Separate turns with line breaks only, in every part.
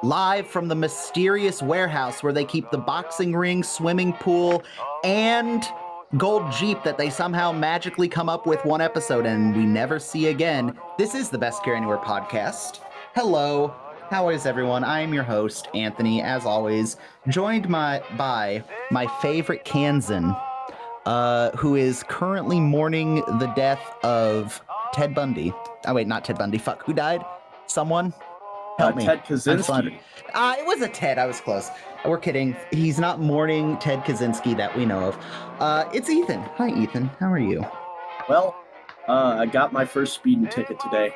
live from the mysterious warehouse where they keep the boxing ring, swimming pool, and gold Jeep that they somehow magically come up with one episode and we never see again. This is the Best Care Anywhere podcast. Hello, how is everyone? I am your host, Anthony, as always, joined by my favorite Kansan, who is currently mourning the death of Ted Bundy. Oh, wait, not Ted Bundy. Fuck, who died? Someone? Help me.
Ted Kaczynski.
It was a Ted. I was close. We're kidding. He's not mourning Ted Kaczynski that we know of. It's Ethan. Hi, Ethan. How are you?
Well, I got my first speeding ticket today.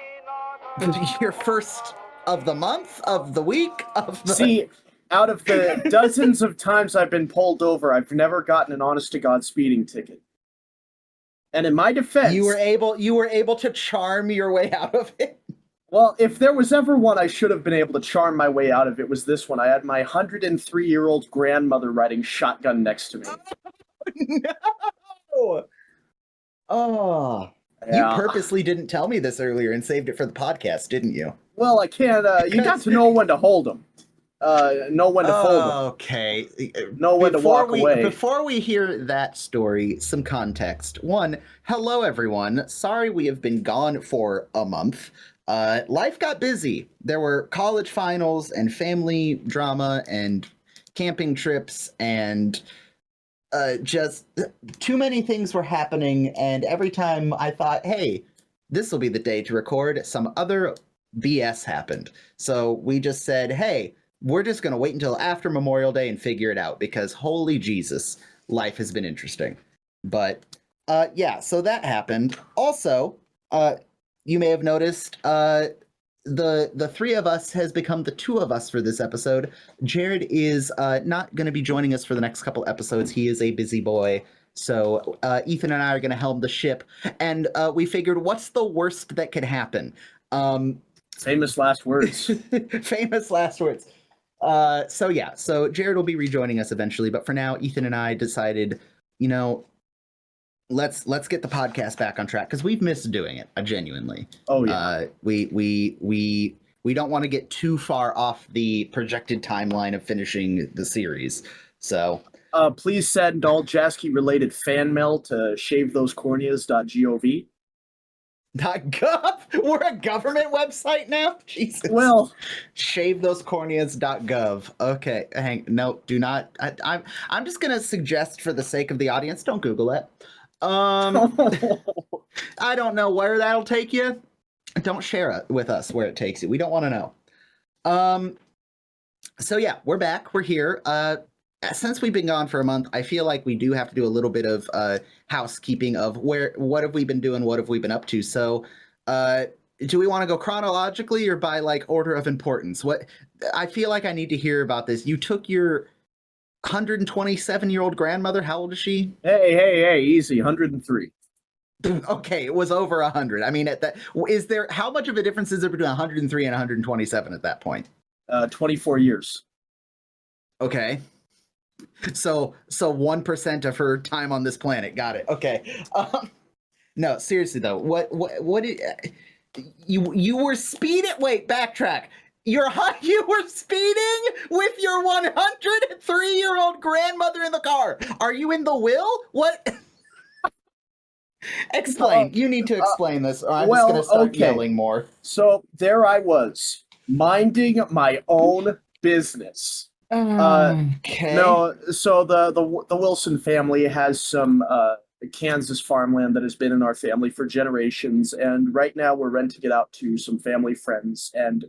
Your first of the month, of the week, of the...
See, out of the dozens of times I've been pulled over, I've never gotten an honest-to-God speeding ticket. And in my defense...
You were able to charm your way out of it?
Well, if there was ever one I should have been able to charm my way out of, it was this one. I had my 103-year-old grandmother riding shotgun next to me.
No! Oh... Yeah. You purposely didn't tell me this earlier and saved it for the podcast, didn't you?
Well, I can't. You got to know when to hold them. Know when to fold them.
Okay.
Know when to walk away.
Before we hear that story, some context. One, hello, everyone. Sorry we have been gone for a month. Life got busy. There were college finals and family drama and camping trips and... just too many things were happening, and every time I thought, hey, this will be the day to record, some other BS happened. So we just said, hey, we're just going to wait until after Memorial Day and figure it out, because holy Jesus, life has been interesting. But, yeah, so that happened. Also, you may have noticed, the three of us has become the two of us for this episode. Jared is not going to be joining us for the next couple episodes. He is a busy boy. So Ethan and I are going to helm the ship. And we figured, what's the worst that could happen?
Famous last words.
Famous last words. So yeah, so Jared will be rejoining us eventually. But for now, Ethan and I decided, you know, let's get the podcast back on track because we've missed doing it. Genuinely.
Oh yeah.
We don't want to get too far off the projected timeline of finishing the series. So
please send all Jaski related fan mail to shavethosecorneas.gov.
.gov? We're a government website now? Jesus.
Well,
shavethosecorneas.gov. Okay. No, do not. I'm just going to suggest for the sake of the audience, don't Google it. I don't know where that'll take you. Don't share it with us where it takes you. We don't want to know. So yeah, we're back. We're here. Since we've been gone for a month, I feel like we do have to do a little bit of housekeeping of what have we been doing, what have we been up to. So do we want to go chronologically or by like order of importance? What I feel like I need to hear about this. You took your 127-year-old grandmother. How old is she?
Hey, easy. 103.
Okay, it was over 100. I mean, is there how much of a difference is there between 103 and 127 at that point?
24 years.
Okay. So 1% of her time on this planet. Got it. Okay. No, seriously though. What did you were speeding? Wait, backtrack. You were speeding with your 103-year-old grandmother in the car. Are you in the will? What? Explain. You need to explain this, or I'm just going to start yelling more.
So there I was, minding my own business.
Okay.
No, so the Wilson family has some Kansas farmland that has been in our family for generations, and right now we're renting it out to some family friends. And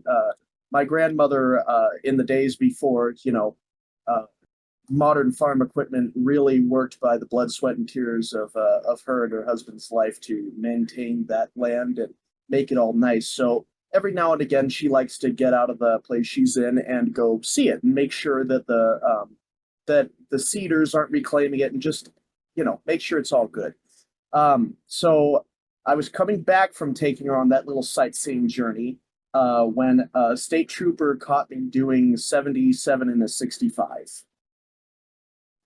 my grandmother, in the days before, modern farm equipment, really worked by the blood, sweat, and tears of her and her husband's life to maintain that land and make it all nice. So every now and again, she likes to get out of the place she's in and go see it and make sure that the cedars aren't reclaiming it and just, make sure it's all good. So I was coming back from taking her on that little sightseeing journey when a state trooper caught me doing 77 in a 65.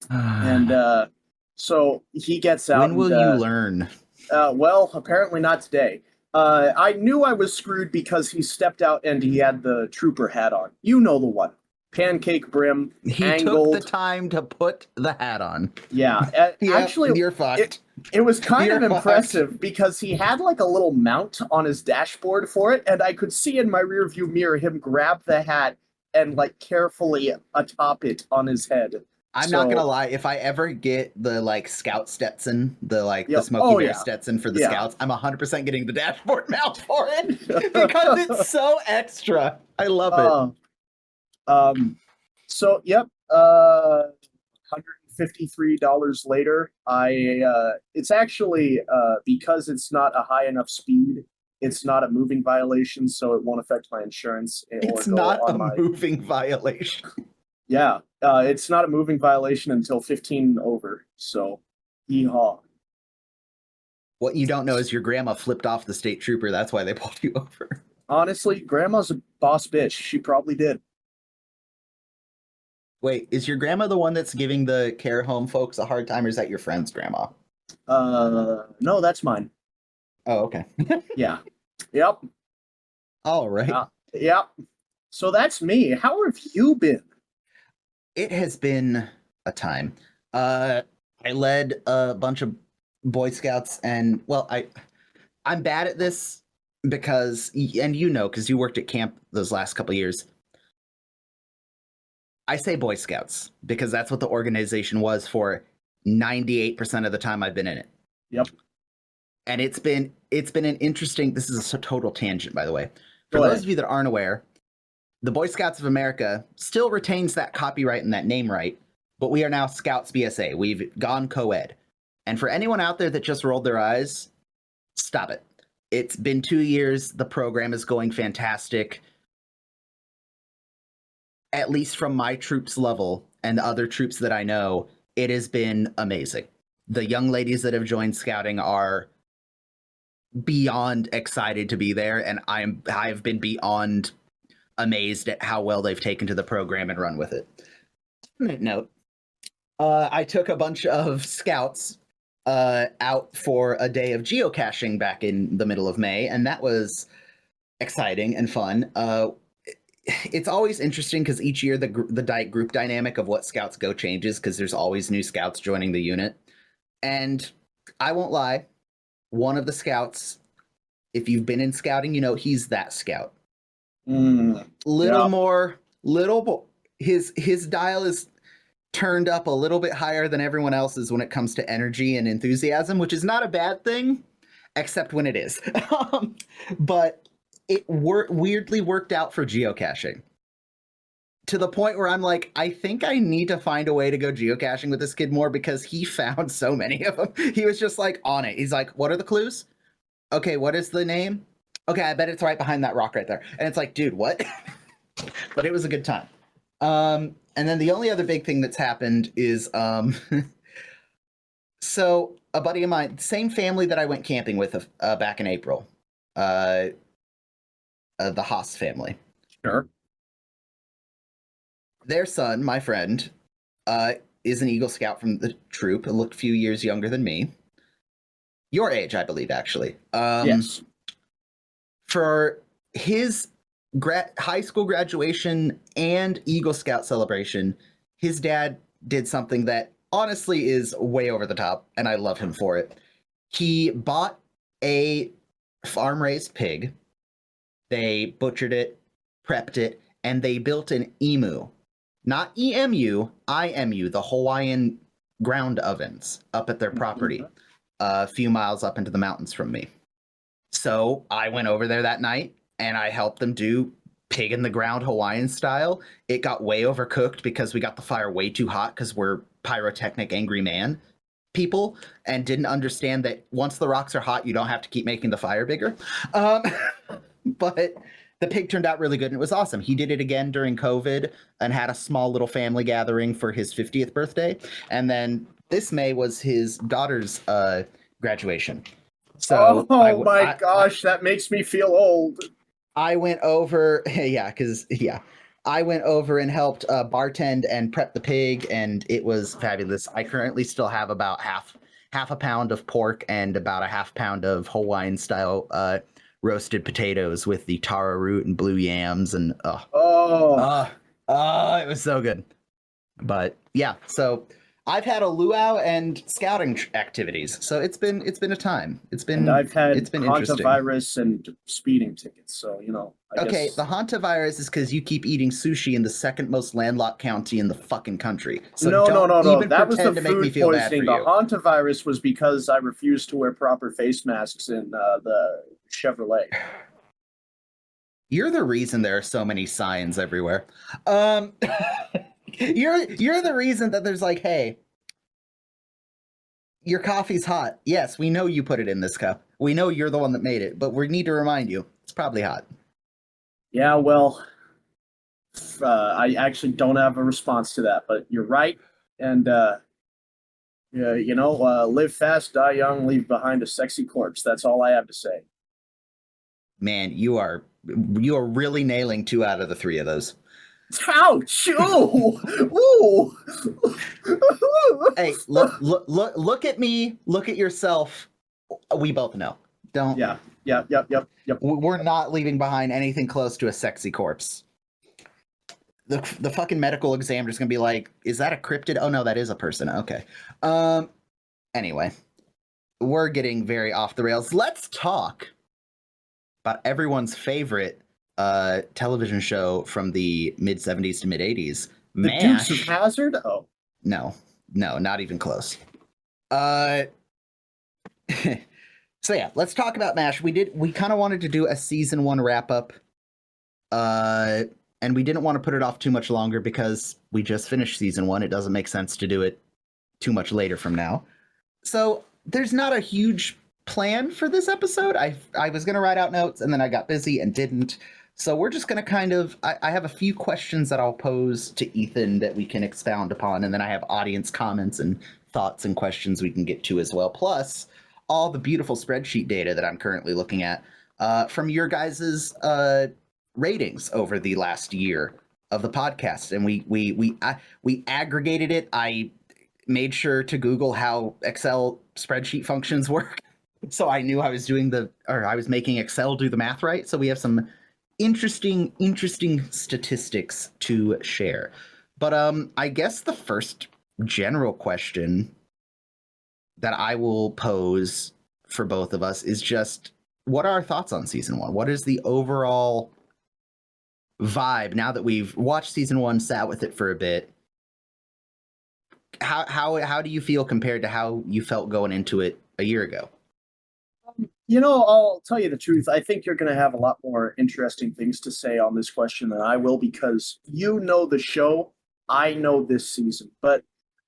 And so he gets out.
When will you learn?
Well, apparently not today. I knew I was screwed because he stepped out and he had the trooper hat on. You know the one. Pancake brim,
He took the
angled.
time to put the hat on.
Yeah.
Yep,
Actually,
you're fucked.
it was kind
You're
of
fucked.
impressive because he had like a little mount on his dashboard for it, and I could see in my rearview mirror him grab the hat and like carefully atop it on his head.
I'm
So,
not gonna lie, if I ever get the like Scout Stetson, the like the
yep.
Smokey
Oh,
Bear
yeah.
Stetson for the
Yeah.
Scouts, I'm 100% getting the dashboard mount for it because it's so extra. I love it.
So yep, $153 later. It's actually because it's not a high enough speed, it's not a moving violation, so it won't affect my insurance
It's
or go
not a
on my
moving violation.
yeah. It's not a moving violation until 15 over. So yeehaw.
What you don't know is your grandma flipped off the state trooper. That's why they pulled you over.
Honestly, grandma's a boss bitch. She probably did.
Wait, is your grandma the one that's giving the care home folks a hard time, or is that your friend's grandma?
No, that's mine.
Oh, okay.
Yeah. Yep.
All right.
Yep. So that's me. How have you been?
It has been a time. I led a bunch of Boy Scouts, and well, I'm bad at this because, and you know, because you worked at camp those last couple years. I say Boy Scouts because that's what the organization was for 98% of the time I've been in it.
Yep.
And it's been an interesting. This is a total tangent, by the way. For
Go
those
ahead.
of you that aren't aware, the Boy Scouts of America still retains that copyright and that name right, but we are now Scouts BSA. We've gone co-ed. And for anyone out there that just rolled their eyes, stop it. It's been 2 years. The program is going fantastic. At least from my troops level and the other troops that I know, it has been amazing. The young ladies that have joined scouting are beyond excited to be there, and I've been beyond amazed at how well they've taken to the program and run with it. Note, I took a bunch of scouts out for a day of geocaching back in the middle of May, and that was exciting and fun. It's always interesting because each year the group dynamic of what scouts go changes because there's always new scouts joining the unit. And I won't lie, one of the scouts, if you've been in scouting, you know he's that scout. His dial is turned up a little bit higher than everyone else's when it comes to energy and enthusiasm, which is not a bad thing, except when it is. But it weirdly worked out for geocaching to the point where I'm like, I think I need to find a way to go geocaching with this kid more because he found so many of them. He was just like on it. He's like, what are the clues? Okay, what is the name? Okay, I bet it's right behind that rock right there. And it's like, dude, what? But it was a good time. And then the only other big thing that's happened is so a buddy of mine, same family that I went camping with back in April, the Haas family.
Sure.
Their son, my friend, is an Eagle Scout from the troop, a few years younger than me. Your age, I believe, actually.
Yes.
For his high school graduation and Eagle Scout celebration, his dad did something that honestly is way over the top, and I love him for it. He bought a farm-raised pig. They butchered it, prepped it, and they built an emu. Not EMU, IMU, the Hawaiian ground ovens up at their property, a few miles up into the mountains from me. So I went over there that night and I helped them do pig in the ground Hawaiian style. It got way overcooked because we got the fire way too hot because we're pyrotechnic angry man people and didn't understand that once the rocks are hot, you don't have to keep making the fire bigger. But the pig turned out really good and it was awesome. He did it again during COVID and had a small little family gathering for his 50th birthday. And then this May was his daughter's graduation. So
my gosh, that makes me feel old.
I went over, I went over and helped bartend and prep the pig, and it was fabulous. I currently still have about half a pound of pork and about a half pound of Hawaiian style roasted potatoes with the taro root and blue yams, and
Oh,
it was so good. But yeah, so I've had a luau and scouting activities, so it's been a time.
and I've had
it's been interesting.
hantavirus and speeding tickets, so I
Okay,
guess.
the hantavirus is because you keep eating sushi in the second most landlocked county in the fucking country. So
No,
don't even
that was the
pretend to make me
food
feel bad for
poisoning. The
you.
hantavirus was because I refused to wear proper face masks in the Chevrolet.
You're the reason there are so many signs everywhere. Um, you're the reason that there's like, hey, your coffee's hot. Yes, we know you put it in this cup. We know you're the one that made it, but we need to remind you it's probably hot.
Yeah, well, I actually don't have a response to that, but you're right. And yeah, live fast, die young, leave behind a sexy corpse. That's all I have to say.
Man, you are really nailing 2 out of the 3 of those.
Ouch! Ooh! Ooh!
Hey, look at me. Look at yourself. We both know. Don't.
Yeah. Yep.
We're not leaving behind anything close to a sexy corpse. The fucking medical examiner's gonna be like, "Is that a cryptid? Oh no, that is a person." Okay. Anyway, we're getting very off the rails. Let's talk about everyone's favorite television show from the mid 70s to mid 80s.
The
MASH.
Dukes of Hazzard? Oh.
No, not even close. So yeah, let's talk about MASH. We kind of wanted to do a season 1 wrap up. And we didn't want to put it off too much longer because we just finished season 1. It doesn't make sense to do it too much later from now. So there's not a huge plan for this episode. I was going to write out notes and then I got busy and didn't. So we're just going to I have a few questions that I'll pose to Ethan that we can expound upon. And then I have audience comments and thoughts and questions we can get to as well. Plus all the beautiful spreadsheet data that I'm currently looking at from your guys's ratings over the last year of the podcast. And we aggregated it. I made sure to Google how Excel spreadsheet functions work. So I knew I was making Excel do the math right. So we have some interesting statistics to share. But I guess the first general question that I will pose for both of us is just, what are our thoughts on season 1? What is the overall vibe now that we've watched season 1, sat with it for a bit? How do you feel compared to how you felt going into it a year ago?
I'll tell you the truth. I think you're going to have a lot more interesting things to say on this question than I will, because you know the show, I know this season. But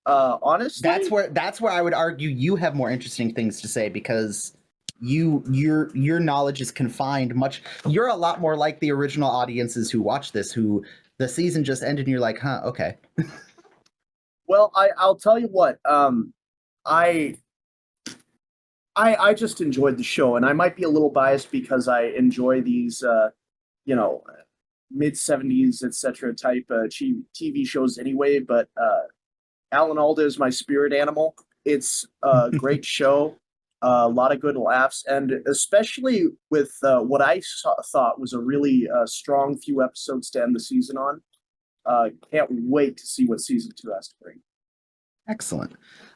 honestly,
that's where I would argue you have more interesting things to say, because your knowledge is confined much. You're a lot more like the original audiences who watch this, who the season just ended and you're like, huh, okay.
Well, I'll tell you what. I just enjoyed the show, and I might be a little biased because I enjoy these mid 70s etc. type TV shows anyway. But Alan Alda is my spirit animal. It's a great show. A lot of good laughs, and especially with what I thought was a really strong few episodes to end the season on. Can't wait to see what season 2 has to bring.
Excellent.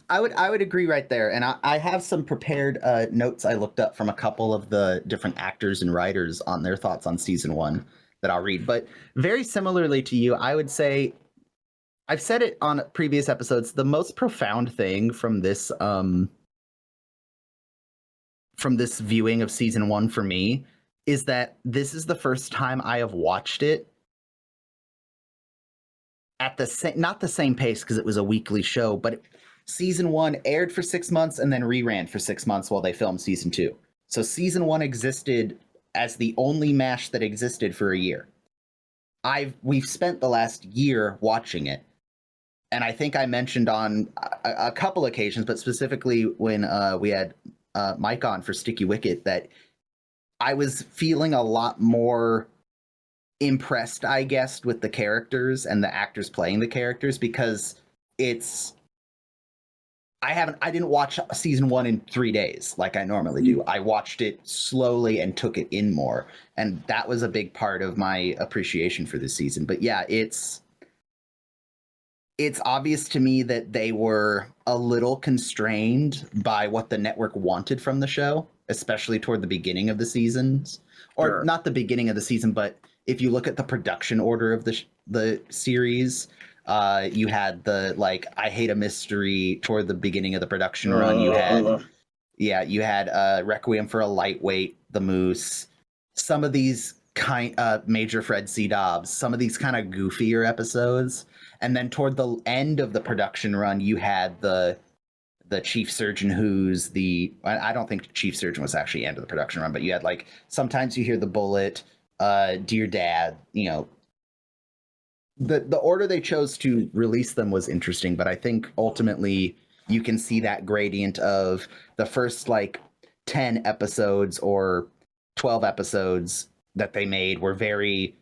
I would agree right there, and I have some prepared notes I looked up from a couple of the different actors and writers on their thoughts on season 1 that I'll read. But very similarly to you, I would say, I've said it on previous episodes, the most profound thing from this viewing of season 1 for me is that this is the first time I have watched it at not the same pace, because it was a weekly show, but season 1 aired for 6 months and then reran for 6 months while they filmed season 2. So season 1 existed as the only MASH that existed for a year. We've spent the last year watching it. And I think I mentioned on a couple occasions, but specifically when we had Mike on for Sticky Wicket, that I was feeling a lot more impressed, I guess, with the characters and the actors playing the characters, because it's I didn't watch season 1 in 3 days like I normally do. I watched it slowly and took it in more, and that was a big part of my appreciation for this season. But yeah, it's obvious to me that they were a little constrained by what the network wanted from the show, especially toward the beginning of the seasons, or
Sure.
not the beginning of the season, but if you look at the production order of the series, you had the like I Hate a Mystery toward the beginning of the production run. You had Requiem for a Lightweight, The Moose, some of these Major Fred C. Dobbs, some of these kind of goofier episodes, and then toward the end of the production run, you had the Chief Surgeon who's the I don't think Chief Surgeon was actually end of the production run, but you had like sometimes you hear the Bullet, Dear Dad, you know. The order they chose to release them was interesting, but I think ultimately you can see that gradient of the first like 10 episodes or 12 episodes that they made were very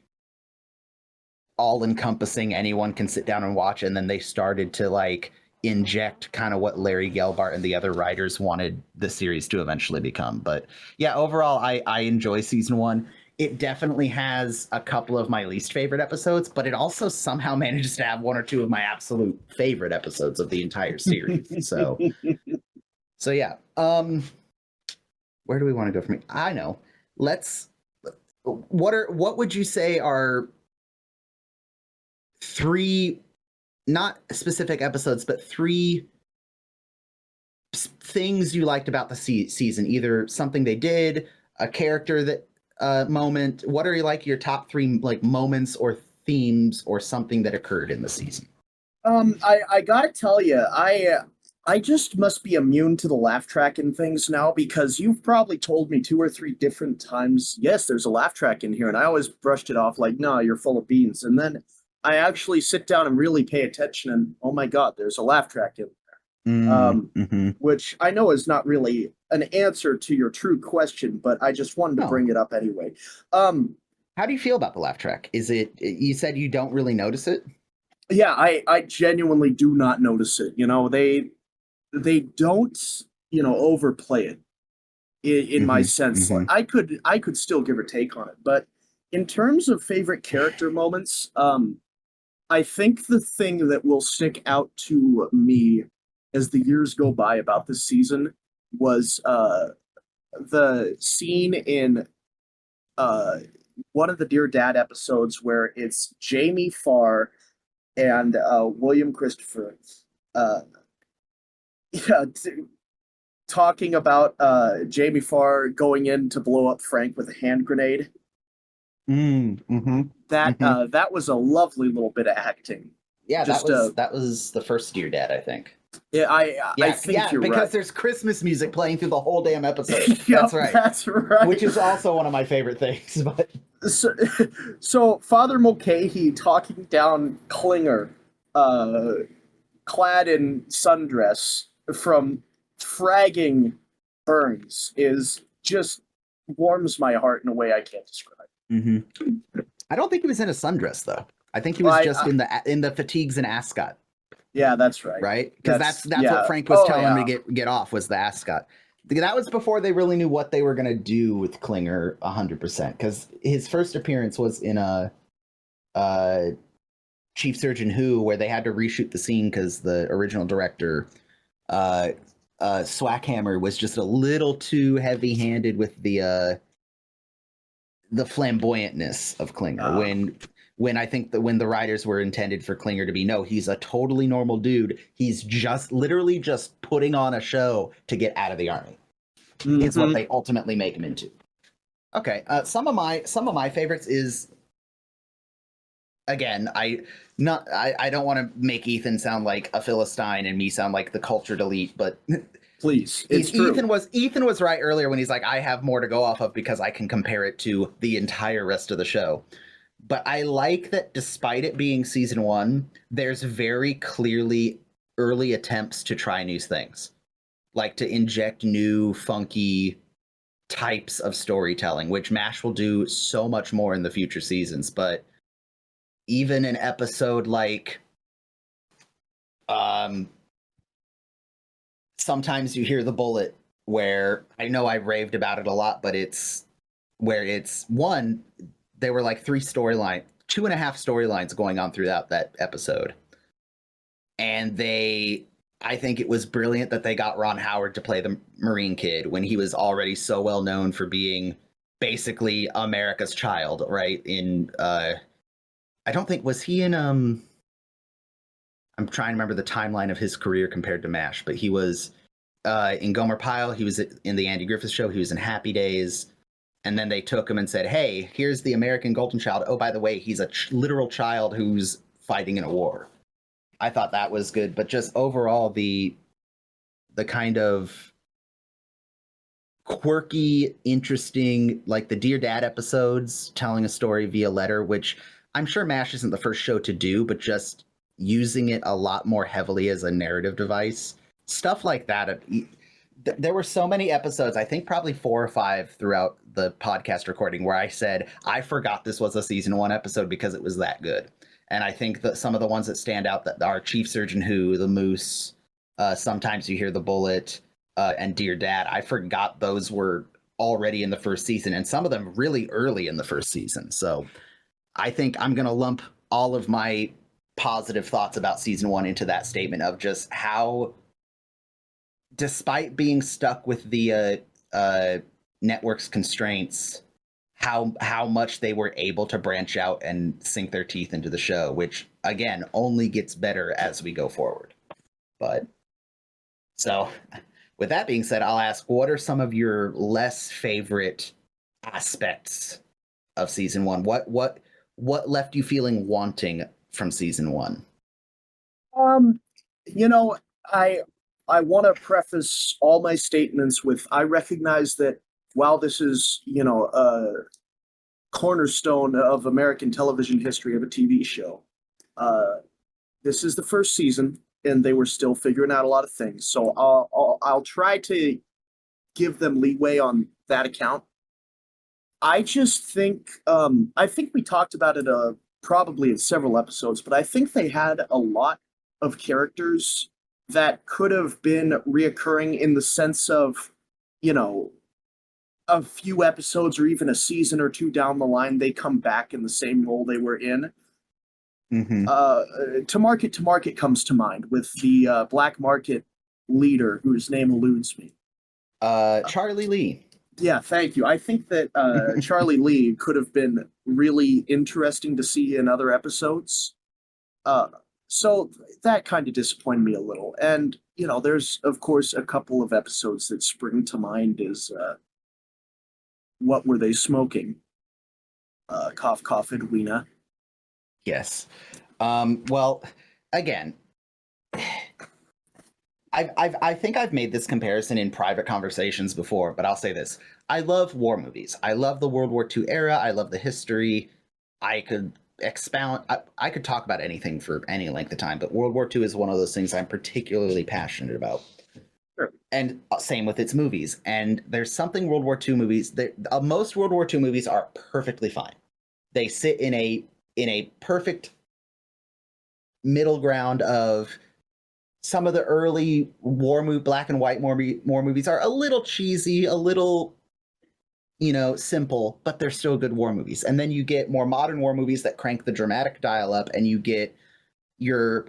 all encompassing. Anyone can sit down and watch. And then they started to like inject kind of what Larry Gelbart and the other writers wanted the series to eventually become. But yeah, overall, I enjoy season 1. It definitely has a couple of my least favorite episodes, but it also somehow manages to have one or two of my absolute favorite episodes of the entire series. So yeah. Where do we want to go from here? I know. What would you say are 3, not specific episodes, but 3 things you liked about the season? Either something they did, a character that moment. What are your top 3 like moments or themes or something that occurred in the season?
I gotta tell you, I just must be immune to the laugh track and things now because you've probably told me 2 or 3 different times, yes, there's a laugh track in here, and I always brushed it off like, no, you're full of beans. And then I actually sit down and really pay attention, and oh my god, there's a laugh track in
Mm-hmm.
which I know is not really an answer to your true question, but I just wanted to
No.
bring it up anyway. Um,
How do you feel about the laugh track? Is it, you said you don't really notice it?
yeah, I genuinely do not notice it. You know, they don't, you know, overplay it in my sense. Like, I could still give or take on it, but in terms of favorite character moments, I think the thing that will stick out to me as the years go by about this season was the scene in uh, one of the Dear Dad episodes where it's Jamie Farr and William Christopher uh, yeah, talking about Jamie Farr going in to blow up Frank with a hand grenade. That was a lovely little bit of acting.
Yeah,
Just
that was the first Dear Dad, I think.
yeah, I think you're
because
right.
there's Christmas music playing through the whole damn episode.
Yep,
That's right.
That's right.
Which is also one of my favorite things. But
so Father Mulcahy talking down Klinger, clad in sundress from fragging Burns is just warms my heart in a way I can't describe.
I don't think he was in a sundress though. I think he was just in the fatigues and ascot.
Yeah, that's right.
Right? Because that's what Frank was telling him to get off was the ascot. That was before they really knew what they were going to do with Klinger 100%. Because his first appearance was in a Chief Surgeon Who, where they had to reshoot the scene because the original director, Swackhammer, was just a little too heavy-handed with the flamboyantness of Klinger. When I think that when the writers were intended for Klinger to be, no, he's a totally normal dude. He's just literally just putting on a show to get out of the army. Is what they ultimately make him into. Okay, some of my favorites is, again, I don't want to make Ethan sound like a Philistine and me sound like the cultured elite, but
please, it's true.
Ethan was right earlier when he's like, I have more to go off of because I can compare it to the entire rest of the show. But I like that despite it being season 1, there's very clearly early attempts to try new things. Like to inject new, funky types of storytelling, which MASH will do so much more in the future seasons. But even an episode like Sometimes You Hear the Bullet, where I know I raved about it a lot, but it's where it's one, there were like two and a half storylines going on throughout that episode. And I think it was brilliant that they got Ron Howard to play the Marine kid when he was already so well known for being basically America's child, right? I don't think, was he in, I'm trying to remember the timeline of his career compared to MASH, but he was in Gomer Pyle, he was in the Andy Griffith Show, he was in Happy Days, and then they took him and said, hey, here's the American Golden Child. Oh, by the way, he's a literal child who's fighting in a war. I thought that was good, but just overall the kind of quirky, interesting, like the Dear Dad episodes, telling a story via letter, which I'm sure MASH isn't the first show to do, but just using it a lot more heavily as a narrative device. Stuff like that. There were so many episodes, I think probably 4 or 5 throughout the podcast recording, where I said, I forgot this was a season 1 episode because it was that good. And I think that some of the ones that stand out that are Chief Surgeon Who, The Moose, Sometimes You Hear the Bullet, and Dear Dad, I forgot those were already in the first season, and some of them really early in the first season. So I think I'm going to lump all of my positive thoughts about season 1 into that statement of just how, despite being stuck with the network's constraints, how much they were able to branch out and sink their teeth into the show, which again only gets better as we go forward. But so with that being said, I'll ask, what are some of your less favorite aspects of season 1? What left you feeling wanting from season 1?
You know, I want to preface all my statements with, I recognize that while this is, a cornerstone of American television history of a TV show, this is the first season, and they were still figuring out a lot of things. So I'll try to give them leeway on that account. I just think, I think we talked about it probably in several episodes, but I think they had a lot of characters that could have been reoccurring in the sense of, a few episodes or even a season or 2 down the line, they come back in the same role they were in.
Mm-hmm.
To Market comes to mind with the black market leader whose name eludes me.
Charlie Lee.
Yeah, thank you. I think that Charlie Lee could have been really interesting to see in other episodes. So that kind of disappointed me a little. And, there's, of course, a couple of episodes that spring to mind is What Were They Smoking? Cough, cough, Edwina.
Yes. Well, again, I think I've made this comparison in private conversations before, but I'll say this. I love war movies. I love the World War II era. I love the history. I could I could talk about anything for any length of time, but World War II is one of those things I'm particularly passionate about.
Sure.
And same with its movies. And there's something World War II movies, most World War II movies are perfectly fine. They sit in a perfect middle ground of some of the early black and white war movies are a little cheesy, a little, simple, but they're still good war movies. And then you get more modern war movies that crank the dramatic dial up, and you get your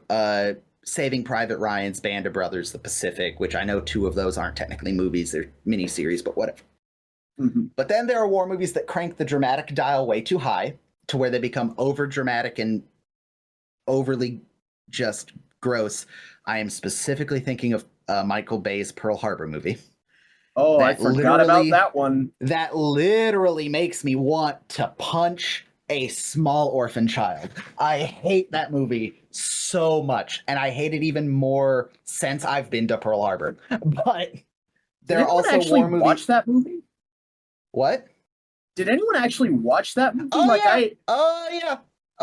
Saving Private Ryan's Band of Brothers, The Pacific, which I know 2 of those aren't technically movies, they're miniseries, but whatever.
Mm-hmm.
But then there are war movies that crank the dramatic dial way too high to where they become over dramatic and overly just gross. I am specifically thinking of Michael Bay's Pearl Harbor movie.
Oh, I forgot about that one.
That literally makes me want to punch a small orphan child. I hate that movie so much, and I hate it even more since I've been to Pearl Harbor. But there are also
actually
war movies.
Watch that movie?
What?
Did anyone actually watch that movie?
Oh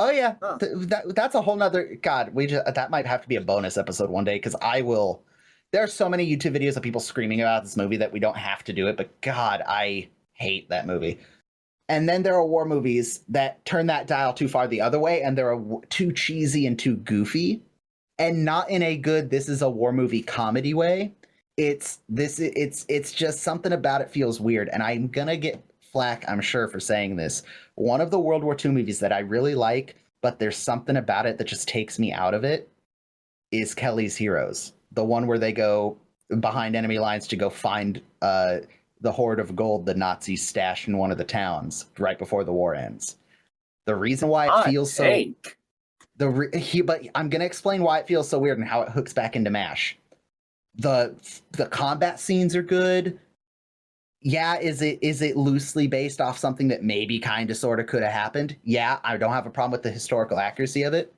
yeah.
Huh.
That's a whole nother. God, that might have to be a bonus episode one day, because there are so many YouTube videos of people screaming about this movie that we don't have to do it. But God, I hate that movie. And then there are war movies that turn that dial too far the other way, and they're too cheesy and too goofy, and not in a good, this is a war movie comedy way. It's just something about it feels weird, and I'm gonna get flack, I'm sure, for saying this. One of the World War II movies that I really like, but there's something about it that just takes me out of it, is Kelly's Heroes, the one where they go behind enemy lines to go find the hoard of gold the Nazis stashed in one of the towns right before the war ends. The reason why it feels so but I'm gonna explain why it feels so weird and how it hooks back into MASH. The combat scenes are good. Yeah, is it loosely based off something that maybe kind of sort of could have happened? Yeah, I don't have a problem with the historical accuracy of it.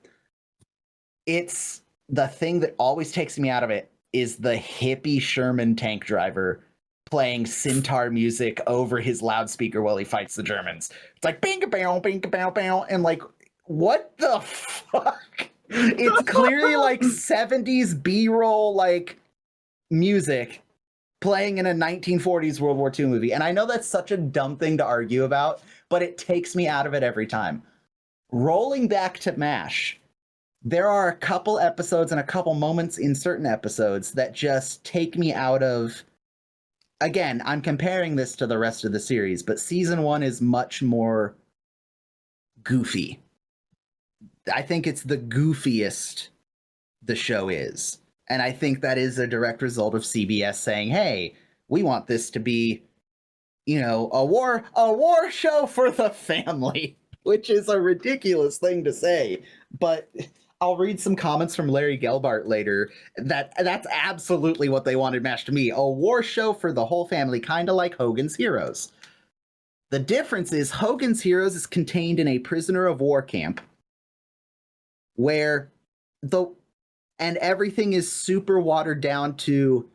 It's the thing that always takes me out of it is the hippie Sherman tank driver playing sitar music over his loudspeaker while he fights the Germans. It's like bing a bow, and like, what the fuck? It's clearly like 70s B-roll like music playing in a 1940s World War II movie. And I know that's such a dumb thing to argue about, but it takes me out of it every time. Rolling back to MASH, there are a couple episodes and a couple moments in certain episodes that just take me out of. Again, I'm comparing this to the rest of the series, but season 1 is much more goofy. I think it's the goofiest the show is. And I think that is a direct result of CBS saying, hey, we want this to be, a war show for the family, which is a ridiculous thing to say. But I'll read some comments from Larry Gelbart later. That's absolutely what they wanted MASH to be. A war show for the whole family, kind of like Hogan's Heroes. The difference is Hogan's Heroes is contained in a prisoner of war camp where and everything is super watered down to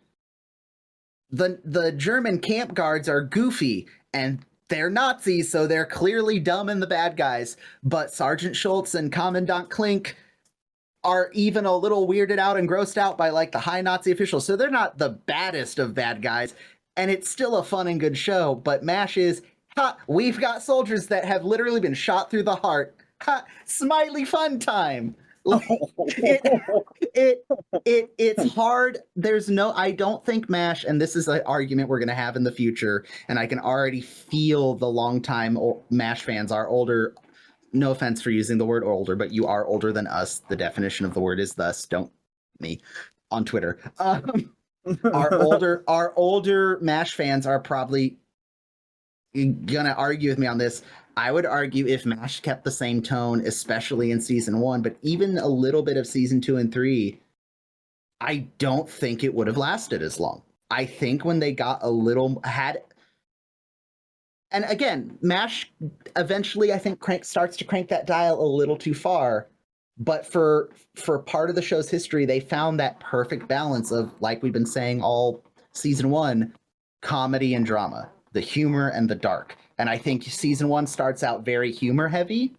the German camp guards are goofy and they're Nazis, so they're clearly dumb and the bad guys. But Sergeant Schultz and Commandant Klink are even a little weirded out and grossed out by like the high Nazi officials. So they're not the baddest of bad guys. And it's still a fun and good show. But MASH is, we've got soldiers that have literally been shot through the heart. Smiley fun time. Like, it's hard. I don't think MASH, and this is an argument we're going to have in the future, and I can already feel the longtime MASH fans are older. No offense for using the word older, but you are older than us. The definition of the word is thus. Don't me on Twitter. Our older MASH fans are probably gonna argue with me on this. I would argue if MASH kept the same tone, especially in season 1, but even a little bit of season 2 and 3, I don't think it would have lasted as long. I think when they got and again, MASH eventually, I think, starts to crank that dial a little too far. But for part of the show's history, they found that perfect balance of, like we've been saying all season 1, comedy and drama, the humor and the dark. And I think season 1 starts out very humor heavy.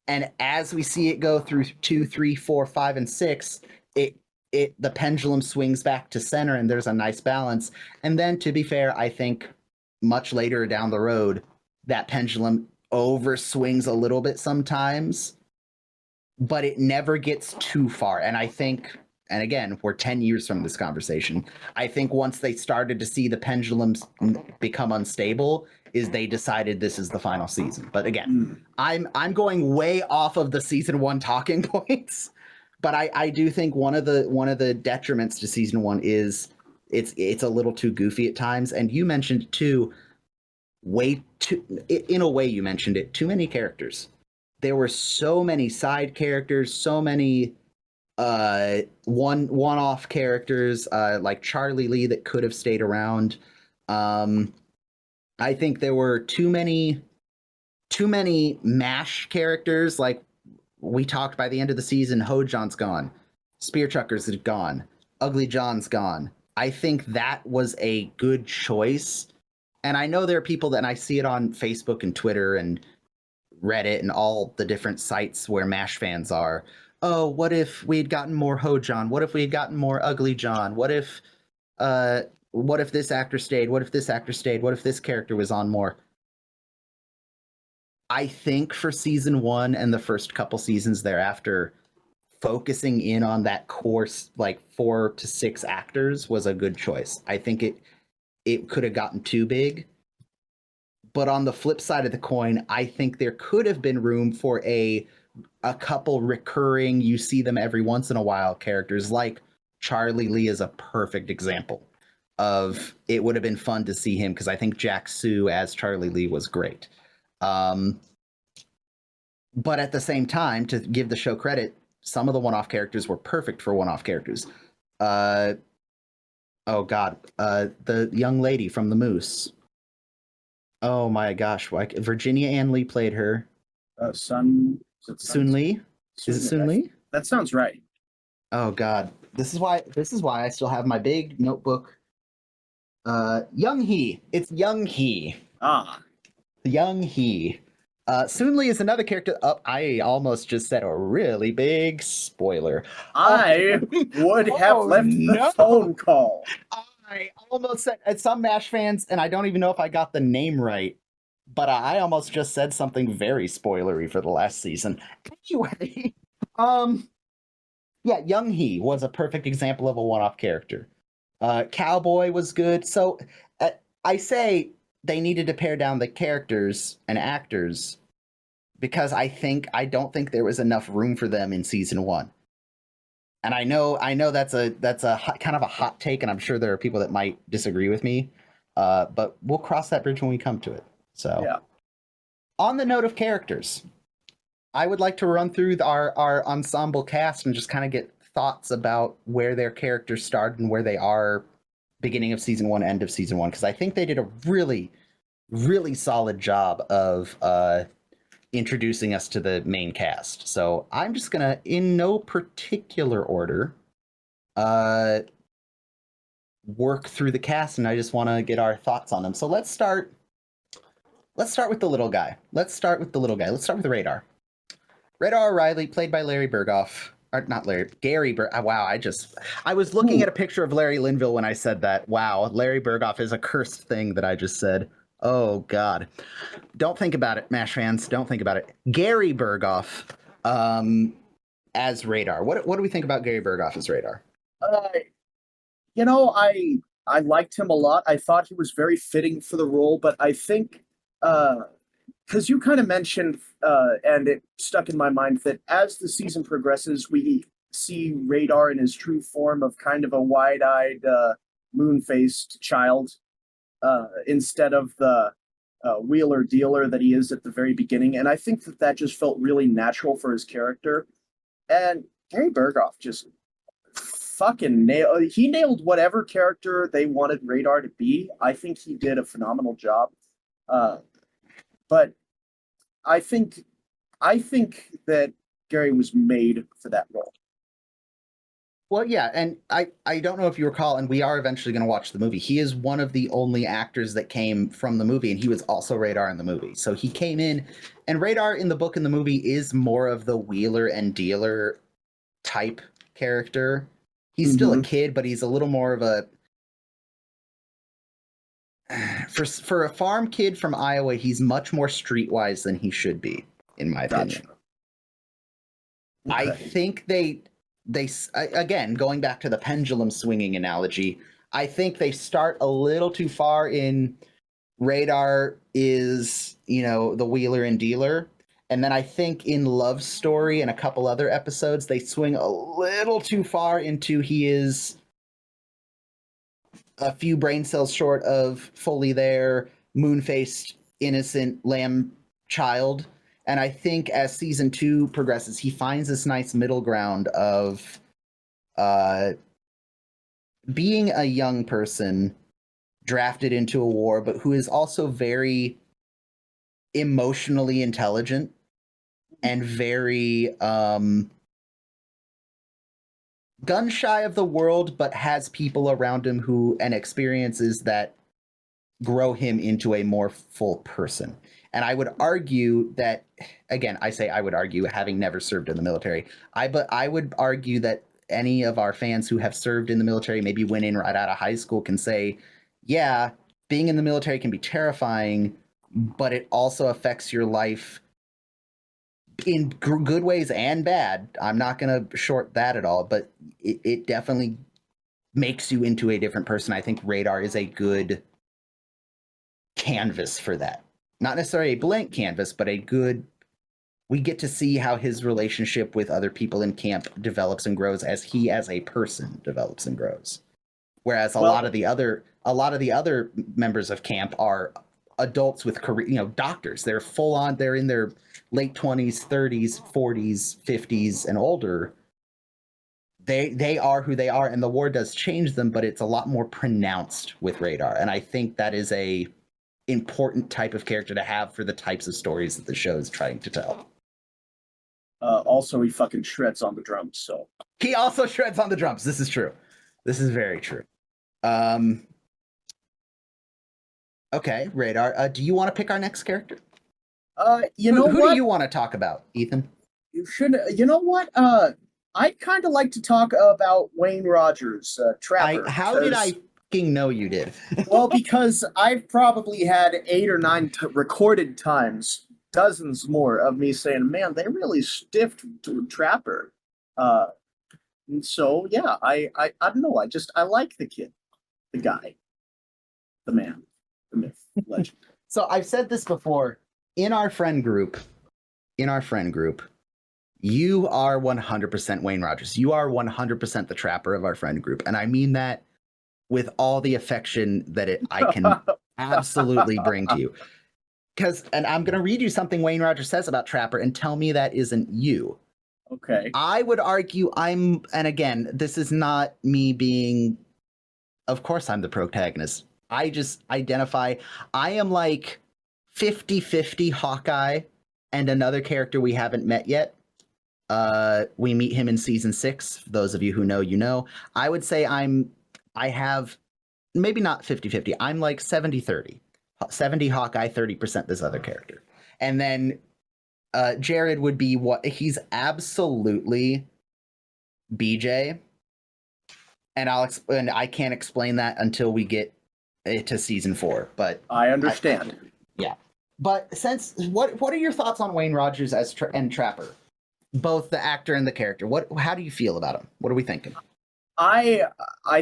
And as we see it go through 2, 3, 4, 5, and 6, the pendulum swings back to center and there's a nice balance. And then, to be fair, I think much later down the road, that pendulum overswings a little bit sometimes, but it never gets too far. And I think, and again, we're 10 years from this conversation, I think once they started to see the pendulums become unstable, is they decided this is the final season. But again, I'm going way off of the season 1 talking points, but I do think one of the detriments to season 1 is it's a little too goofy at times. And you mentioned too, in a way you mentioned it, too many characters. There were so many side characters, so many one-off characters, like Charlie Lee that could have stayed around. I think there were too many MASH characters. Like we talked, by the end of the season, Ho-John's gone, Spear Chuckers is gone, Ugly John's gone. I think that was a good choice. And I know there are people that, and I see it on Facebook and Twitter and Reddit and all the different sites where MASH fans are. Oh, what if we had gotten more Ho-John? What if we had gotten more Ugly John? What if this actor stayed? What if this actor stayed? What if this character was on more? I think for season 1 and the first couple seasons thereafter, focusing in on that course, like 4 to 6 actors, was a good choice. I think it could have gotten too big. But on the flip side of the coin, I think there could have been room for a couple recurring, you see them every once in a while characters, like Charlie Lee is a perfect example of it would have been fun to see him because I think Jack Sue as Charlie Lee was great. But at the same time, to give the show credit, some of the one-off characters were perfect for one-off characters. The young lady from The Moose. Oh my gosh, Virginia Ann Lee played her.
Sun
Lee? Is it Soon Lee?
That sounds right.
Oh God, this is why I still have my big notebook. Young Hee. It's Young Hee. Young Hee. Soon Lee is another character. I almost just said a really big spoiler.
I would have left the phone call.
I almost said some MASH fans, and I don't even know if I got the name right, but I almost just said something very spoilery for the last season. Anyway, yeah, Young Hee was a perfect example of a one-off character. Cowboy was good. So I say they needed to pare down the characters and actors because I don't think there was enough room for them in season 1. And I know that's a kind of a hot take, and I'm sure there are people that might disagree with me. But we'll cross that bridge when we come to it. So,
yeah.
On the note of characters, I would like to run through our ensemble cast and just kind of get thoughts about where their characters started and where they are beginning of season 1, end of season 1, because I think they did a really, really solid job of introducing us to the main cast. So I'm just gonna, in no particular order, work through the cast, and I just want to get our thoughts on them. So let's start with the little guy. Let's start with Radar. Radar O'Reilly, played by Larry Berghoff. Or not Larry, Gary Berghoff. Wow, I was looking at a picture of Larry Linville when I said that. Wow, Larry Berghoff is a cursed thing that I just said. Oh, God. Don't think about it, MASH fans. Don't think about it. Gary Berghoff as Radar. What do we think about Gary Berghoff as Radar?
I liked him a lot. I thought he was very fitting for the role, but I think because you kind of mentioned, and it stuck in my mind, that as the season progresses, we see Radar in his true form of kind of a wide-eyed, moon-faced child, instead of the wheeler dealer that he is at the very beginning. And I think that just felt really natural for his character. And Gary Berghoff just fucking nailed whatever character they wanted Radar to be. I think he did a phenomenal job. But I think that Gary was made for that role.
Well, yeah, and I don't know if you recall, and we are eventually going to watch the movie. He is one of the only actors that came from the movie, and he was also Radar in the movie. So he came in, and Radar in the book and the movie is more of the wheeler and dealer type character. He's still a kid, but he's a little more of a... For a farm kid from Iowa, he's much more streetwise than he should be, in my opinion. Okay. I think they again, going back to the pendulum swinging analogy, I think they start a little too far in Radar is, the wheeler and dealer. And then I think in Love Story and a couple other episodes, they swing a little too far into he is a few brain cells short of fully there, moon-faced, innocent lamb child. And I think as season 2 progresses, he finds this nice middle ground of being a young person drafted into a war, but who is also very emotionally intelligent and very gun shy of the world, but has people around him and experiences that grow him into a more full person. And I would argue that, again, I would argue, having never served in the military, but I would argue that any of our fans who have served in the military, maybe went in right out of high school, can say, yeah, being in the military can be terrifying, but it also affects your life in good ways and bad. I'm not going to short that at all, but it definitely makes you into a different person. I think Radar is a good canvas for that. Not necessarily a blank canvas, but a good. We get to see how his relationship with other people in camp develops and grows as he as a person develops and grows. Whereas a lot of the other members of camp are adults with career, doctors. They're full on. They're in their late 20s, 30s, 40s, 50s, and older. They are who they are, and the war does change them, but it's a lot more pronounced with Radar. And I think that is a important type of character to have for the types of stories that the show is trying to tell.
Also, he fucking shreds on the drums. So
he also shreds on the drums. This is true. This is very true. Okay, Radar. Do you want to pick our next character?
Who
do you want to talk about, Ethan?
You should. You know what? I'd kind of like to talk about Wayne Rogers, Trapper.
How did I fucking know you did?
Well, because I've probably had 8 or 9 recorded times, dozens more of me saying, "Man, they really stiffed Trapper." And so, yeah, I don't know. I like the kid, the guy, the man, the myth, legend.
So I've said this before in our friend group. You are 100% Wayne Rogers. You are 100% the Trapper of our friend group. And I mean that with all the affection that I can absolutely bring to you. And I'm going to read you something Wayne Rogers says about Trapper and tell me that isn't you.
Okay.
I would argue and again, this is not me being, of course I'm the protagonist. I just identify, I am like 50-50 Hawkeye and another character we haven't met yet. We meet him in season 6. For those of you who know, you know. I would say I have maybe not 50-50. I'm like 70-30. 70 Hawkeye, 30% this other character. And then Jared would be he's absolutely BJ. And I can't explain that until we get to season 4, but
I understand.
Yeah. But what are your thoughts on Wayne Rogers as and Trapper? Both the actor and the character. How do you feel about him? What are we thinking?
I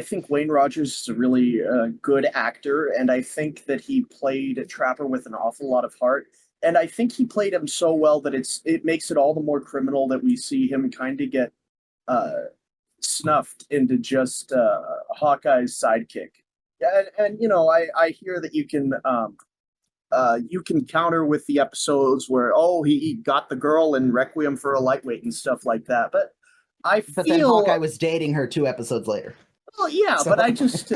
think Wayne Rogers is a really good actor, and I think that he played Trapper with an awful lot of heart. And I think he played him so well that it makes it all the more criminal that we see him kind of get snuffed into just Hawkeye's sidekick. And I hear that you can counter with the episodes where he got the girl in Requiem for a Lightweight and stuff like that, but
then Hawkeye was dating her 2 episodes later.
Well, yeah, so. But I just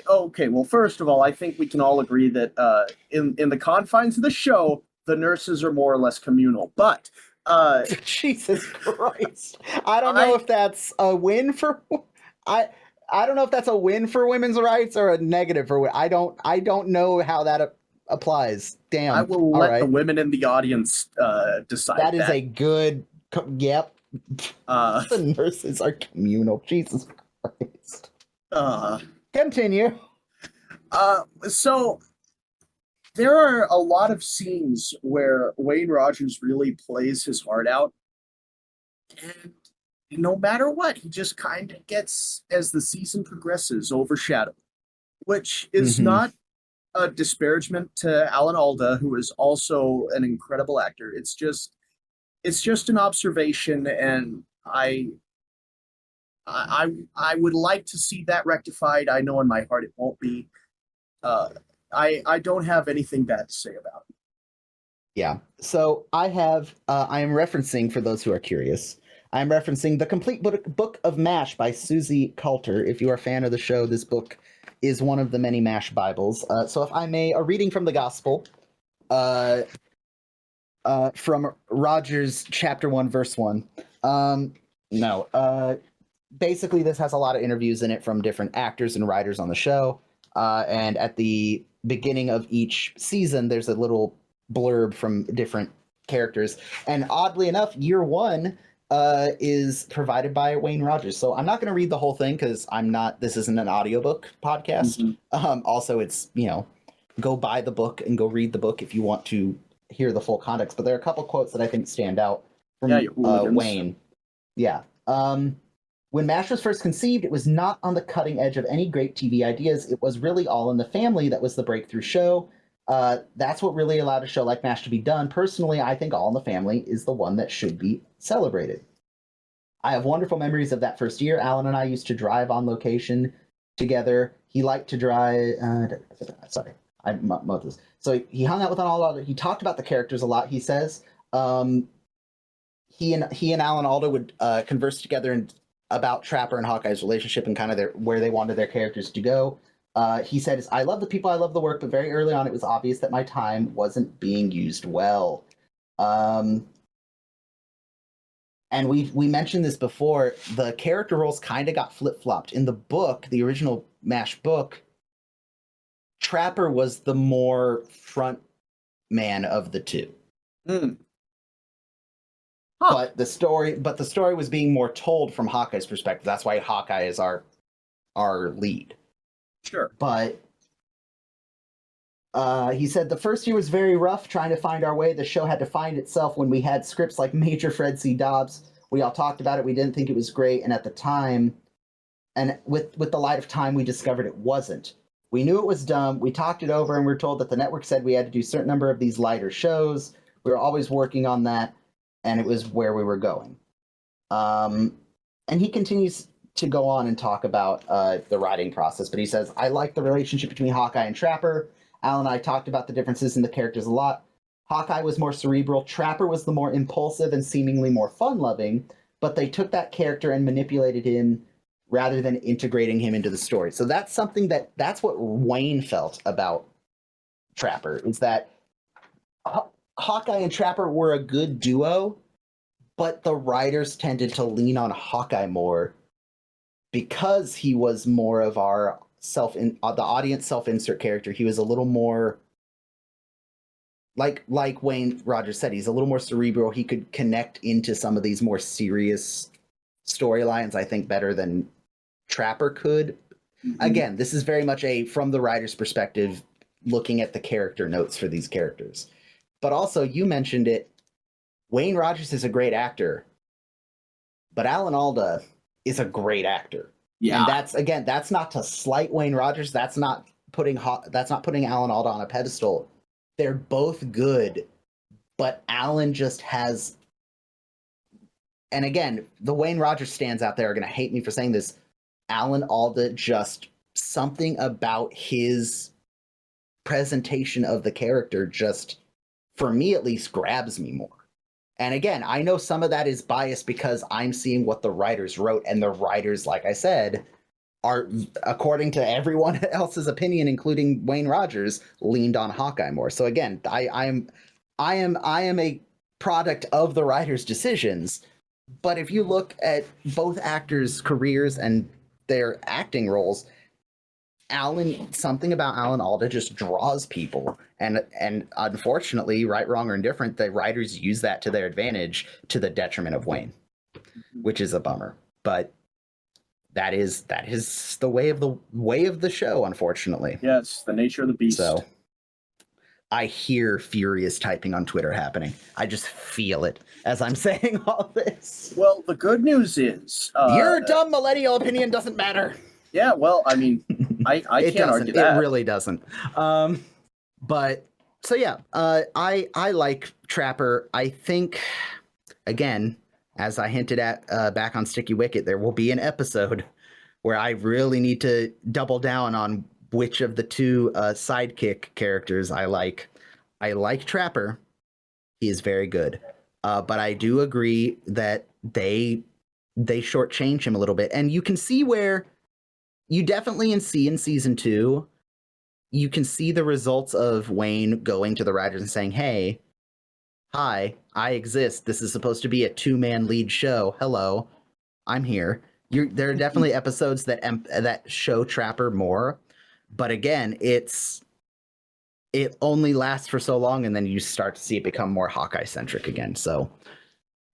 okay. Well, first of all, I think we can all agree that in the confines of the show, the nurses are more or less communal. But
Jesus Christ, I don't know if that's a win for I don't know if that's a win for women's rights or a negative for I don't know how that applies. Damn.
I will let the women in the audience decide.
That is a good. Yep. The nurses are communal. Jesus Christ. Continue.
So there are a lot of scenes where Wayne Rogers really plays his heart out, and no matter what, he just kind of gets, as the season progresses, overshadowed, which is not a disparagement to Alan Alda, who is also an incredible actor. It's just an observation, and I would like to see that rectified. I know in my heart it won't be. I don't have anything bad to say about it.
Yeah. So I am referencing, for those who are curious, I'm referencing The Complete Book of MASH by Susie Coulter. If you are a fan of the show, this book is one of the many MASH Bibles. So if I may, a reading from the Gospel, from Rogers chapter 1, verse 1. Basically, this has a lot of interviews in it from different actors and writers on the show. And at the beginning of each season, there's a little blurb from different characters. And oddly enough, year 1 is provided by Wayne Rogers. So I'm not going to read the whole thing because this isn't an audiobook podcast. Also, it's, go buy the book and go read the book if you want to hear the full context. But there are a couple quotes that I think stand out from
Yeah, you hooligans.
Wayne. Yeah. When MASH was first conceived, it was not on the cutting edge of any great TV ideas. It was really All in the Family that was the breakthrough show. That's what really allowed a show like MASH to be done. Personally, I think All in the Family is the one that should be celebrated. I have wonderful memories of that first year. Alan and I used to drive on location together. He liked to drive. Sorry, I muddled this. So he hung out with all. He talked about the characters a lot. He says he and Alan Alda would converse together about Trapper and Hawkeye's relationship and kind of where they wanted their characters to go. He said, "I love the people, I love the work, but very early on, it was obvious that my time wasn't being used well." And we mentioned this before. The character roles kind of got flip-flopped. In the book, the original MASH book, Trapper was the more front man of the two.
Huh.
But the story was being more told from Hawkeye's perspective. That's why Hawkeye is our lead.
Sure.
But he said the first year was very rough trying to find our way. The show had to find itself when we had scripts like Major Fred C. Dobbs. We all talked about it. We didn't think it was great. And at the time, and with the light of time, we discovered it wasn't. We knew it was dumb. We talked it over and we were told that the network said we had to do a certain number of these lighter shows. We were always working on that. And it was where we were going. And he continues to go on and talk about the writing process. But he says, I like the relationship between Hawkeye and Trapper. Al and I talked about the differences in the characters a lot. Hawkeye was more cerebral. Trapper was the more impulsive and seemingly more fun-loving. But they took that character and manipulated him rather than integrating him into the story. So that's something that's what Wayne felt about Trapper, is that Hawkeye and Trapper were a good duo, but the writers tended to lean on Hawkeye more because he was more of our the audience self-insert character. He was a little more like Wayne Rogers said, he's a little more cerebral. He could connect into some of these more serious storylines, I think, better than Trapper could. Mm-hmm. Again, this is very much from the writer's perspective, looking at the character notes for these characters. But also, you mentioned it, Wayne Rogers is a great actor, but Alan Alda is a great actor. Yeah. And that's not to slight Wayne Rogers. That's not putting Alan Alda on a pedestal. They're both good, but Alan just has, and again, the Wayne Rogers stands out there are going to hate me for saying this. Alan Alda, just something about his presentation of the character just, for me at least, grabs me more. And again, I know some of that is biased because I'm seeing what the writers wrote, and the writers, like I said, are, according to everyone else's opinion, including Wayne Rogers, leaned on Hawkeye more. So again, I am a product of the writers' decisions. But if you look at both actors' careers and their acting roles, something about Alan Alda just draws people, and unfortunately, right, wrong, or indifferent, the writers use that to their advantage to the detriment of Wayne, which is a bummer. But that is the way of the show, unfortunately.
Yes, the nature of the beast.
So I hear furious typing on Twitter happening. I just feel it as I'm saying all this.
Well, the good news is
your dumb millennial opinion doesn't matter.
Yeah, well, I mean, I can't argue that.
It really doesn't. But so yeah, I like Trapper. I think, again, as I hinted at back on Sticky Wicket, there will be an episode where I really need to double down on which of the two sidekick characters I like. I like Trapper. He is very good. But I do agree that they shortchange him a little bit. And you can see where you definitely see in season 2, you can see the results of Wayne going to the writers and saying, hey, hi, I exist. This is supposed to be a 2-man lead show. Hello, I'm here. There are definitely episodes that show Trapper more. But again, it only lasts for so long, and then you start to see it become more Hawkeye-centric again. So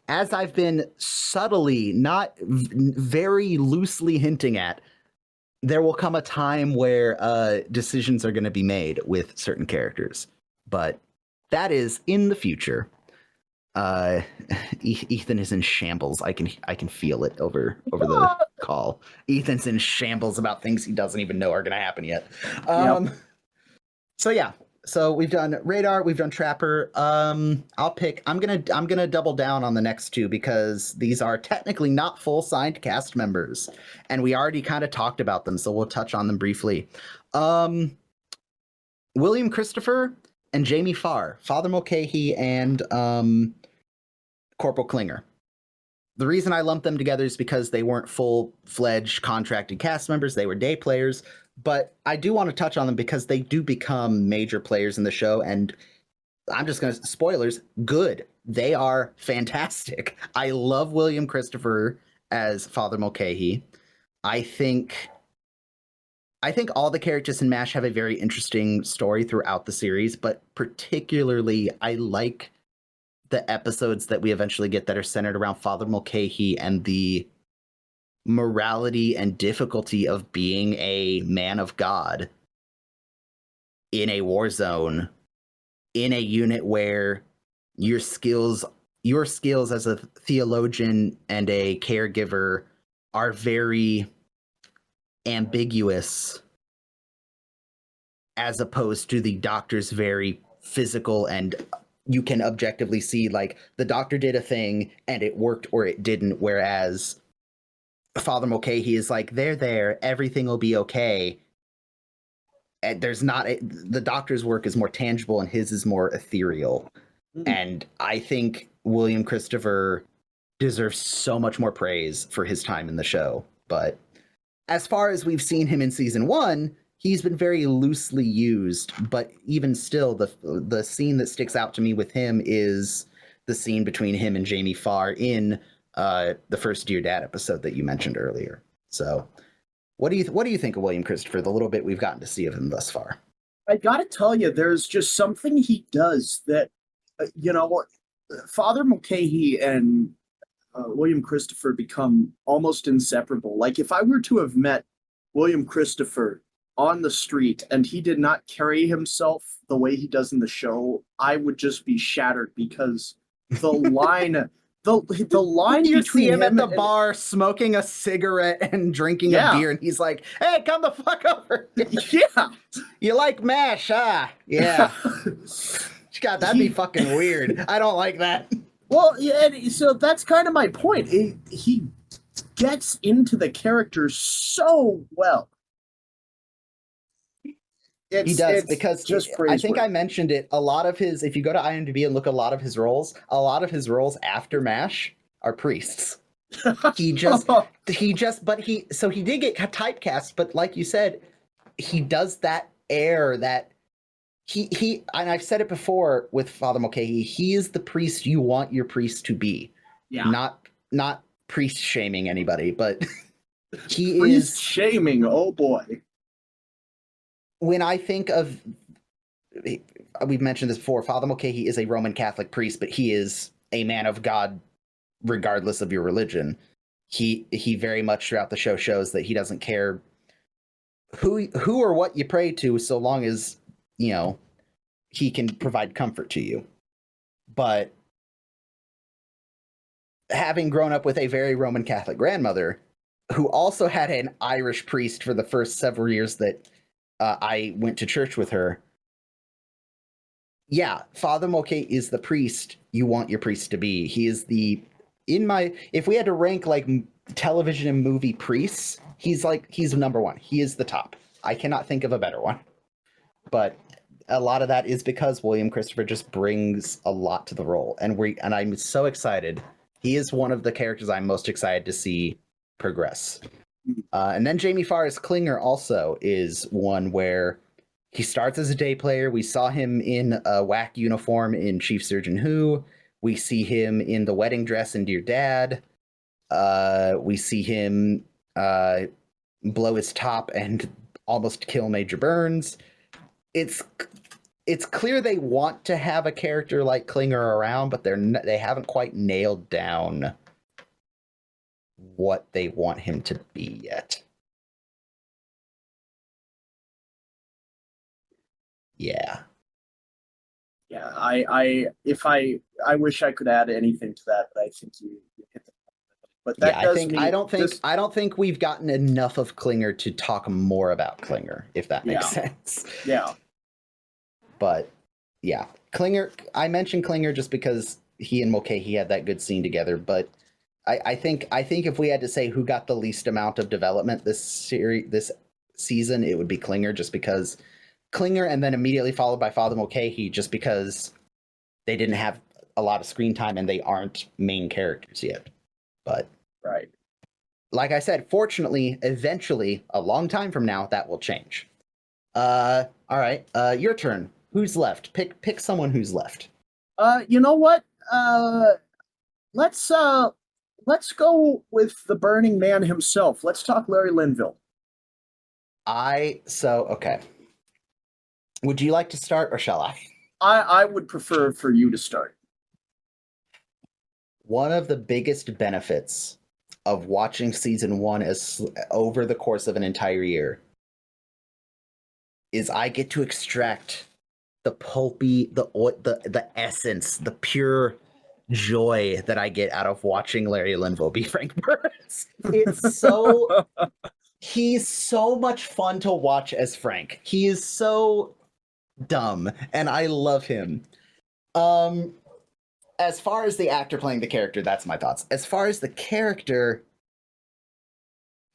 as I've been subtly, not very loosely hinting at, there will come a time where decisions are going to be made with certain characters. But that is in the future. Uh, Ethan is in shambles. I can feel it over the call. Ethan's in shambles about things he doesn't even know are going to happen yet.
Yep.
So yeah. So we've done Radar, we've done Trapper. I'll pick. I'm gonna double down on the next two because these are technically not full signed cast members, and we already kind of talked about them. So we'll touch on them briefly. William Christopher and Jamie Farr, Father Mulcahy and Corporal Klinger. The reason I lumped them together is because they weren't full-fledged contracted cast members. They were day players. But I do want to touch on them because they do become major players in the show. And I'm just going to, spoilers, good. They are fantastic. I love William Christopher as Father Mulcahy. I think all the characters in MASH have a very interesting story throughout the series, but particularly I like the episodes that we eventually get that are centered around Father Mulcahy and the morality and difficulty of being a man of God in a war zone, in a unit where your skills as a theologian and a caregiver are very ambiguous, as opposed to the doctor's very physical, and you can objectively see like the doctor did a thing and it worked or it didn't, whereas Father Mulcahy is like, they're there, everything will be okay. And there's not the doctor's work is more tangible and his is more ethereal. And I think William Christopher deserves so much more praise for his time in the show. But as far as we've seen him in season 1, he's been very loosely used, but even still, the scene that sticks out to me with him is the scene between him and Jamie Farr in the first Dear Dad episode that you mentioned earlier. So, what do you think of William Christopher? The little bit we've gotten to see of him thus far.
I gotta tell you, there's just something he does that, Father Mulcahy and William Christopher become almost inseparable. Like if I were to have met William Christopher on the street and he did not carry himself the way he does in the show, I would just be shattered because the line the line
you
between
see him at the
and,
bar smoking a cigarette and drinking a beer, and he's like, hey, come the fuck over.
Yeah.
You like MASH, huh? Yeah. God, that'd be fucking weird. I don't like that.
Well, yeah, so that's kind of my point. He gets into the character so well.
He does, because
just
I think I mentioned it. A lot of his, if you go to IMDb and look at a lot of his roles after MASH are priests. He did get typecast, but like you said, he does that air that he and I've said it before with Father Mulcahy, he is the priest you want your priest to be.
Yeah.
Not priest shaming anybody, but he
priest
is
shaming. Oh boy.
When I think of, we've mentioned this before, Father Mulcahy is a Roman Catholic priest, but he is a man of God regardless of your religion. He very much throughout the show shows that he doesn't care who or what you pray to, so long as, he can provide comfort to you. But having grown up with a very Roman Catholic grandmother, who also had an Irish priest for the first several years that I went to church with her. Yeah, Father Mulcahy is the priest you want your priest to be. He is if we had to rank like television and movie priests, he's number one. He is the top. I cannot think of a better one. But a lot of that is because William Christopher just brings a lot to the role, and I'm so excited. He is one of the characters I'm most excited to see progress. And then Jamie Farr's Klinger also is one where he starts as a day player. We saw him in a whack uniform in Chief Surgeon Who. We see him in the wedding dress in Dear Dad. We see him blow his top and almost kill Major Burns. It's clear they want to have a character like Klinger around, but they haven't quite nailed down what they want him to be yet. Yeah.
Yeah, I wish I could add anything to that, but I think you hit the point. But
Yeah,
that does mean this.
I don't think we've gotten enough of Klinger to talk more about Klinger, if that makes
Yeah,
sense.
yeah,
But yeah, Klinger. I mentioned Klinger just because he and Mulcahy had that good scene together. But I think if we had to say who got the least amount of development this season, it would be Klinger, just because Klinger, and then immediately followed by Father Mulcahy, just because they didn't have a lot of screen time and they aren't main characters yet. But
right.
like I said, fortunately, eventually, a long time from now, that will change. All right. Your turn. Who's left? Pick someone who's left.
You know what? Let's let's go with the Burning Man himself. Let's talk Larry Linville.
Okay. Would you like to start or shall I?
I would prefer for you to start.
One of the biggest benefits of watching season 1 as over the course of an entire year is I get to extract the pulpy, the essence, the pure joy that I get out of watching Larry Linville be Frank Burns. He's so much fun to watch as Frank. He is so dumb and I love him. As far as the actor playing the character, that's my thoughts. As far as the character,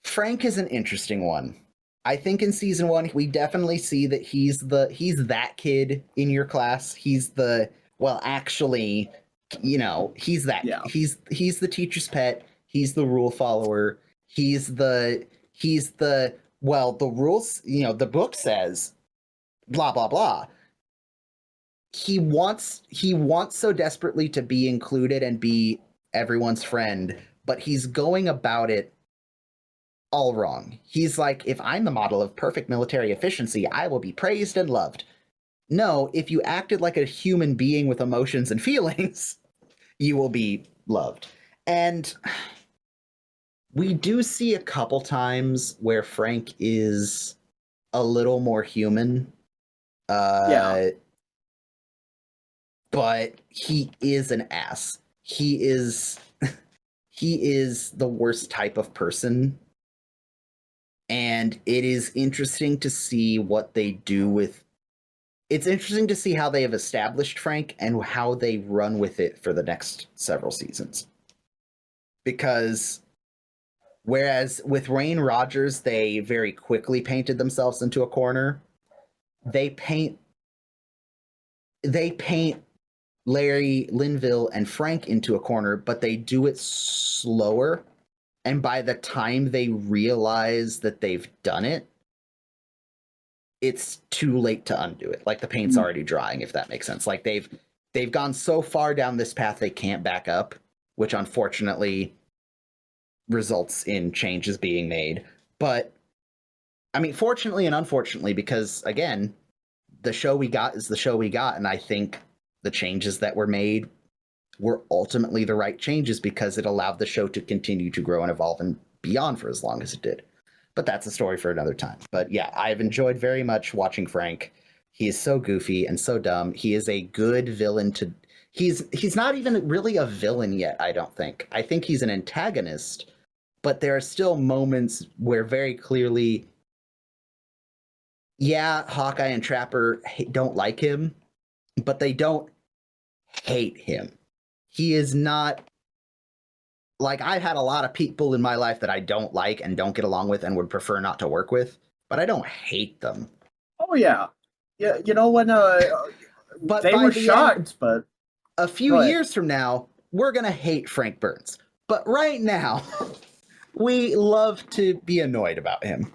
Frank is an interesting one. I think in season 1 we definitely see that he's that kid in your class. Actually, he's that.
Yeah.
He's the teacher's pet. He's the rule follower. The rules, the book says blah blah blah. He wants so desperately to be included and be everyone's friend, but he's going about it all wrong. He's like, if I'm the model of perfect military efficiency, I will be praised and loved. No, if you acted like a human being with emotions and feelings, you will be loved. And we do see a couple times where Frank is a little more human.
Yeah.
But he is an ass. He is he is the worst type of person. And it is interesting to see what they do with it's interesting to see how they have established Frank and how they run with it for the next several seasons. Because whereas with Rain Rogers, they very quickly painted themselves into a corner, they paint Larry Linville and Frank into a corner, but they do it slower. And by the time they realize that they've done it, it's too late to undo it. Like the paint's already drying, if that makes sense. Like they've gone so far down this path they can't back up, which unfortunately results in changes being made. But I mean, fortunately and unfortunately, because again, the show we got is the show we got, and I think the changes that were made were ultimately the right changes because it allowed the show to continue to grow and evolve and beyond for as long as it did. But that's a story for another time. But yeah, I've enjoyed very much watching Frank. He is so goofy and so dumb. He is a good villain to he's not even really a villain yet, I don't think. I think he's an antagonist, but there are still moments where very clearly yeah, Hawkeye and Trapper don't like him, but they don't hate him. He is not like I've had a lot of people in my life that I don't like and don't get along with and would prefer not to work with, but I don't hate them.
Oh yeah. Yeah, when
but
they were shocked, but
a few years from now, we're going to hate Frank Burns. But right now, we love to be annoyed about him.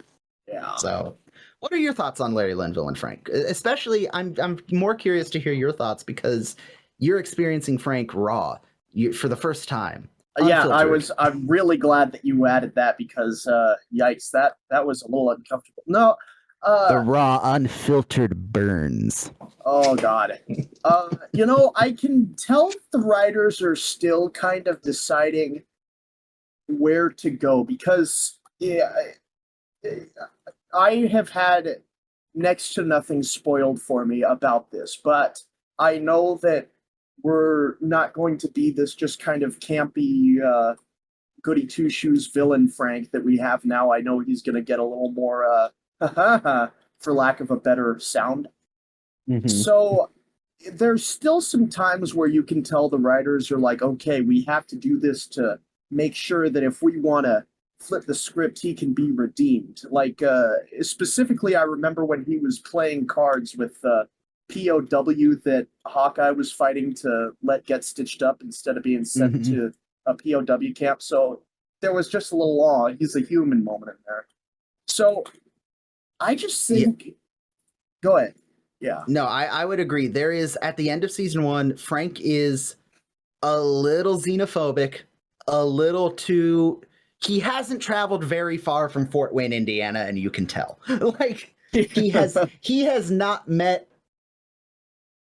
Yeah.
So, what are your thoughts on Larry Linville and Frank? Especially, I'm more curious to hear your thoughts because you're experiencing Frank raw for the first time.
Yeah, I'm really glad that you added that because yikes, that was a little uncomfortable. No,
the raw, unfiltered Burns.
Oh God. I can tell the writers are still kind of deciding where to go because I have had next to nothing spoiled for me about this, but I know that we're not going to be this just kind of campy goody two shoes villain Frank that we have now. I know he's going to get a little more for lack of a better sound.
Mm-hmm.
So there's still some times where you can tell the writers are like, okay, we have to do this to make sure that if we want to flip the script, he can be redeemed. Like specifically, I remember when he was playing cards with POW that Hawkeye was fighting to let get stitched up instead of being sent
Mm-hmm.
to a POW camp. So there was just a little awe. He's a human moment in there. So I just
Yeah.
think, go ahead. Yeah.
No, I would agree. There is, at the end of season 1, Frank is a little xenophobic, a little too. He hasn't traveled very far from Fort Wayne, Indiana, and you can tell. Like he has not met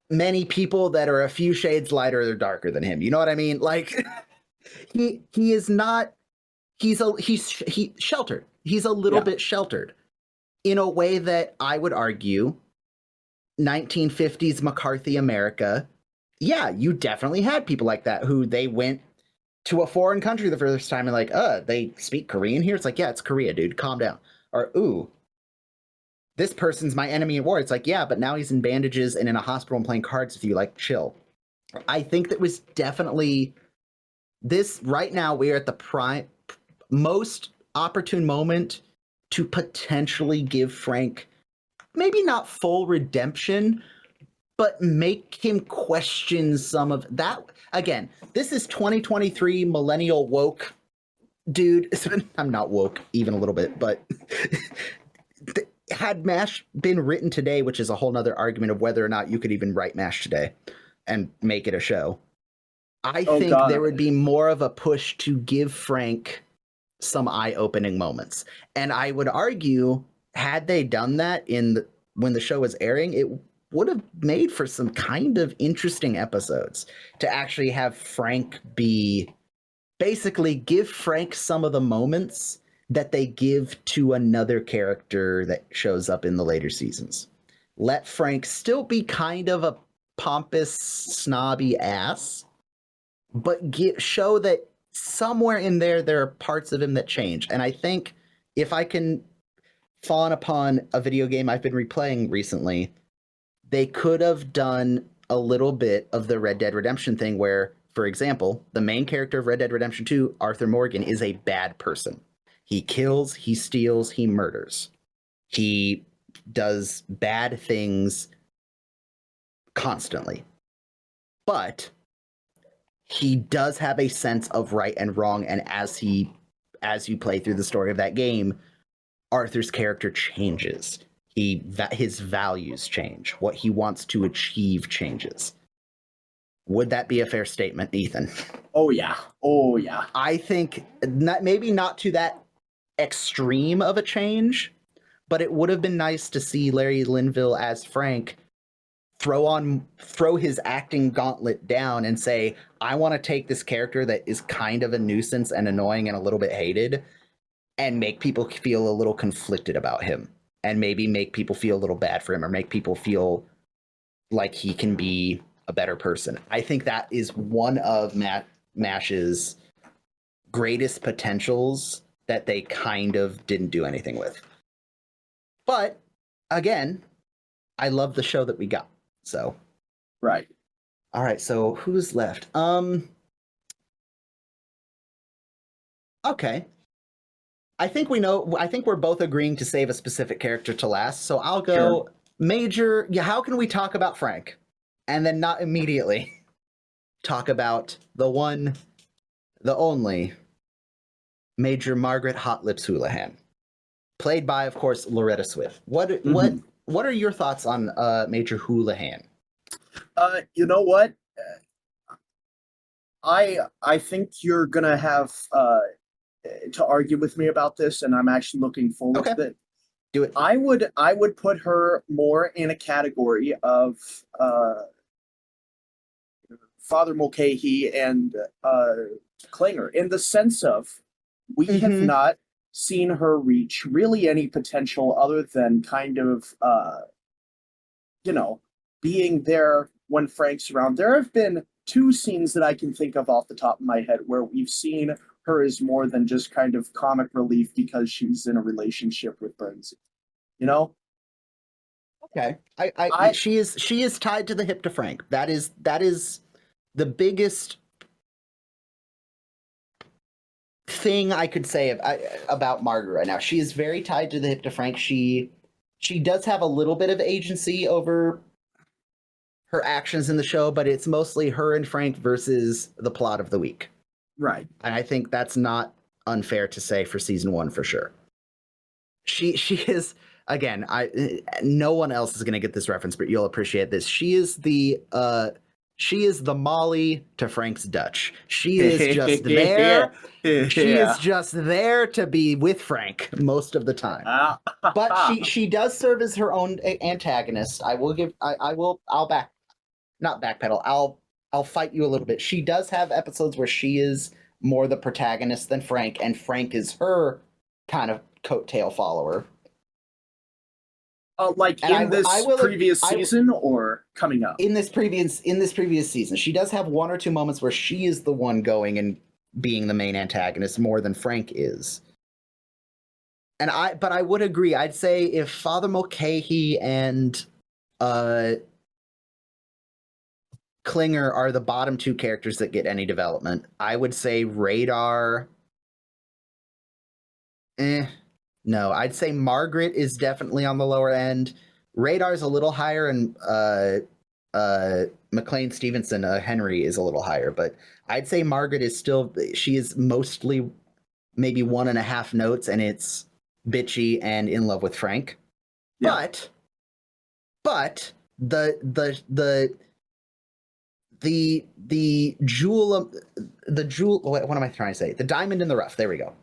many people that are a few shades lighter or darker than him. You know what I mean? Like he is not. He's sheltered. He's a little bit sheltered in a way that I would argue 1950s McCarthy America. Yeah, you definitely had people like that who they went to a foreign country the first time and like, they speak Korean here? It's like, yeah, it's Korea, dude. Calm down. Or, ooh, this person's my enemy in war. It's like, yeah, but now he's in bandages and in a hospital and playing cards with you. Like, chill. I think that was definitely this right now. We're at the most opportune moment to potentially give Frank maybe not full redemption, but make him question some of that. Again, this is 2023 millennial woke dude. I'm not woke even a little bit, but had MASH been written today, which is a whole nother argument of whether or not you could even write MASH today and make it a show, I think there would be more of a push to give Frank some eye-opening moments. And I would argue, had they done that when the show was airing, it would have made for some kind of interesting episodes to actually have Frank basically give Frank some of the moments that they give to another character that shows up in the later seasons. Let Frank still be kind of a pompous, snobby ass, but show that somewhere in there are parts of him that change. And I think if I can fawn upon a video game I've been replaying recently, they could have done a little bit of the Red Dead Redemption thing where, for example, the main character of Red Dead Redemption 2, Arthur Morgan, is a bad person. He kills, he steals, he murders. He does bad things constantly. But he does have a sense of right and wrong, and as you play through the story of that game, Arthur's character changes. His values change. What he wants to achieve changes. Would that be a fair statement, Ethan?
Oh yeah. Oh yeah.
I think maybe not to that extreme of a change, but it would have been nice to see Larry Linville as Frank throw his acting gauntlet down and say, I want to take this character that is kind of a nuisance and annoying and a little bit hated and make people feel a little conflicted about him, and maybe make people feel a little bad for him, or make people feel like he can be a better person. I think that is one of MASH's greatest potentials that they kind of didn't do anything with. But again, I love the show that we got. So
right.
All right, so who's left? Okay. I think we're both agreeing to save a specific character to last. So I'll go Major. Yeah, how can we talk about Frank and then not immediately talk about the one, the only Major Margaret Hot Lips Houlihan, played by, of course, Loretta Swift. What are your thoughts on Major Houlihan?
You know what? I think you're gonna have to argue with me about this, and I'm actually looking forward to it.
Do it.
I would put her more in a category of Father Mulcahy and Klinger, in the sense of we have not seen her reach really any potential other than kind of being there when Frank's around. There have been two scenes that I can think of off the top of my head where we've seen her as more than just kind of comic relief because she's in a relationship with Burns. You know?
Okay.
I
She is tied to the hip to Frank. That is the biggest thing I could say about Margaret right now. She is very tied to the hip to Frank. She does have a little bit of agency over her actions in the show, but it's mostly her and Frank versus the plot of the week.
right.
And I think that's not unfair to say for season 1 for sure. She is, again, no one else is going to get this reference, but you'll appreciate this. She is the Molly to Frank's Dutch. She is just there. She is just there to be with Frank most of the time. But she does serve as her own antagonist. Not backpedal. I'll fight you a little bit. She does have episodes where she is more the protagonist than Frank, and Frank is her kind of coattail follower.
Like
And
in this previous season or coming up?
In this previous season, she does have one or two moments where she is the one going and being the main antagonist more than Frank is. But I would agree. I'd say if Father Mulcahy and Klinger are the bottom two characters that get any development, I would say Radar. No, I'd say Margaret is definitely on the lower end. Radar's a little higher, and McLean Stevenson, Henry, is a little higher. But I'd say Margaret is still, she is mostly maybe 1.5 notes, and it's bitchy and in love with Frank. Yeah. But the jewel, what am I trying to say? The diamond in the rough. There we go.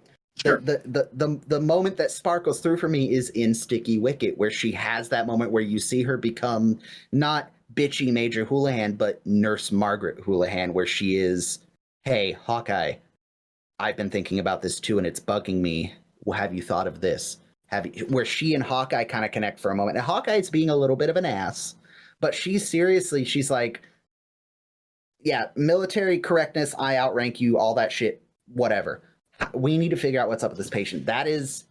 Sure. The moment that sparkles through for me is in Sticky Wicket, where she has that moment where you see her become not bitchy Major Houlihan, but Nurse Margaret Houlihan, where she is, hey, Hawkeye, I've been thinking about this too, and it's bugging me. Well, have you thought of this? Where she and Hawkeye kind of connect for a moment. And Hawkeye's being a little bit of an ass, but she's like, yeah, military correctness, I outrank you, all that shit, whatever. We need to figure out what's up with this patient. That is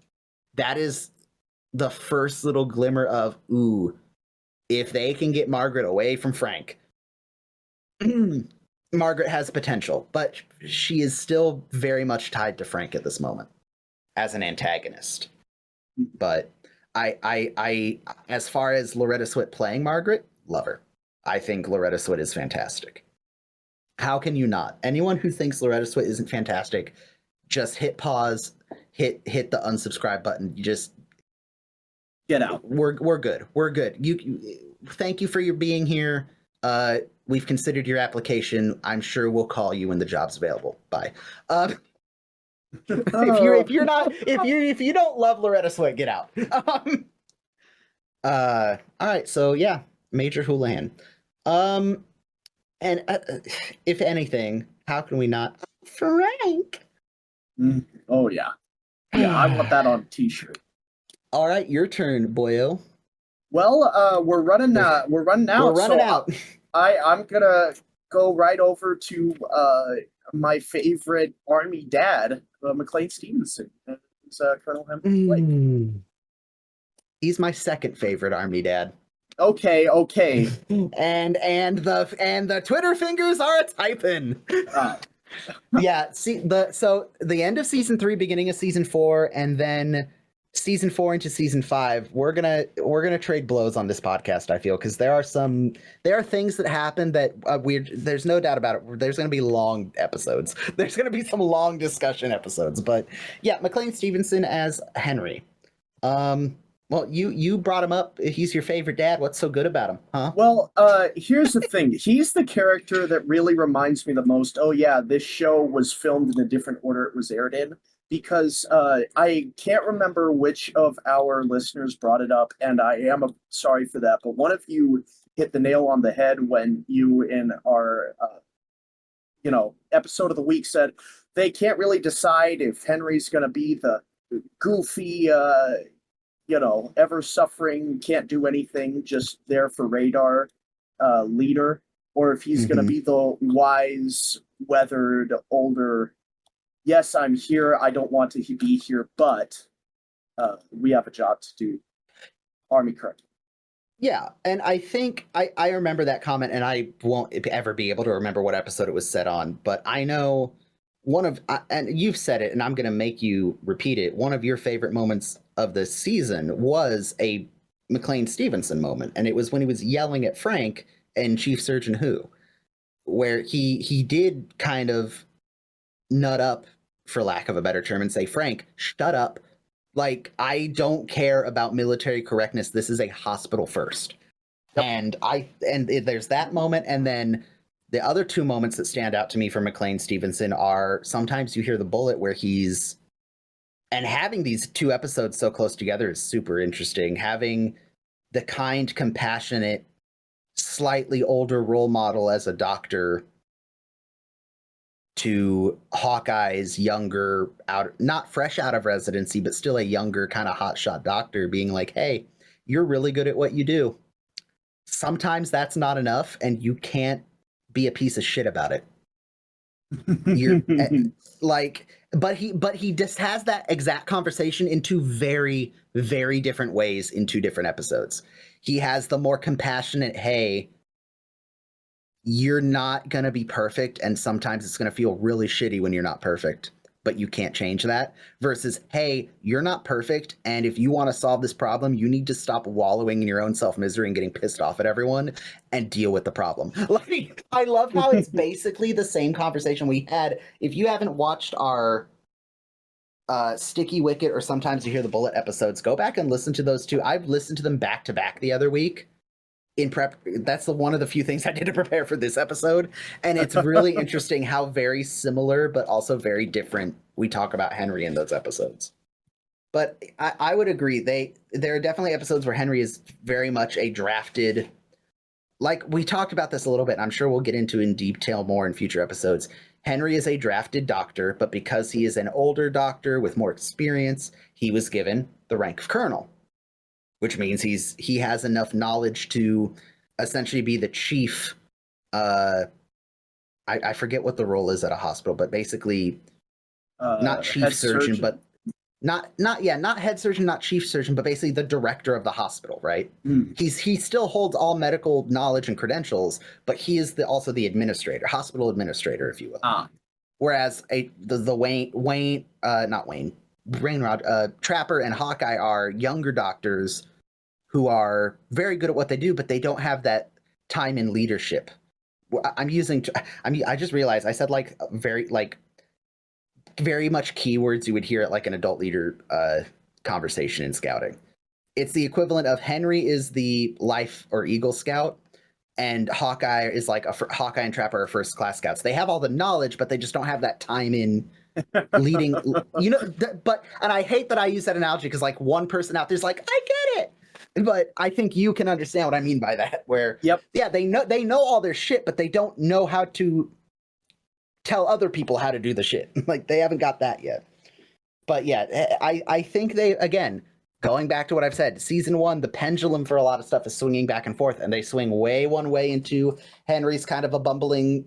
the first little glimmer of, ooh, if they can get Margaret away from Frank, Margaret has potential, but she is still very much tied to Frank at this moment as an antagonist. But I as far as Loretta Swit playing Margaret, love her. I think Loretta Swit is fantastic. How can you not? Anyone who thinks Loretta Swit isn't fantastic, just hit pause, hit the unsubscribe button. You just
get out.
We're good. We're good. You thank you for your being here. We've considered your application. I'm sure we'll call you when the job's available. Bye. If you don't love Loretta Swit, get out. All right. So yeah, Major Houlihan. And if anything, how can we not Frank?
Oh yeah, I want that on a t-shirt.
All right, your turn, boyo.
Well, we're running out.
We're running out.
I'm gonna go right over to my favorite Army dad, McLean Stevenson. It's Colonel Henry Blake.
He's my second favorite Army dad.
Okay.
and the Twitter fingers are a typing. Yeah, so the end of season 3, beginning of season 4, and then season 4 into season 5, we're gonna trade blows on this podcast, I feel, because there are things that happen that there's no doubt about it. There's gonna be long episodes. There's gonna be some long discussion episodes. But yeah, McLean Stevenson as Henry. Well, you brought him up. He's your favorite dad. What's so good about him, huh?
Well, here's the thing. He's the character that really reminds me the most. Oh yeah, this show was filmed in a different order it was aired in, because I can't remember which of our listeners brought it up, and I am sorry for that. But one of you hit the nail on the head when you, in our episode of the week, said they can't really decide if Henry's going to be the goofy, ever suffering, can't do anything, just there for Radar leader, or if he's going to be the wise, weathered, older. Yes, I'm here. I don't want to be here, but we have a job to do. Army correct.
Yeah, and I think I remember that comment, and I won't ever be able to remember what episode it was said on, but I know and you've said it, and I'm going to make you repeat it. One of your favorite moments of the season was a McLean Stevenson moment, and it was when he was yelling at Frank and Chief Surgeon Who, where he did kind of nut up, for lack of a better term, and say, Frank, shut up. Like, I don't care about military correctness. This is a hospital first. Yep. And there's that moment, and then the other two moments that stand out to me for McLean Stevenson are sometimes you hear the bullet where and having these two episodes so close together is super interesting. Having the kind, compassionate, slightly older role model as a doctor to Hawkeye's younger, not fresh out of residency, but still a younger kind of hotshot doctor being like, hey, you're really good at what you do. Sometimes that's not enough, and you can't be a piece of shit about it. You're like, but he just has that exact conversation in two very, very different ways in two different episodes. He has the more compassionate, hey, you're not going to be perfect, and sometimes it's going to feel really shitty when you're not perfect, but you can't change that, versus, hey, you're not perfect, and if you want to solve this problem, you need to stop wallowing in your own self-misery and getting pissed off at everyone and deal with the problem. Like, I love how it's basically the same conversation we had. If you haven't watched our Sticky Wicket or Sometimes You Hear the Bullet episodes, go back and listen to those two. I've listened to them back to back the other week. In prep, that's one of the few things I did to prepare for this episode, and it's really interesting how very similar but also very different we talk about Henry in those episodes. But I would agree, there are definitely episodes where Henry is very much a drafted, like we talked about this a little bit, and I'm sure we'll get into in detail more in future episodes. Henry is a drafted doctor, but because he is an older doctor with more experience, he was given the rank of colonel, which means he has enough knowledge to essentially be the chief. I forget what the role is at a hospital, but basically not chief surgeon, but not head surgeon, not chief surgeon, but basically the director of the hospital, right? He still holds all medical knowledge and credentials, but he is also the administrator, hospital administrator, if you will. Whereas Trapper and Hawkeye are younger doctors who are very good at what they do, but they don't have that time in leadership. I just realized I said very much keywords you would hear at like an adult leader conversation in scouting. It's the equivalent of Henry is the Life or Eagle Scout, and Hawkeye is like Hawkeye and Trapper are first class scouts. They have all the knowledge, but they just don't have that time in leading. And I hate that I use that analogy because like one person out there's like, I get it. But I think you can understand what I mean by that, where they know all their shit, but they don't know how to tell other people how to do the shit. Like they haven't got that yet. But yeah, I think they, again, going back to what I've said, season one, the pendulum for a lot of stuff is swinging back and forth, and they swing one way into Henry's kind of a bumbling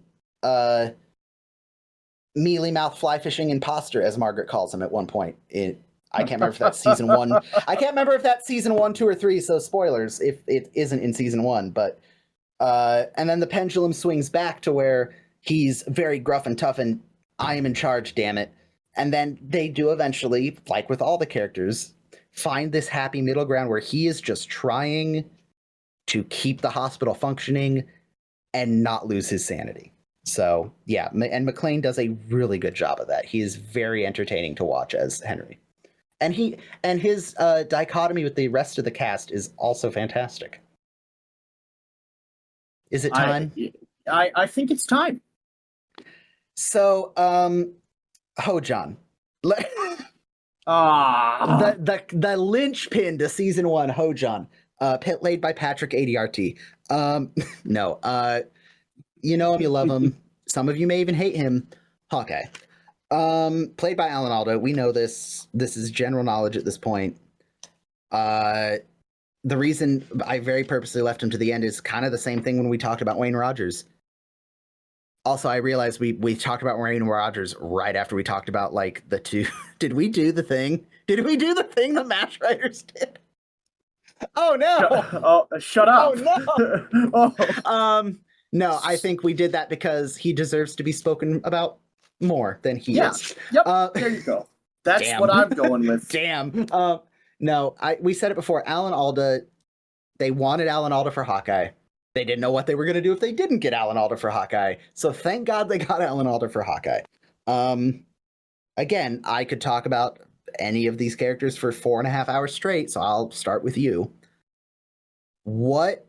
mealy mouth fly fishing imposter, as Margaret calls him at one point. I can't remember if that's season one. I can't remember if that's season 1, 2, or 3. So spoilers if it isn't in season 1. But and then the pendulum swings back to where he's very gruff and tough, and I am in charge, damn it. And then they do eventually, like with all the characters, find this happy middle ground where he is just trying to keep the hospital functioning and not lose his sanity. So yeah, and McLean does a really good job of that. He is very entertaining to watch as Henry. And his dichotomy with the rest of the cast is also fantastic. Is it time?
I think it's time.
So, Ho-John. The linchpin to season 1, Ho-John, played by Patrick ADRT. No, you know him, you love him. Some of you may even hate him. Hawkeye. Played by Alan Alda. We know this. This is general knowledge at this point. the reason I very purposely left him to the end is kind of the same thing when we talked about Wayne Rogers. Also, I realized we talked about Wayne Rogers right after we talked about like the two. Did we do the thing? Did we do the thing the MASH writers did? Oh no!
Shut up!
Oh no! No, I think we did that because he deserves to be spoken about more than he is.
Yep. There you go. That's
damn.
what I'm going with.
Damn. No, we said it before. Alan Alda. They wanted Alan Alda for Hawkeye. They didn't know what they were going to do if they didn't get Alan Alda for Hawkeye. So thank God they got Alan Alda for Hawkeye. Again, I could talk about any of these characters for 4.5 hours straight, so I'll start with you. What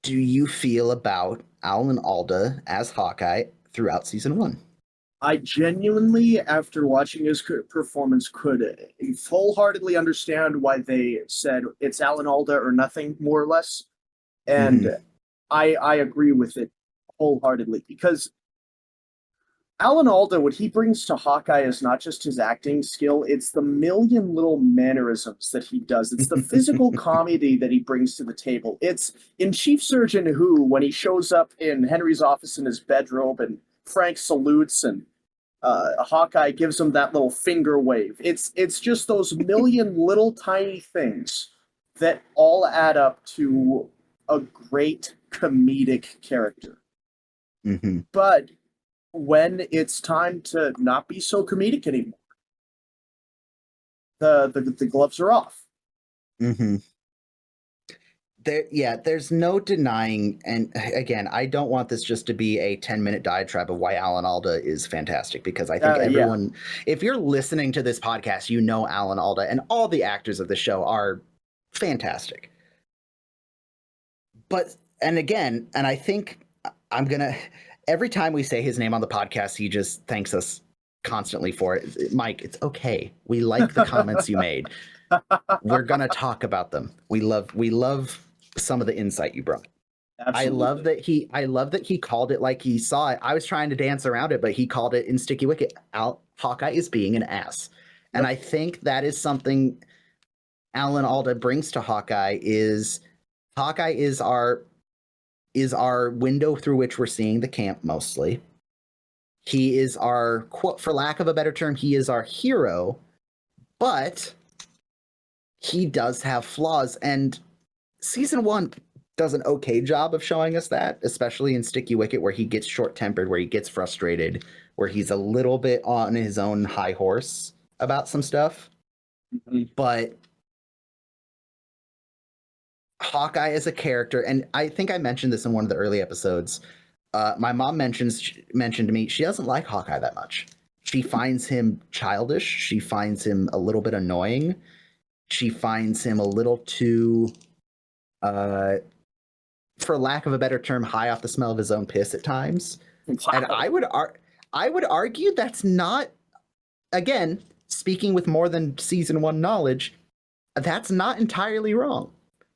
do you feel about Alan Alda as Hawkeye throughout season 1?
I genuinely, after watching his performance, could wholeheartedly understand why they said it's Alan Alda or nothing, more or less. And I agree with it wholeheartedly, because Alan Alda, what he brings to Hawkeye is not just his acting skill, it's the million little mannerisms that he does. It's the physical comedy that he brings to the table. It's in Chief Surgeon Who, when he shows up in Henry's office in his bedrobe and Frank salutes and Hawkeye gives him that little finger wave. It's just those million little tiny things that all add up to a great comedic character. But when it's time to not be so comedic anymore, the gloves are off.
There's no denying, and again, I don't want this just to be a 10-minute diatribe of why Alan Alda is fantastic, because I think everyone, if you're listening to this podcast, you know Alan Alda, and all the actors of the show are fantastic. But, and again, and I think every time we say his name on the podcast, he just thanks us constantly for it. Mike, it's okay. We like the comments you made. We're gonna talk about them. We love some of the insight you brought. Absolutely. I love that he called it like he saw it. I was trying to dance around it, but he called it in Sticky Wicket. Hawkeye is being an ass. Yep. And I think that is something Alan Alda brings to Hawkeye is our window through which we're seeing the camp mostly. He is our, for lack of a better term, he is our hero, but he does have flaws, and season 1 does an okay job of showing us that, especially in Sticky Wicket, where he gets short-tempered, where he gets frustrated, where he's a little bit on his own high horse about some stuff. But Hawkeye is a character, and I think I mentioned this in one of the early episodes. My mom mentioned to me she doesn't like Hawkeye that much. She finds him childish. She finds him a little bit annoying. She finds him a little too, for lack of a better term, high off the smell of his own piss at times. Wow. And I would argue that's not, again, speaking with more than season 1 knowledge, that's not entirely wrong.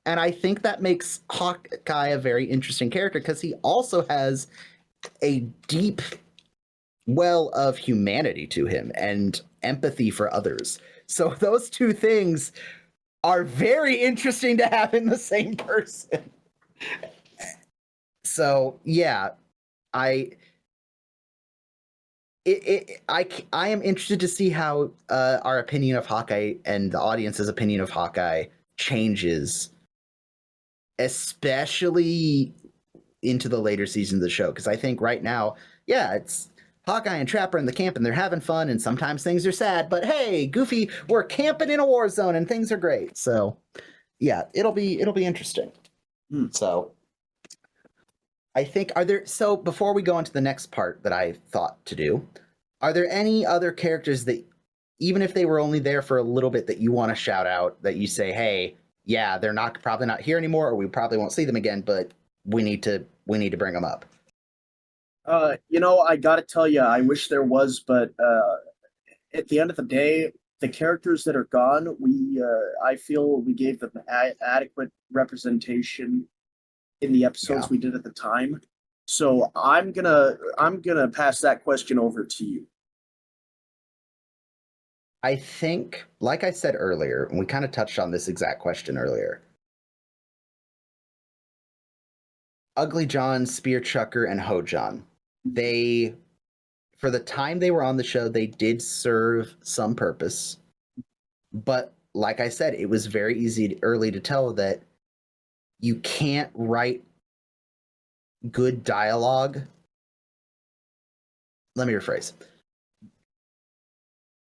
And I think that makes Hawkeye a very interesting character, because he also has a deep well of humanity to him and empathy for others. So those two things are very interesting to have in the same person. So yeah, I am interested to see how our opinion of Hawkeye and the audience's opinion of Hawkeye changes, especially into the later seasons of the show. Because I think right now, yeah, it's Hawkeye and Trapper in the camp, and they're having fun, and sometimes things are sad, but hey, Goofy, we're camping in a war zone, and things are great. So, yeah, it'll be interesting. So, I think, so before we go into the next part that I thought to do, are there any other characters that, even if they were only there for a little bit, that you want to shout out, that you say, hey, yeah, they're probably not here anymore, or we probably won't see them again, but we need to bring them up?
I gotta tell you, I wish there was, but at the end of the day, the characters that are gone, I feel we gave them adequate representation in the episodes we did at the time. So I'm gonna pass that question over to you.
I think, like I said earlier, and we kind of touched on this exact question earlier, Ugly John, Spear Chucker, and Ho-John. They, for the time they were on the show, they did serve some purpose. But like I said, it was very early to tell that you can't write good dialogue. Let me rephrase.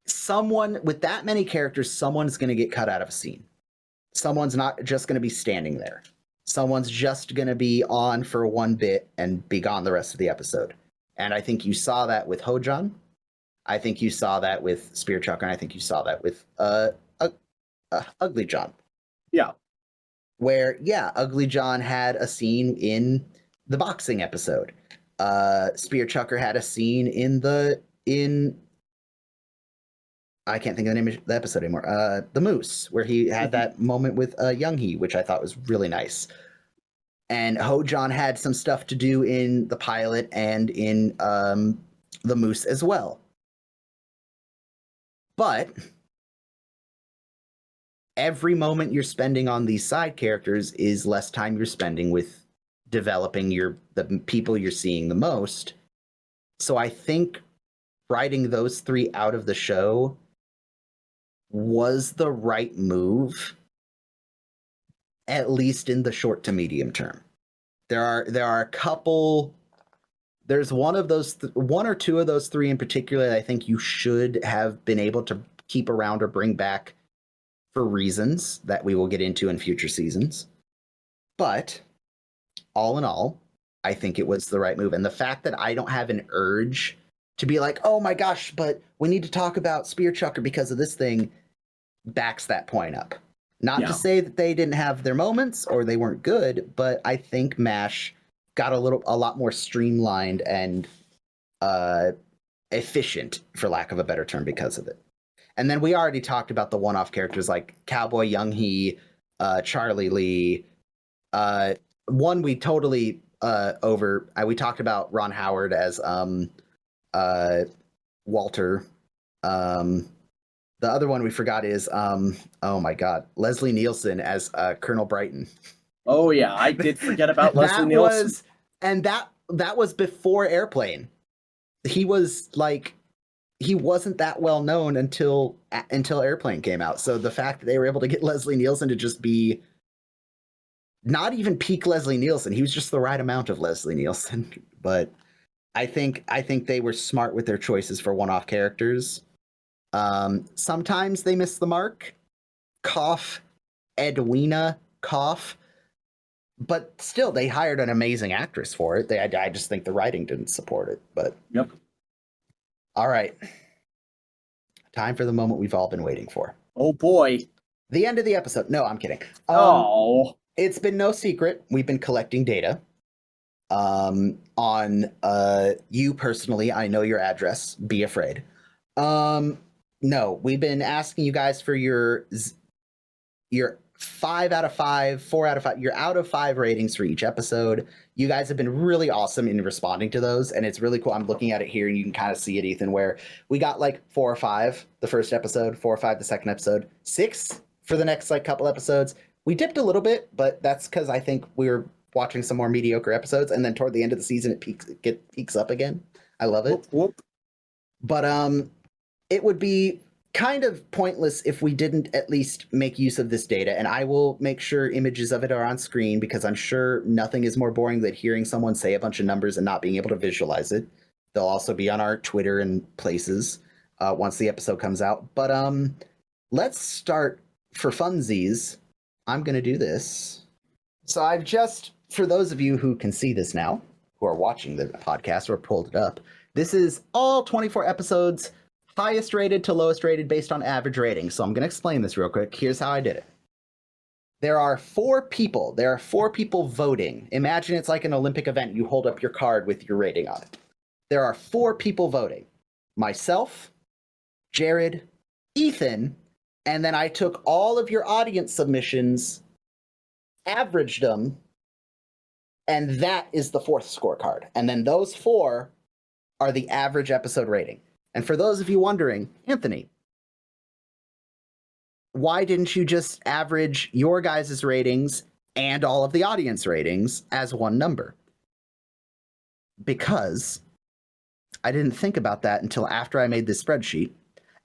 Someone with that many characters, someone's going to get cut out of a scene. Someone's not just going to be standing there. Someone's just going to be on for one bit and be gone the rest of the episode. And I think you saw that with Ho-John. I think you saw that with Spear Chucker, and I think you saw that with Ugly John.
Yeah.
Where, yeah, Ugly John had a scene in the boxing episode. Spear Chucker had a scene in I can't think of the name of the episode anymore. The Moose, where he had that moment with Young Hee, which I thought was really nice. And Ho-John had some stuff to do in the pilot and in the Moose as well. But every moment you're spending on these side characters is less time you're spending with developing the people you're seeing the most. So I think writing those three out of the show was the right move, at least in the short to medium term. There are a couple. There's one or two of those three in particular that I think you should have been able to keep around or bring back for reasons that we will get into in future seasons. But all in all, I think it was the right move. And the fact that I don't have an urge to be like, oh my gosh, but we need to talk about Spear Chucker because of this thing, backs that point up. Not to say that they didn't have their moments or they weren't good, but I think MASH got a lot more streamlined and efficient, for lack of a better term, because of it. And then we already talked about the one-off characters like Cowboy Young Hee, Charlie Lee. One we totally we talked about Ron Howard as Walter. The other one we forgot is oh my god, Leslie Nielsen as Colonel Brighton.
Oh yeah, I did forget about Leslie Nielsen.
That was before Airplane. He wasn't that well known until Airplane came out. So the fact that they were able to get Leslie Nielsen to just be not even peak Leslie Nielsen, he was just the right amount of Leslie Nielsen. But I think they were smart with their choices for one-off characters. Sometimes they miss the mark. Cough, Edwina, cough. But still, they hired an amazing actress for it. I just think the writing didn't support it. But
yep.
All right. Time for the moment we've all been waiting for.
Oh boy.
The end of the episode. No, I'm kidding. It's been no secret. We've been collecting data on you personally. I know your address. Be afraid. No, we've been asking you guys for your 5 out of 5, 4 out of 5, your out of 5 ratings for each episode. You guys have been really awesome in responding to those, and it's really cool. I'm looking at it here, and you can kind of see it, Ethan, where we got like 4 or 5 the first episode, 4 or 5 the second episode, 6 for the next like couple episodes. We dipped a little bit, but that's because I think we were watching some more mediocre episodes, and then toward the end of the season, it peaks up again. I love it.
Whoop.
But it would be kind of pointless if we didn't at least make use of this data, and I will make sure images of it are on screen because I'm sure nothing is more boring than hearing someone say a bunch of numbers and not being able to visualize it. They'll also be on our Twitter and places once the episode comes out. But let's start for funsies. I'm going to do this. So I've just, for those of you who can see this now, who are watching the podcast or pulled it up, this is all 24 episodes, highest rated to lowest rated based on average rating. So I'm going to explain this real quick. Here's how I did it. There are 4 people. There are 4 people voting. Imagine it's like an Olympic event. You hold up your card with your rating on it. There are 4 people voting. Myself, Jared, Ethan, and then I took all of your audience submissions, averaged them, and that is the 4th scorecard. And then those 4 are the average episode rating. And for those of you wondering, Anthony, why didn't you just average your guys' ratings and all of the audience ratings as one number? because I didn't think about that until after I made this spreadsheet.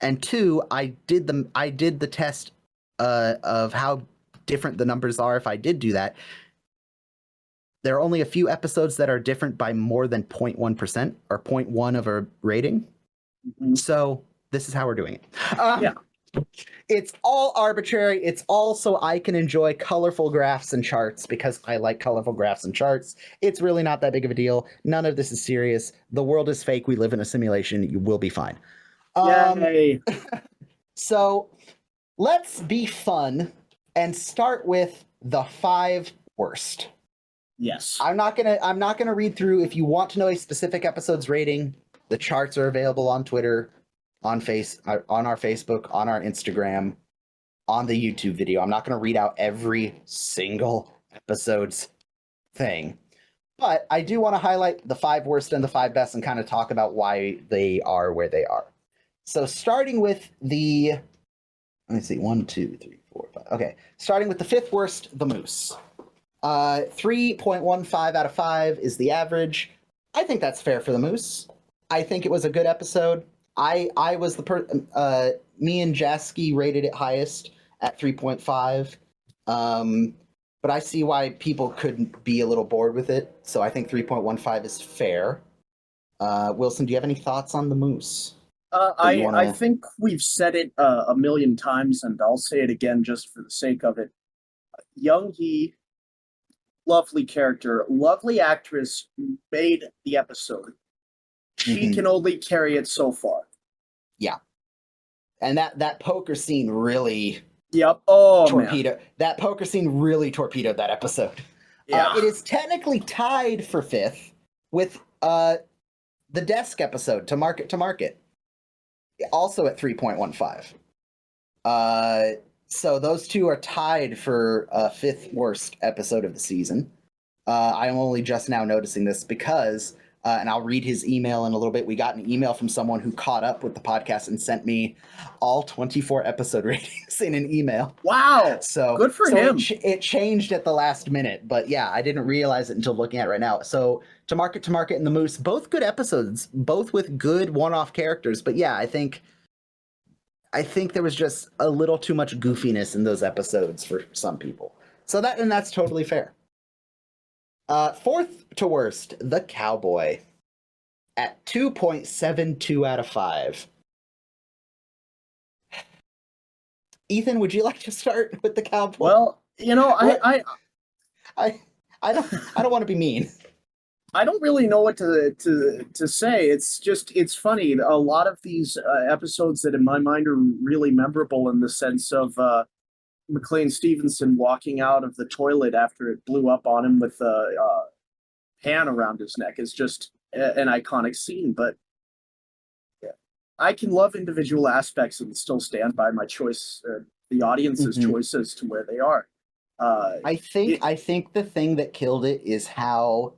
And two, I did the test of how different the numbers are if I did do that. There are only a few episodes that are different by more than 0.1% or 0.1 of a rating.
Mhm.
So this is how we're doing it.
Yeah.
It's all arbitrary. It's all so I can enjoy colorful graphs and charts because I like colorful graphs and charts. It's really not that big of a deal. None of this is serious. The world is fake. We live in a simulation. You will be fine.
Yay.
So let's be fun and start with the 5 worst.
Yes.
I'm not gonna read through. If you want to know a specific episode's rating, the charts are available on Twitter, on our Facebook, on our Instagram, on the YouTube video. I'm not gonna read out every single episode's thing, but I do want to highlight the 5 worst and the 5 best and kind of talk about why they are where they are. So starting with the, let me see, 1, 2, 3, 4, 5. Okay, starting with the 5th worst, the Moose. 3.15 out of 5 is the average. I think that's fair for the Moose. I think it was a good episode. I was me and Jaski rated it highest at 3.5. But I see why people could be a little bored with it. So I think 3.15 is fair. Wilson, do you have any thoughts on the Moose?
I think we've said it a million times, and I'll say it again just for the sake of it. Young Yi, lovely character, lovely actress, made the episode. She can only carry it so far.
Yeah. And that poker scene really
Yep.
That poker scene really torpedoed that episode.
Yeah.
It is technically tied for 5th with the desk episode, To Market, also at 3.15. So those two are tied for 5th worst episode of the season. I am only just now noticing this because, and I'll read his email in a little bit. We got an email from someone who caught up with the podcast and sent me all 24 episode ratings in an email.
Wow.
So
good for him.
It changed at the last minute, but yeah, I didn't realize it until looking at it right now. So To Market and The Moose, both good episodes, both with good one-off characters. But yeah, I think there was just a little too much goofiness in those episodes for some people. So that's totally fair. 4th to worst, The Cowboy, at 2.72 out of 5. Ethan, would you like to start with The Cowboy?
Well, I
don't want to be mean.
I don't really know what to say. It's funny. A lot of these episodes that in my mind are really memorable in the sense of McLean Stevenson walking out of the toilet after it blew up on him with a pan around his neck is just an iconic scene. But yeah, I can love individual aspects and still stand by my choice, the audience's choice as to where they are.
I think the thing that killed it is how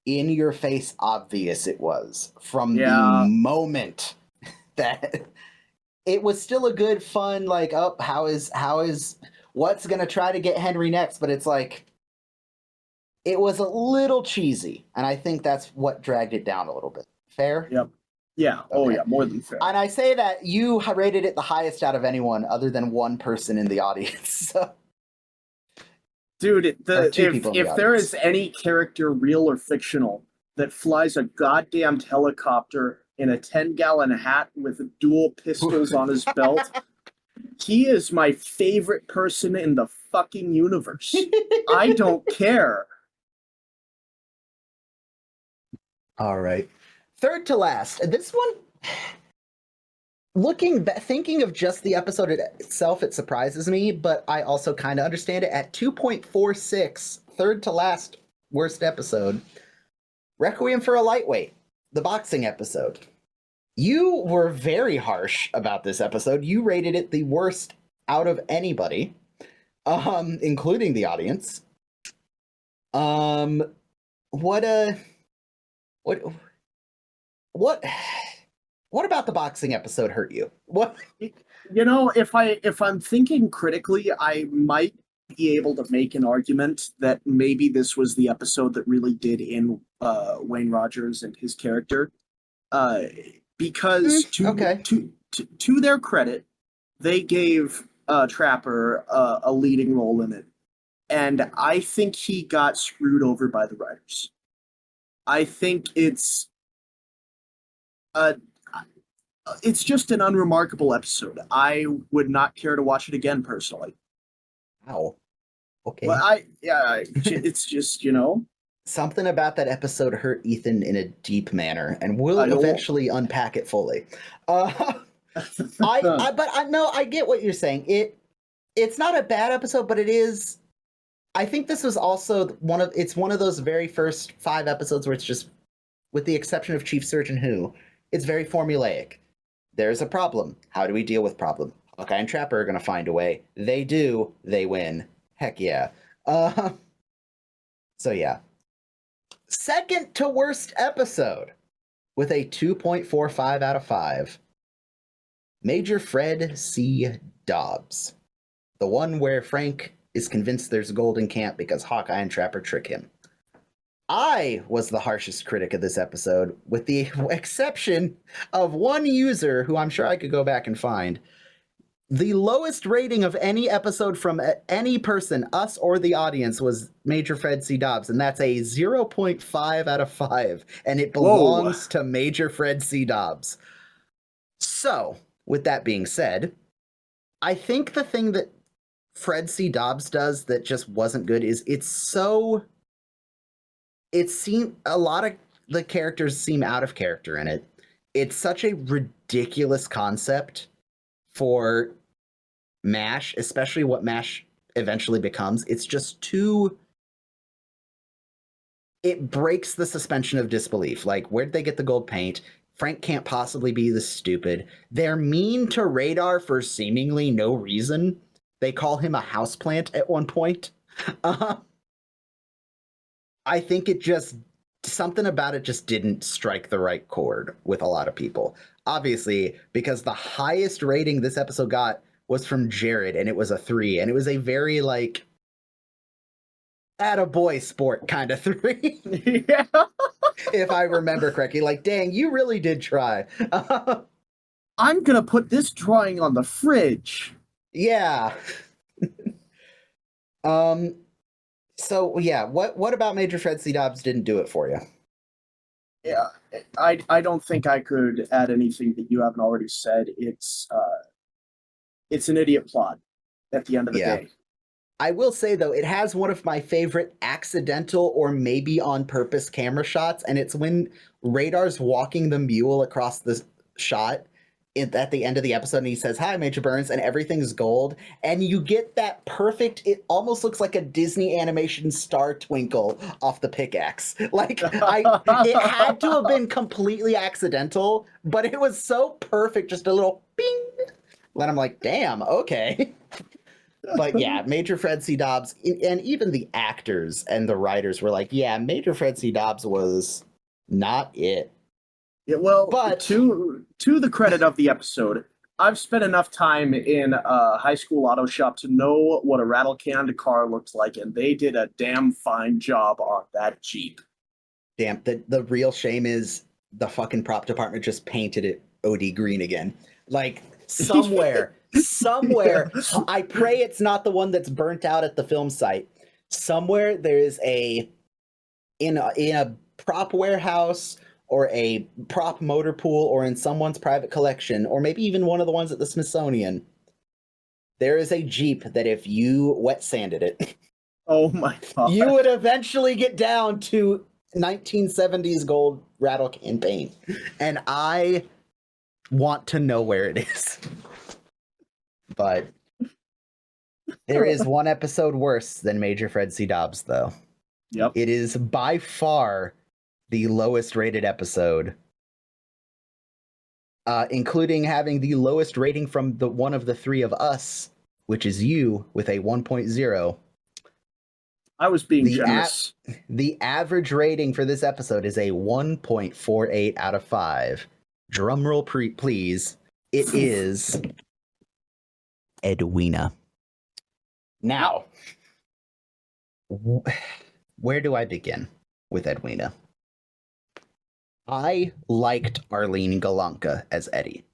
in your face obvious it was from the moment that it was still a good fun, like, oh, how is what's gonna try to get Henry next? But it's like it was a little cheesy, and I think that's what dragged it down a little bit. Fair?
Yep. Yeah. Okay. Oh yeah, more than fair.
And I say that you rated it the highest out of anyone other than one person in the audience. So.
Dude, if there is any character, real or fictional, that flies a goddamn helicopter in a 10-gallon hat with dual pistols on his belt, he is my favorite person in the fucking universe. I don't care.
All right. 3rd to last. This one, thinking of just the episode itself, it surprises me, but I also kind of understand it. At 2.46, 3rd to last worst episode, Requiem for a Lightweight, the boxing episode. You were very harsh about this episode. You rated it the worst out of anybody, including the audience. What about the boxing episode hurt you? What?
If I'm thinking critically, I might be able to make an argument that maybe this was the episode that really did in Wayne Rogers and his character, because
Okay.
to their credit, they gave Trapper a leading role in it, and I think he got screwed over by the writers. I think uh, it's just an unremarkable episode. I would not care to watch it again personally.
Wow. Okay.
Well, it's just
Something about that episode hurt Ethan in a deep manner, and
I
we'll
don't.
eventually unpack it fully. But I know I get what you're saying. It's not a bad episode, but it is. I think this was also it's one of those very first 5 episodes where it's just, with the exception of Chief Surgeon Who, it's very formulaic. There's a problem. How do we deal with problem? Hawkeye and Trapper are going to find a way. They do. They win. Heck yeah. So yeah. Second to worst episode with a 2.45 out of 5. Major Fred C. Dobbs. The one where Frank is convinced there's gold in camp because Hawkeye and Trapper trick him. I was the harshest critic of this episode, with the exception of one user who I'm sure I could go back and find. The lowest rating of any episode from any person, us or the audience, was Major Fred C. Dobbs, and that's a 0.5 out of 5, and it belongs to Major Fred C. Dobbs. So, with that being said, I think the thing that Fred C. Dobbs does that just wasn't good is it seemed a lot of the characters seem out of character in it. It's such a ridiculous concept for MASH, especially what MASH eventually becomes. It's just it breaks the suspension of disbelief. Like, where'd they get the gold paint? Frank can't possibly be this stupid. They're mean to Radar for seemingly no reason. They call him a houseplant at one point. I think something about it just didn't strike the right chord with a lot of people. Obviously, because the highest rating this episode got was from Jared, and it was a 3, and it was a very, like, attaboy sport kind of 3.
Yeah.
If I remember correctly. Like, dang, you really did try.
I'm gonna put this drawing on the fridge.
Yeah. So yeah, what about Major Fred C. Dobbs didn't do it for you?
Yeah, I don't think I could add anything that you haven't already said. It's an idiot plot at the end of the day.
I will say, though, it has one of my favorite accidental or maybe on purpose camera shots, and it's when Radar's walking the mule across the shot at the end of the episode, and he says, "Hi, Major Burns," and everything's gold, and you get that perfect, it almost looks like a Disney animation star twinkle off the pickaxe. Like, it had to have been completely accidental, but it was so perfect, just a little bing. And I'm like, damn, okay. But yeah, Major Fred C. Dobbs, and even the actors and the writers were like, yeah, Major Fred C. Dobbs was not it.
Yeah, well,
but
to the credit of the episode, I've spent enough time in a high school auto shop to know what a rattle-canned car looks like, and they did a damn fine job on that Jeep.
Damn, the real shame is the fucking prop department just painted it OD green again. Like, somewhere, I pray it's not the one that's burnt out at the film site. Somewhere there is in a prop warehouse or a prop motor pool or in someone's private collection, or maybe even one of the ones at the Smithsonian, there is a Jeep that if you wet sanded it,
oh my God,
you would eventually get down to 1970s gold rattle can paint. And I want to know where it is. But there is one episode worse than Major Fred C. Dobbs, though.
Yep.
It is by far the lowest rated episode, including having the lowest rating from the one of the 3 of us, which is you, with a 1.0.
I was being generous.
The average rating for this episode is a 1.48 out of 5. Drumroll, please. It is Edwina. Now, Where do I begin with Edwina? I liked Arlene Galanka as Eddie.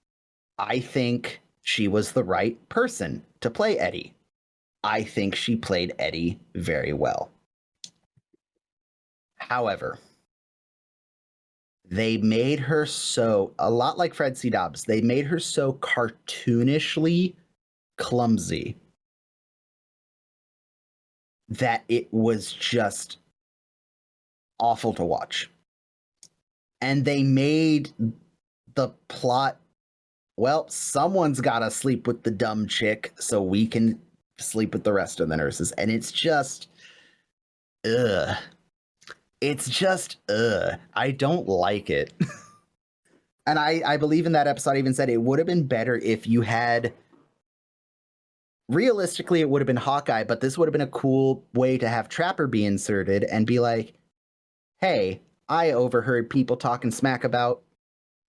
I think she was the right person to play Eddie. I think she played Eddie very well. However, they made her so, a lot like Fred C. Dobbs, they made her so cartoonishly clumsy that it was just awful to watch. And they made the plot, well, someone's got to sleep with the dumb chick so we can sleep with the rest of the nurses. And it's just, ugh. It's just, ugh. I don't like it. And I believe in that episode, I even said it would have been better if you had, realistically, it would have been Hawkeye, but this would have been a cool way to have Trapper be inserted and be like, hey, I overheard people talking smack about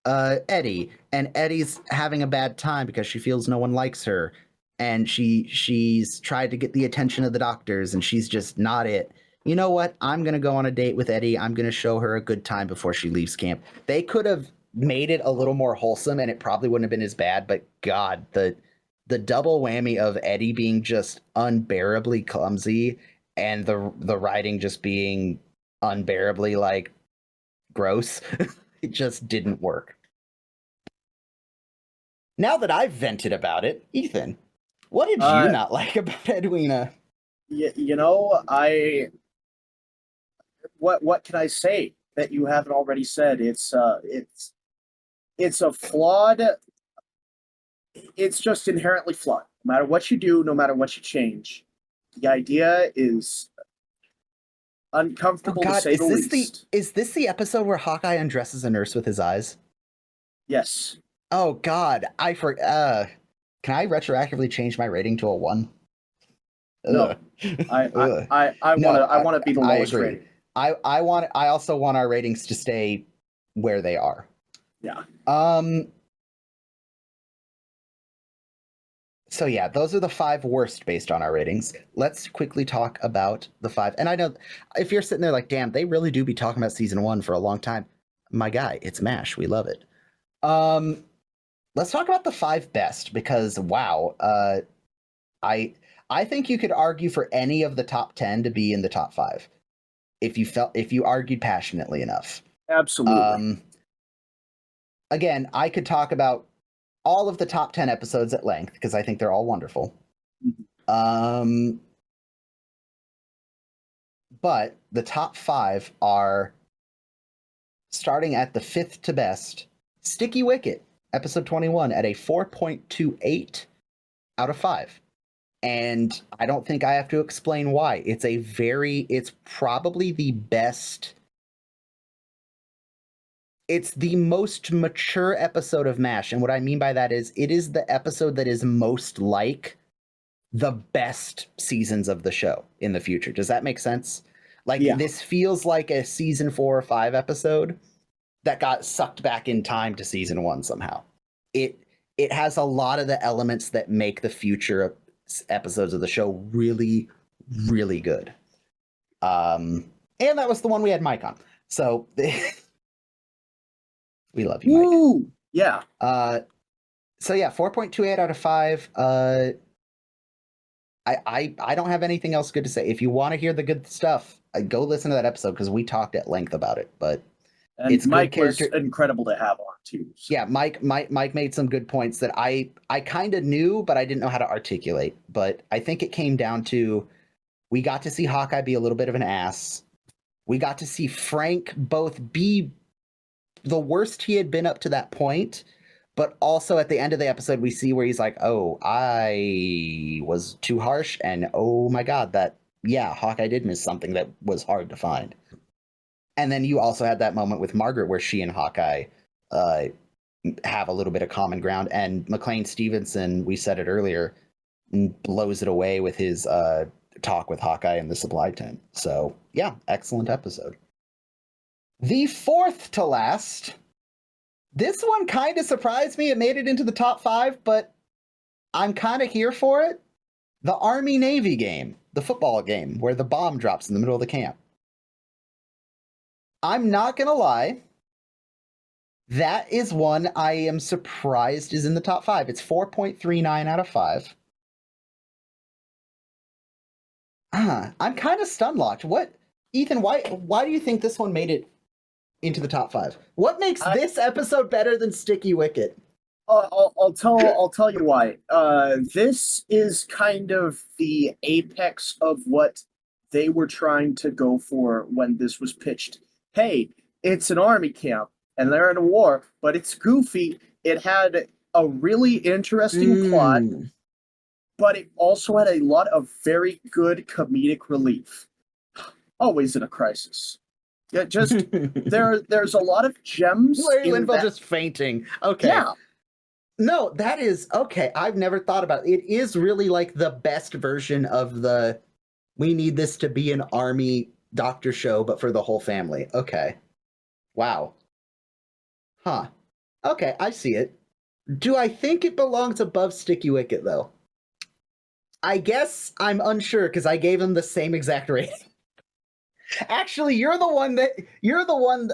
Eddie, and Eddie's having a bad time because she feels no one likes her, and she's tried to get the attention of the doctors, and she's just not it. You know what? I'm gonna go on a date with Eddie. I'm gonna show her a good time before she leaves camp. They could have made it a little more wholesome, and it probably wouldn't have been as bad. But God, the double whammy of Eddie being just unbearably clumsy, and the writing just being unbearably like gross, it just didn't work. Now that I've vented about it, Ethan, what did you not like about Edwina?
What can I say that you haven't already said? It's a flawed. It's just inherently flawed. No matter what you do, no matter what you change, the idea is uncomfortable to say the least.
Is this the episode where Hawkeye undresses a nurse with his eyes?
Yes.
Oh God, can I retroactively change my rating to a 1?
No, I want to be the lowest rating.
I also want our ratings to stay where they are.
Yeah.
So yeah, those are the 5 worst based on our ratings. Let's quickly talk about the 5. And I know if you're sitting there like, damn, they really do be talking about season 1 for a long time. My guy, it's MASH. We love it. Let's talk about the 5 best because wow, I think you could argue for any of the top 10 to be in the top 5 if you argued passionately enough.
Absolutely.
Again, I could talk about all of the top 10 episodes at length because I think they're all wonderful. Mm-hmm. But the top 5 are, starting at the 5th to best, Sticky Wicket, episode 21, at a 4.28 out of 5. And I don't think I have to explain why. It's probably the best. It's the most mature episode of MASH. And what I mean by that is it is the episode that is most like the best seasons of the show in the future. Does that make sense? Like, yeah. This feels like a season 4 or 5 episode that got sucked back in time to season 1 somehow. It has a lot of the elements that make the future episodes of the show really, really good. And that was the one we had Mike on. So we love you, Mike.
Woo! Yeah.
So yeah, 4.28 out of 5. I don't have anything else good to say. If you want to hear the good stuff, go listen to that episode because we talked at length about it. But
it's Mike was incredible to have on too.
So. Yeah, Mike made some good points that I kind of knew, but I didn't know how to articulate. But I think it came down to we got to see Hawkeye be a little bit of an ass. We got to see Frank both be the worst he had been up to that point, but also at the end of the episode, we see where he's like, oh, I was too harsh. And oh my God, Hawkeye did miss something that was hard to find. And then you also had that moment with Margaret where she and Hawkeye have a little bit of common ground. And McLean Stevenson, we said it earlier, blows it away with his talk with Hawkeye in the supply tent. So yeah, excellent episode. The 4th to last. This one kind of surprised me. It made it into the top 5, but I'm kind of here for it. The Army-Navy game. the football game where the bomb drops in the middle of the camp. I'm not gonna lie. That is one I am surprised is in the top 5. It's 4.39 out of 5. I'm kind of stun locked. What, Ethan? Why do you think this one made it into the top 5? What makes this episode better than Sticky Wicket?
I'll tell you why. This is kind of the apex of what they were trying to go for when this was pitched. Hey, it's an army camp and they're in a war, but it's goofy. It had a really interesting plot, but it also had a lot of very good comedic relief. Always in a crisis. Yeah, just there's a lot of gems.
Larry Linville just fainting. Okay.
Yeah.
No, that is okay. I've never thought about it. It is really like the best version of the we need this to be an army doctor show, but for the whole family. Okay. Wow. Huh. Okay, I see it. Do I think it belongs above Sticky Wicket, though? I guess I'm unsure because I gave him the same exact rating. Actually, you're the one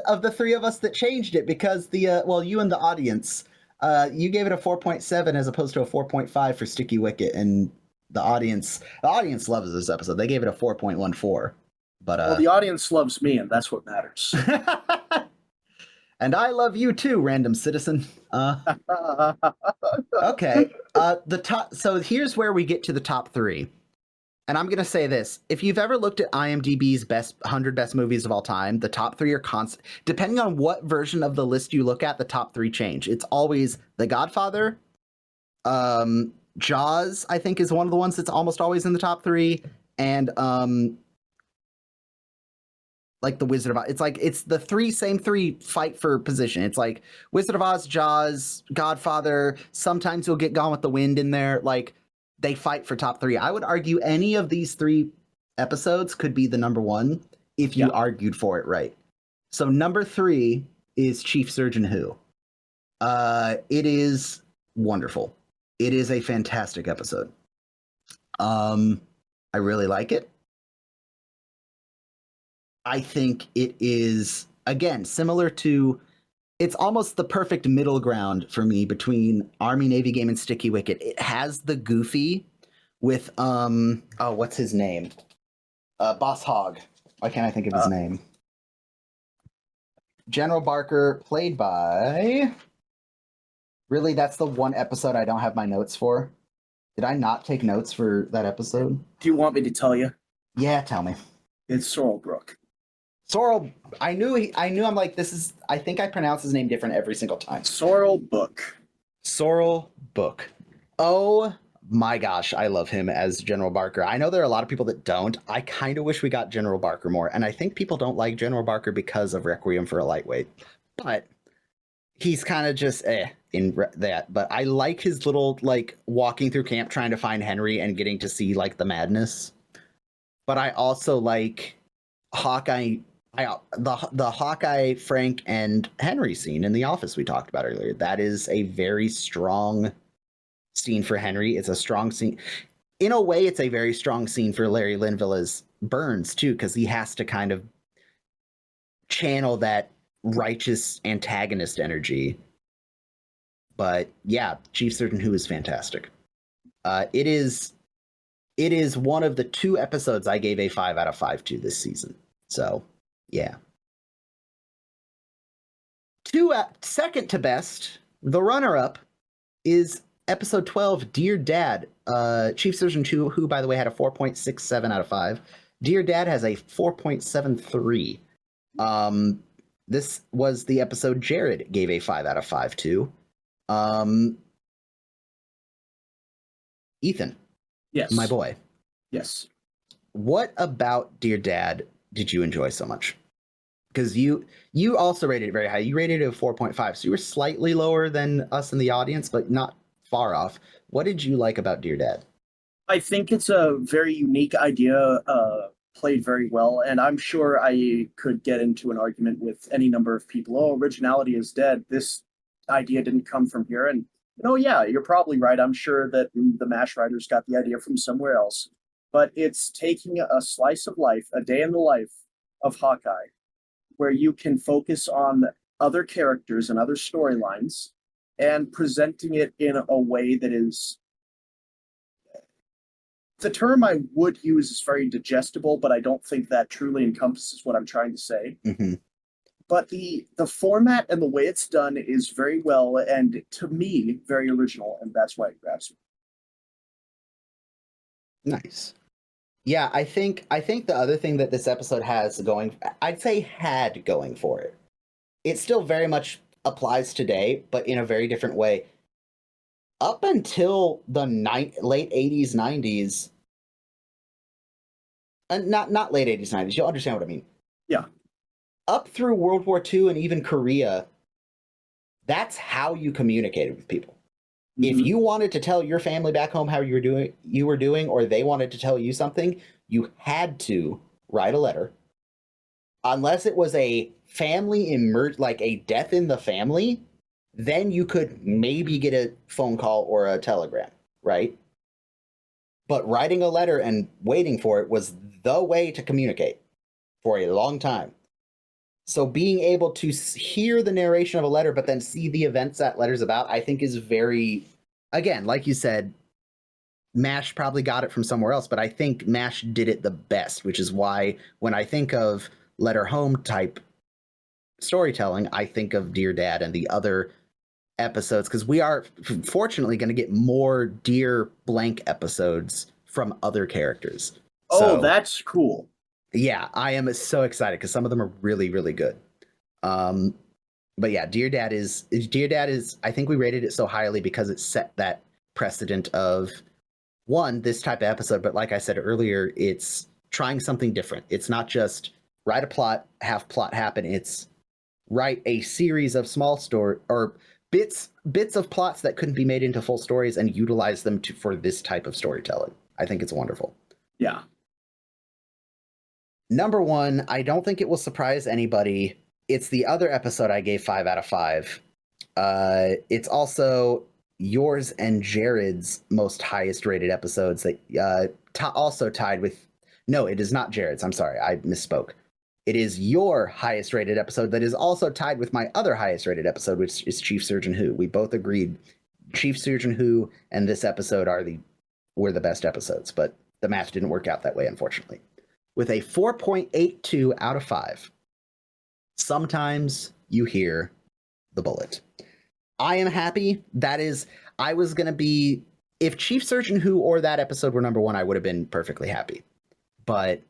of the three of us that changed it because you and the audience, you gave it a 4.7 as opposed to a 4.5 for Sticky Wicket, and the audience loves this episode. They gave it a 4.14. But
well, the audience loves me, and that's what matters.
And I love you too, random citizen. Okay. The top. So here's where we get to the top 3. And I'm going to say this. If you've ever looked at IMDb's 100 best movies of all time, the top 3 are constant. Depending on what version of the list you look at, the top 3 change. It's always The Godfather. Jaws, I think, is one of the ones that's almost always in the top 3. And like the Wizard of Oz. It's like it's the same three fight for position. It's like Wizard of Oz, Jaws, Godfather. Sometimes you'll get Gone with the Wind in there. Like they fight for top 3. I would argue any of these 3 episodes could be the number 1 if you argued for it right. So number 3 is Chief Surgeon Who. It is wonderful. It is a fantastic episode. I really like it. I think it is, again, similar to, it's almost the perfect middle ground for me between Army Navy Game and Sticky Wicket. It has the goofy with, what's his name? Boss Hogg. Why can't I think of his name? General Barker, played by, really, that's the one episode I don't have my notes for. Did I not take notes for that episode?
Do you want me to tell you?
Yeah, tell me.
It's Sorrel Brook.
Sorrel, I knew I'm like, I think I pronounce his name different every single time.
Sorrel Book.
Sorrel Book. Oh my gosh, I love him as General Barker. I know there are a lot of people that don't. I kind of wish we got General Barker more, and I think people don't like General Barker because of Requiem for a Lightweight. But he's kind of just in that. But I like his little, like, walking through camp trying to find Henry and getting to see, like, the madness. But I also like Hawkeye... the Hawkeye, Frank, and Henry scene in The Office we talked about earlier. That is a very strong scene for Henry. It's a strong scene. In a way, it's a very strong scene for Larry Linville as Burns, too, because he has to kind of channel that righteous antagonist energy. But yeah, Chief Surgeon Who is fantastic. It is one of the 2 episodes I gave a 5 out of 5 to this season. So... yeah. Second to best, the runner-up is episode 12, Dear Dad. Chief Surgeon Who, by the way, had a 4.67 out of 5. Dear Dad has a 4.73. This was the episode Jared gave a 5 out of 5 to. Ethan.
Yes.
My boy.
Yes.
What about Dear Dad did you enjoy so much? Because you also rated it very high. You rated it a 4.5, so you were slightly lower than us in the audience, but not far off. What did you like about Dear Dad?
I think it's a very unique idea, played very well, and I'm sure I could get into an argument with any number of people. Oh, originality is dead. This idea didn't come from here. And, yeah, you're probably right. I'm sure that the MASH writers got the idea from somewhere else. but it's taking a slice of life, a day in the life of Hawkeye, where you can focus on other characters and other storylines and presenting it in a way that is, the term I would use is very digestible, but I don't think that truly encompasses what I'm trying to say.
Mm-hmm.
But the format and the way it's done is very well, and to me, very original, and that's why it grabs me.
Nice. Yeah, I think the other thing that this episode has going, I'd say had going for it. It still very much applies today, but in a very different way. Up until the late 80s, 90s, and not late 80s, 90s, you'll understand what I mean.
Yeah.
Up through World War II and even Korea, that's how you communicated with people. Mm-hmm. If you wanted to tell your family back home how you were doing, or they wanted to tell you something, you had to write a letter. Unless it was a family like a death in the family, then you could maybe get a phone call or a telegram, right? But writing a letter and waiting for it was the way to communicate for a long time. So being able to hear the narration of a letter, but then see the events that letter's about, I think is very, again, like you said, MASH probably got it from somewhere else, but I think MASH did it the best, which is why when I think of letter home type storytelling, I think of Dear Dad and the other episodes, because we are fortunately going to get more Dear Blank episodes from other characters.
Oh, that's cool.
Yeah, I am so excited because some of them are really, really good. But yeah, Dear Dad is, I think we rated it so highly because it set that precedent of, one, this type of episode, but like I said earlier, it's trying something different. It's not just write a plot, have plot happen. It's write a series of small story or bits of plots that couldn't be made into full stories and utilize them for this type of storytelling. I think it's wonderful.
Yeah.
Number one, I don't think it will surprise anybody. It's the other episode I gave 5 out of 5. It's also yours and Jared's most highest rated episodes that also tied with... No, it is not Jared's. I'm sorry. I misspoke. It is your highest rated episode that is also tied with my other highest rated episode, which is Chief Surgeon Who. We both agreed Chief Surgeon Who and this episode were the best episodes, but the math didn't work out that way, unfortunately. With a 4.82 out of 5. Sometimes you hear the bullet. I am happy. I was going to be, if Chief Surgeon Who or that episode were number one, I would have been perfectly happy. But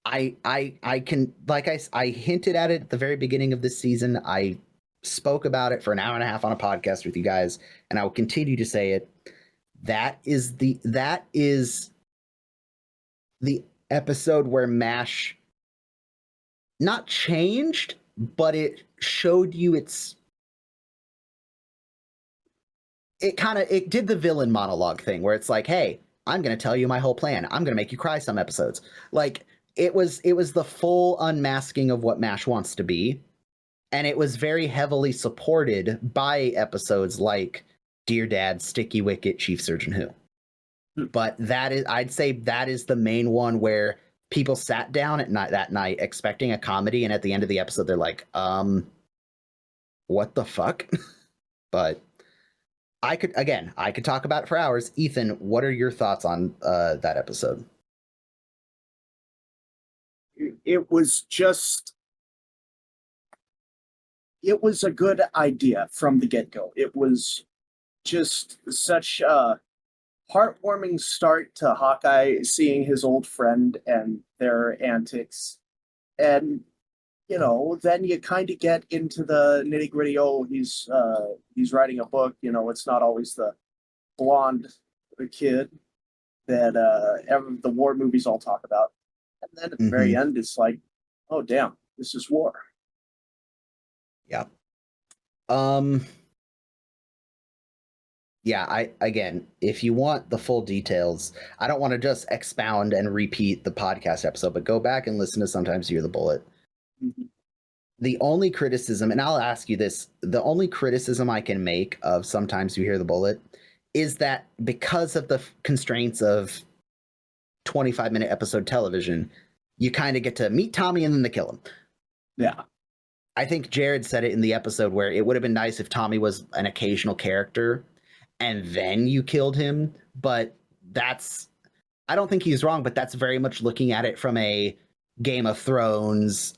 I can, like I hinted at it at the very beginning of this season. I spoke about it for an hour and a half on a podcast with you guys, and I will continue to say it. That is the episode where MASH not changed, but it showed you it did the villain monologue thing where it's like, hey, I'm going to tell you my whole plan. I'm going to make you cry some episodes. Like it was the full unmasking of what MASH wants to be. And it was very heavily supported by episodes like Dear Dad, Sticky Wicket, Chief Surgeon Who. But I'd say that is the main one where people sat down that night expecting a comedy, and at the end of the episode, they're like, what the fuck? But I could talk about it for hours. Ethan, what are your thoughts on that episode?
It was a good idea from the get-go. It was just such a heartwarming start to Hawkeye seeing his old friend and their antics. And, then you kind of get into the nitty gritty. Oh, he's writing a book. It's not always the blonde kid that the war movies all talk about. And then at the very end, it's like, oh, damn, this is war.
Yeah. Yeah, again, if you want the full details, I don't want to just expound and repeat the podcast episode, but go back and listen to Sometimes You Hear the Bullet. Mm-hmm. The only criticism, and I'll ask you this, the only criticism I can make of Sometimes You Hear the Bullet is that because of the constraints of 25-minute episode television, you kind of get to meet Tommy and then they kill him.
Yeah.
I think Jared said it in the episode where it would have been nice if Tommy was an occasional character and then you killed him, but I don't think he's wrong, but that's very much looking at it from a Game of Thrones,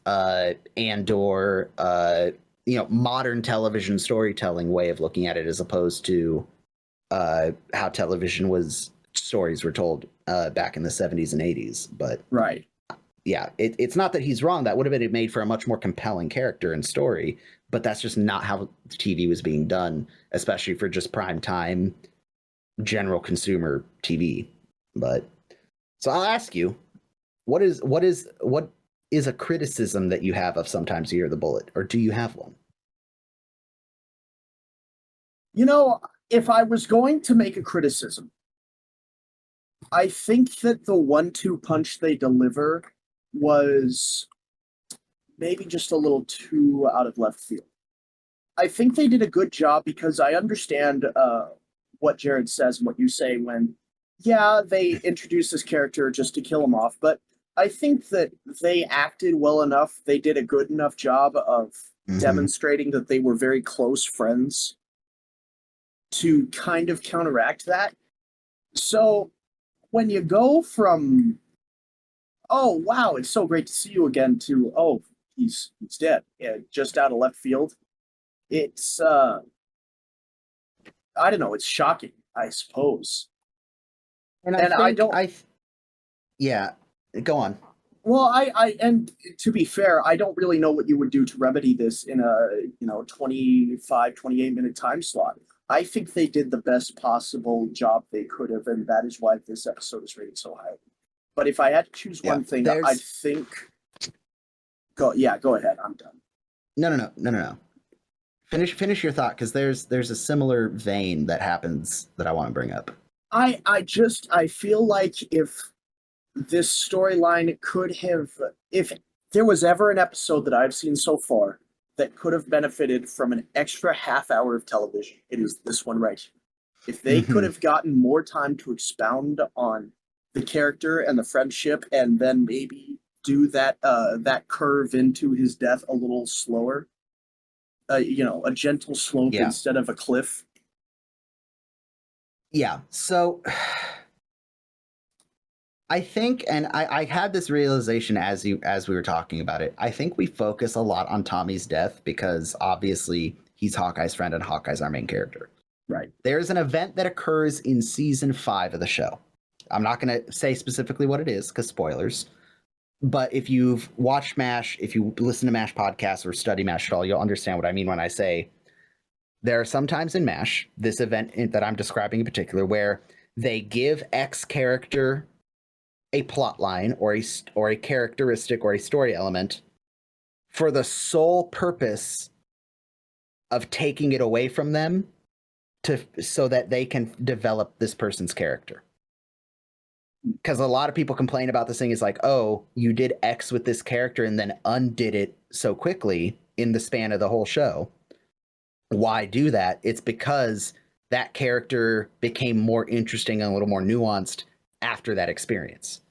Andor, modern television storytelling way of looking at it, as opposed to how stories were told back in the 70s and 80s. But
right.
Yeah, it's not that he's wrong. That would have been made for a much more compelling character and story, but that's just not how TV was being done, especially for just prime time, general consumer TV. But so I'll ask you, what is a criticism that you have of Sometimes You Hear the Bullet, or do you have one?
If I was going to make a criticism, I think that the 1-2 punch they deliver was maybe just a little too out of left field. I think they did a good job because I understand what Jared says and what you say when, yeah, they introduced this character just to kill him off, but I think that they acted well enough. They did a good enough job of demonstrating that they were very close friends to kind of counteract that. So when you go from, oh, wow, it's so great to see you again, to, oh, he's dead, just out of left field, it's, I don't know, it's shocking, I suppose.
Yeah, go on.
Well, and to be fair, I don't really know what you would do to remedy this in a 25, 28-minute time slot. I think they did the best possible job they could have, and that is why this episode is rated so highly. But if I had to choose one thing, I think... Go ahead. I'm done.
No. Finish your thought, because there's a similar vein that happens that I want to bring up.
I feel like if this storyline could have... If there was ever an episode that I've seen so far that could have benefited from an extra half hour of television, it is this one right here. If they could have gotten more time to expound on the character and the friendship, and then maybe do that curve into his death a little slower, a gentle slope instead of a cliff.
Yeah. So I think, and I had this realization as we were talking about it, I think we focus a lot on Tommy's death because obviously he's Hawkeye's friend and Hawkeye's our main character.
Right.
There's an event that occurs in season 5 of the show. I'm not going to say specifically what it is because spoilers. But if you've watched MASH, if you listen to MASH podcasts or study MASH at all, you'll understand what I mean when I say there are sometimes in MASH, this event that I'm describing in particular, where they give X character a plot line or a characteristic or a story element for the sole purpose of taking it away from them so that they can develop this person's character. Because a lot of people complain about this thing is like, oh, you did X with this character and then undid it so quickly in the span of the whole show. Why do that? It's because that character became more interesting and a little more nuanced after that experience.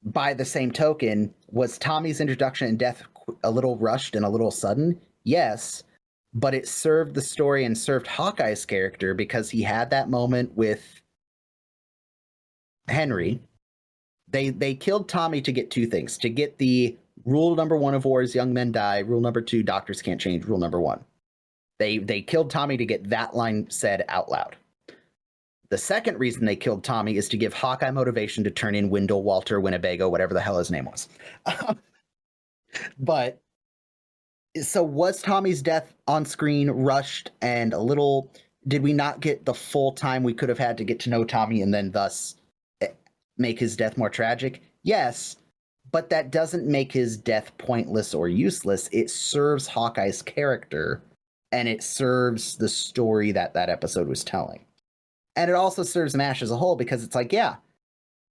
By the same token, was Tommy's introduction and death a little rushed and a little sudden? Yes, but it served the story and served Hawkeye's character because he had that moment with Henry. They killed Tommy to get two things. To get the rule number 1 of war is young men die. Rule number 2, doctors can't change. Rule number 1. They killed Tommy to get that line said out loud. The second reason they killed Tommy is to give Hawkeye motivation to turn in Wendell, Walter, Winnebago, whatever the hell his name was. But so was Tommy's death on screen rushed and a little... Did we not get the full time we could have had to get to know Tommy and then thus make his death more tragic? Yes, but that doesn't make his death pointless or useless. It serves Hawkeye's character and it serves the story that episode was telling. And it also serves MASH as a whole because it's like, yeah,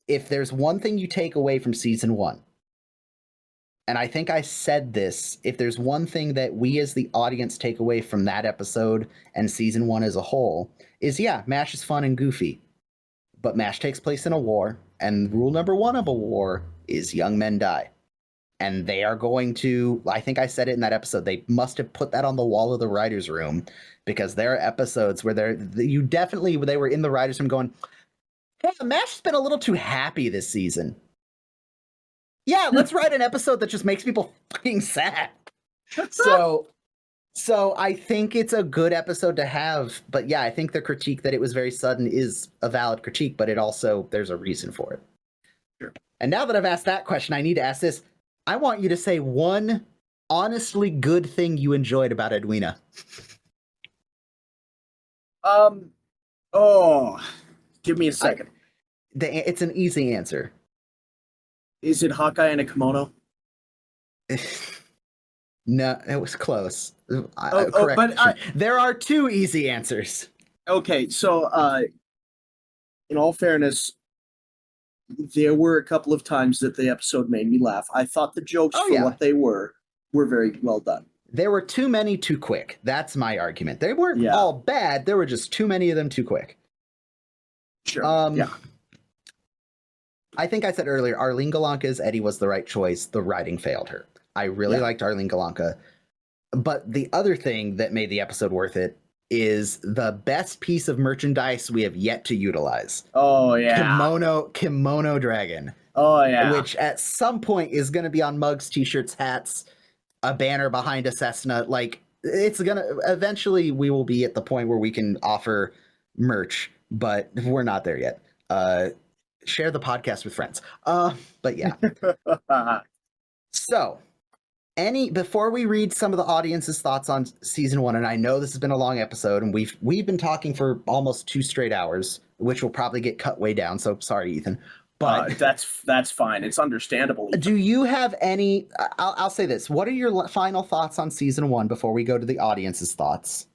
if there's one thing you take away from season 1, and I think I said this, if there's one thing that we as the audience take away from that episode and season 1 as a whole, is yeah, MASH is fun and goofy. But MASH takes place in a war, and rule number 1 of a war is young men die. And they are going to, I think I said it in that episode, they must have put that on the wall of the writer's room, because there are episodes where they were in the writer's room going, hey, MASH's been a little too happy this season. Yeah, let's write an episode that just makes people fucking sad. So I think it's a good episode to have. But yeah, I think the critique that it was very sudden is a valid critique, but it also, there's a reason for it.
Sure.
And now that I've asked that question, I need to ask this. I want you to say one honestly good thing you enjoyed about Edwina.
Give me a second.
It's an easy answer.
Is it Hawkeye in a kimono?
No, it was close.
But
there are 2 easy answers.
Okay, so in all fairness, there were a couple of times that the episode made me laugh. I thought the jokes what they were very well done.
There were too many too quick. That's my argument. They weren't all bad. There were just too many of them too quick.
Sure.
I think I said earlier, Arlene Galanka's Eddie was the right choice. The writing failed her. I really liked Arlene Galanka. But the other thing that made the episode worth it is the best piece of merchandise we have yet to utilize.
Oh, yeah.
Kimono Dragon.
Oh, yeah.
Which at some point is going to be on mugs, t-shirts, hats, a banner behind a Cessna. Like, it's going to... Eventually, we will be at the point where we can offer merch, but we're not there yet. Share the podcast with friends. But yeah. So, before we read some of the audience's thoughts on season 1, and I know this has been a long episode, and we've been talking for almost 2 straight hours, which will probably get cut way down. So sorry, Ethan. But
that's fine. It's understandable. Ethan.
Do you have any? I'll say this. What are your final thoughts on season 1 before we go to the audience's thoughts?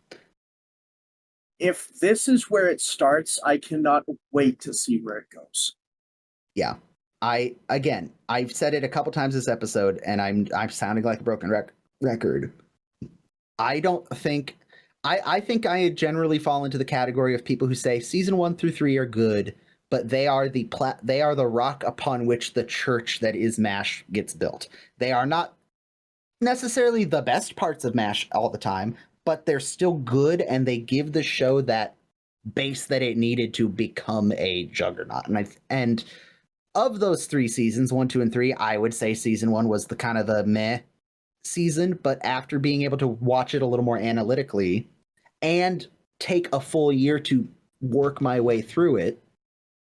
If this is where it starts, I cannot wait to see where it goes.
Yeah. I've said it a couple times this episode, and I'm sounding like a broken record. I think I generally fall into the category of people who say season 1 through 3 are good, but they are the rock upon which the church that is MASH gets built. They are not necessarily the best parts of MASH all the time, but they're still good, and they give the show that base that it needed to become a juggernaut. And of those 3 seasons, 1, 2, and 3, I would say season 1 was the kind of the meh season, but after being able to watch it a little more analytically and take a full year to work my way through it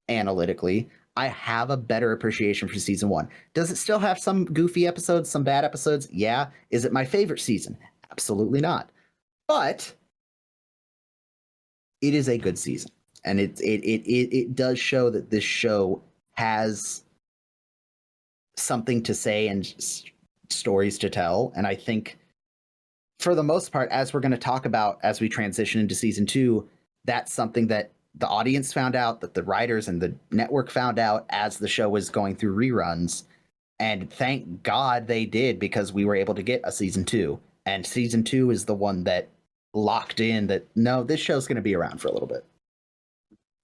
analytically, I have a better appreciation for season 1. Does it still have some goofy episodes, some bad episodes? Yeah. Is it my favorite season? Absolutely not. But it is a good season, and it does show that this show has something to say and stories to tell. And I think for the most part, as we're going to talk about as we transition into season 2, that's something that the audience found out, that the writers and the network found out as the show was going through reruns. And thank God they did, because we were able to get a season 2. And season 2 is the one that locked in that, no, this show's going to be around for a little bit.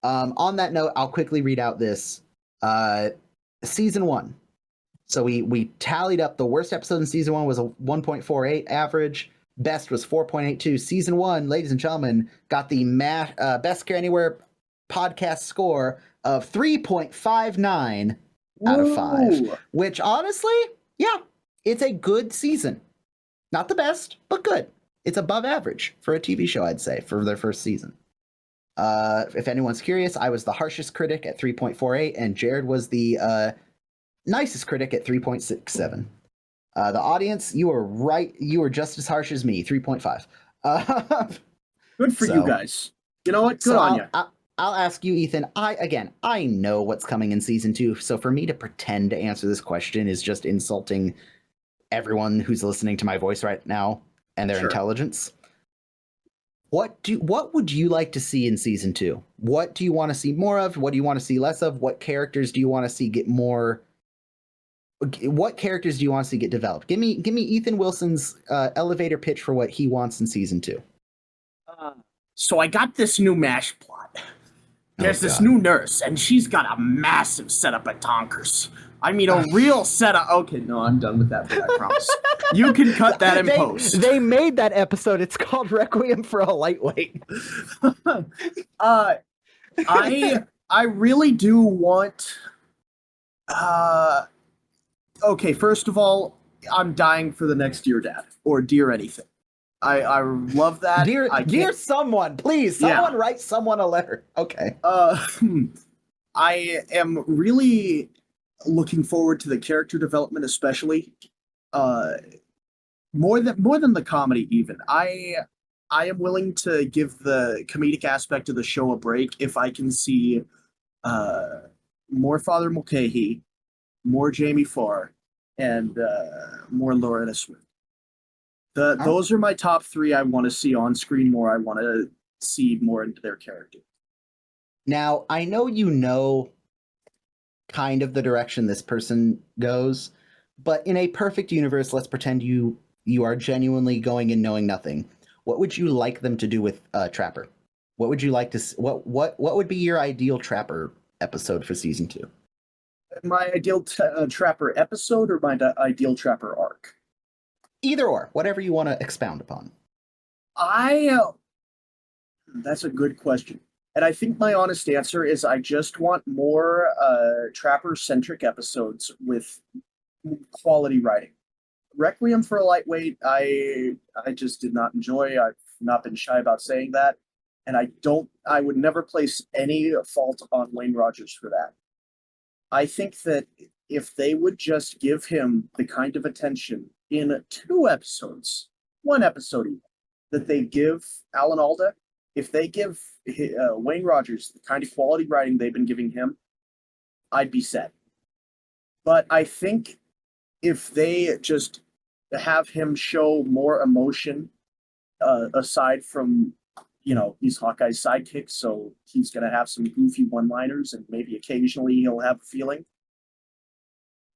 On that note, I'll quickly read out this. Season 1. So we tallied up the worst episode in season 1 was a 1.48 average. Best was 4.82. Season 1, ladies and gentlemen, got the Best Care Anywhere podcast score of 3.59 out of 5. Which honestly, yeah, it's a good season. Not the best, but good. It's above average for a TV show, I'd say, for their first season. If anyone's curious, I was the harshest critic at 3.48, and Jared was the nicest critic at 3.67. The audience, you were right. You were just as harsh as me, 3.5.
Good for you guys. You know what? Good on you.
I'll ask you, Ethan. I know what's coming in season 2, so for me to pretend to answer this question is just insulting everyone who's listening to my voice right now and their intelligence. What would you like to see in season 2? What do you want to see more of? What do you want to see less of? What characters do you want to see get more what characters do you want to see get developed? Give me Ethan Wilson's elevator pitch for what he wants in season 2.
So I got this new MASH plot. There's this new nurse, and she's got a massive setup at Tonkers. I mean, a real setup. Okay, no, I'm done with that bit, I promise. You can cut that in post.
They made that episode. It's called Requiem for a Lightweight.
I really do want... okay, first of all, I'm dying for the next Dear Dad, or Dear Anything. I love that.
Dear someone, please, someone write someone a letter. Okay.
I am really looking forward to the character development, especially more than the comedy. Even I am willing to give the comedic aspect of the show a break if I can see more Father Mulcahy, more Jamie Farr, and more Loretta Smith. Those are my top 3 I want to see on screen more. I want to see more into their character.
Now, I know kind of the direction this person goes, but in a perfect universe, let's pretend you are genuinely going in knowing nothing. What would you like them to do with Trapper? What would you like to what would be your ideal Trapper episode for season 2?
My ideal Trapper episode or my ideal Trapper arc?
Either or, whatever you want to expound upon.
That's a good question. And I think my honest answer is I just want more Trapper-centric episodes with quality writing. Requiem for a Lightweight, I just did not enjoy. I've not been shy about saying that. And I would never place any fault on Wayne Rogers for that. I think that if they would just give him the kind of attention in 2 episodes, 1 episode even, that they give Alan Alda, if they give Wayne Rogers the kind of quality writing they've been giving him, I'd be set. But I think if they just have him show more emotion, aside from, he's Hawkeye's sidekick, so he's going to have some goofy one-liners and maybe occasionally he'll have a feeling.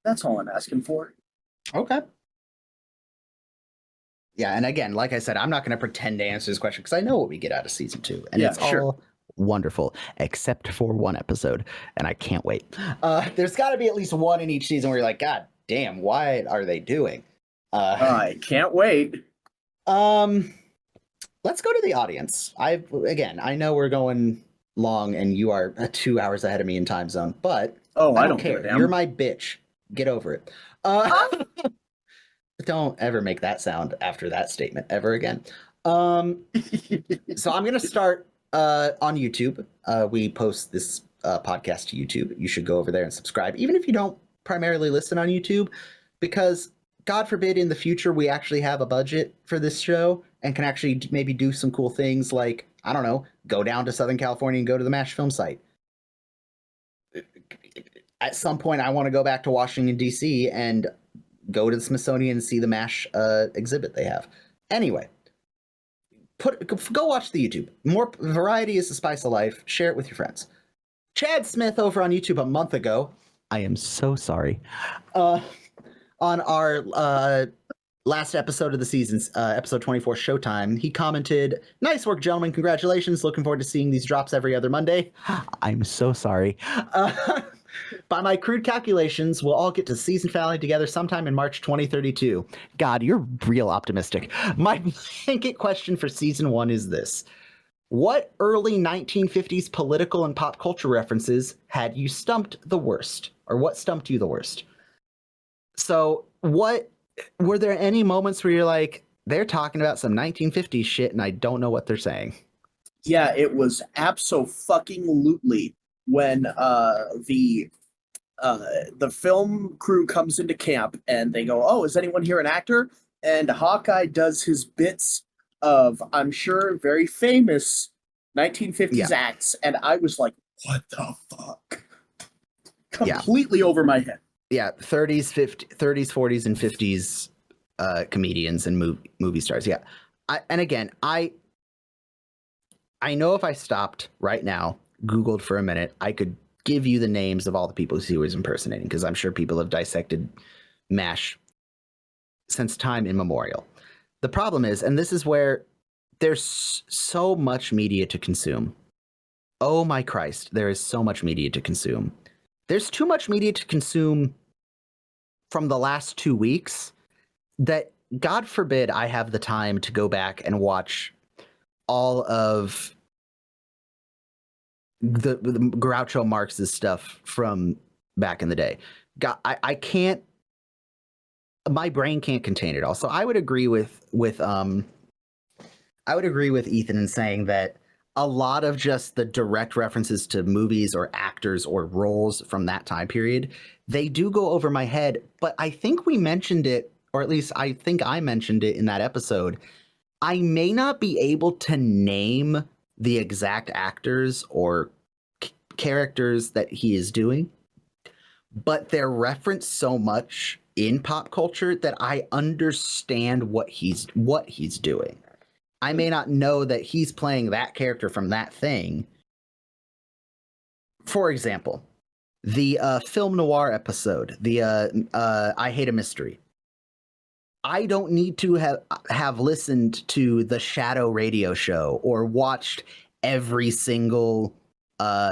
That's all I'm asking for.
Okay. Yeah, and again, like I said, I'm not going to pretend to answer this question because I know what we get out of season 2, and it's all wonderful, except for 1 episode, and I can't wait. There's got to be at least 1 in each season where you're like, God damn, what are they doing?
I can't wait.
Let's go to the audience. I know we're going long, and you are 2 hours ahead of me in time zone, but I don't care. You're my bitch. Get over it. Don't ever make that sound after that statement ever again. So I'm going to start on YouTube. We post this podcast to YouTube. You should go over there and subscribe, even if you don't primarily listen on YouTube, because God forbid in the future we actually have a budget for this show and can actually maybe do some cool things like, I don't know, go down to Southern California and go to the MASH film site. At some point, I want to go back to Washington, D.C. and go to the Smithsonian and see the MASH exhibit they have. Anyway, go watch the YouTube. More variety is the spice of life. Share it with your friends. Chad Smith over on YouTube a month ago. I am so sorry. On our last episode of the season, episode 24, Showtime, he commented, "Nice work, gentlemen. Congratulations. Looking forward to seeing these drops every other Monday." I'm so sorry. By my crude calculations, we'll all get to season finale together sometime in March 2032. God, you're real optimistic. My blanket question for season 1 is this. What early 1950s political and pop culture references had you stumped the worst? Or what stumped you the worst? So, were there any moments where you're like, they're talking about some 1950s shit and I don't know what they're saying?
Yeah, it was abso-fucking-lutely when the film crew comes into camp and they go, "Oh, is anyone here an actor?" And Hawkeye does his bits of, I'm sure, very famous 1950s acts, and I was like, what the fuck? Completely over my head.
Yeah, 30s, 40s, and 50s comedians and movie stars. Yeah. I know if I stopped right now, Googled for a minute, I could give you the names of all the people he was impersonating, because I'm sure people have dissected MASH since time immemorial. The problem is, and this is where there's so much media to consume. Oh my Christ, there is so much media to consume. There's too much media to consume from the last 2 weeks that, God forbid, I have the time to go back and watch all of the Groucho Marx's stuff from back in the day. God, I can't. My brain can't contain it all. So I would agree with Ethan in saying that a lot of just the direct references to movies or actors or roles from that time period, they do go over my head. But I think we mentioned it, or at least I think I mentioned it in that episode. I may not be able to name the exact actors or characters that he is doing, but they're referenced so much in pop culture that I understand what he's doing. I may not know that he's playing that character from that thing. For example, the film noir episode, the I Hate a Mystery. I don't need to have listened to the Shadow radio show or watched every single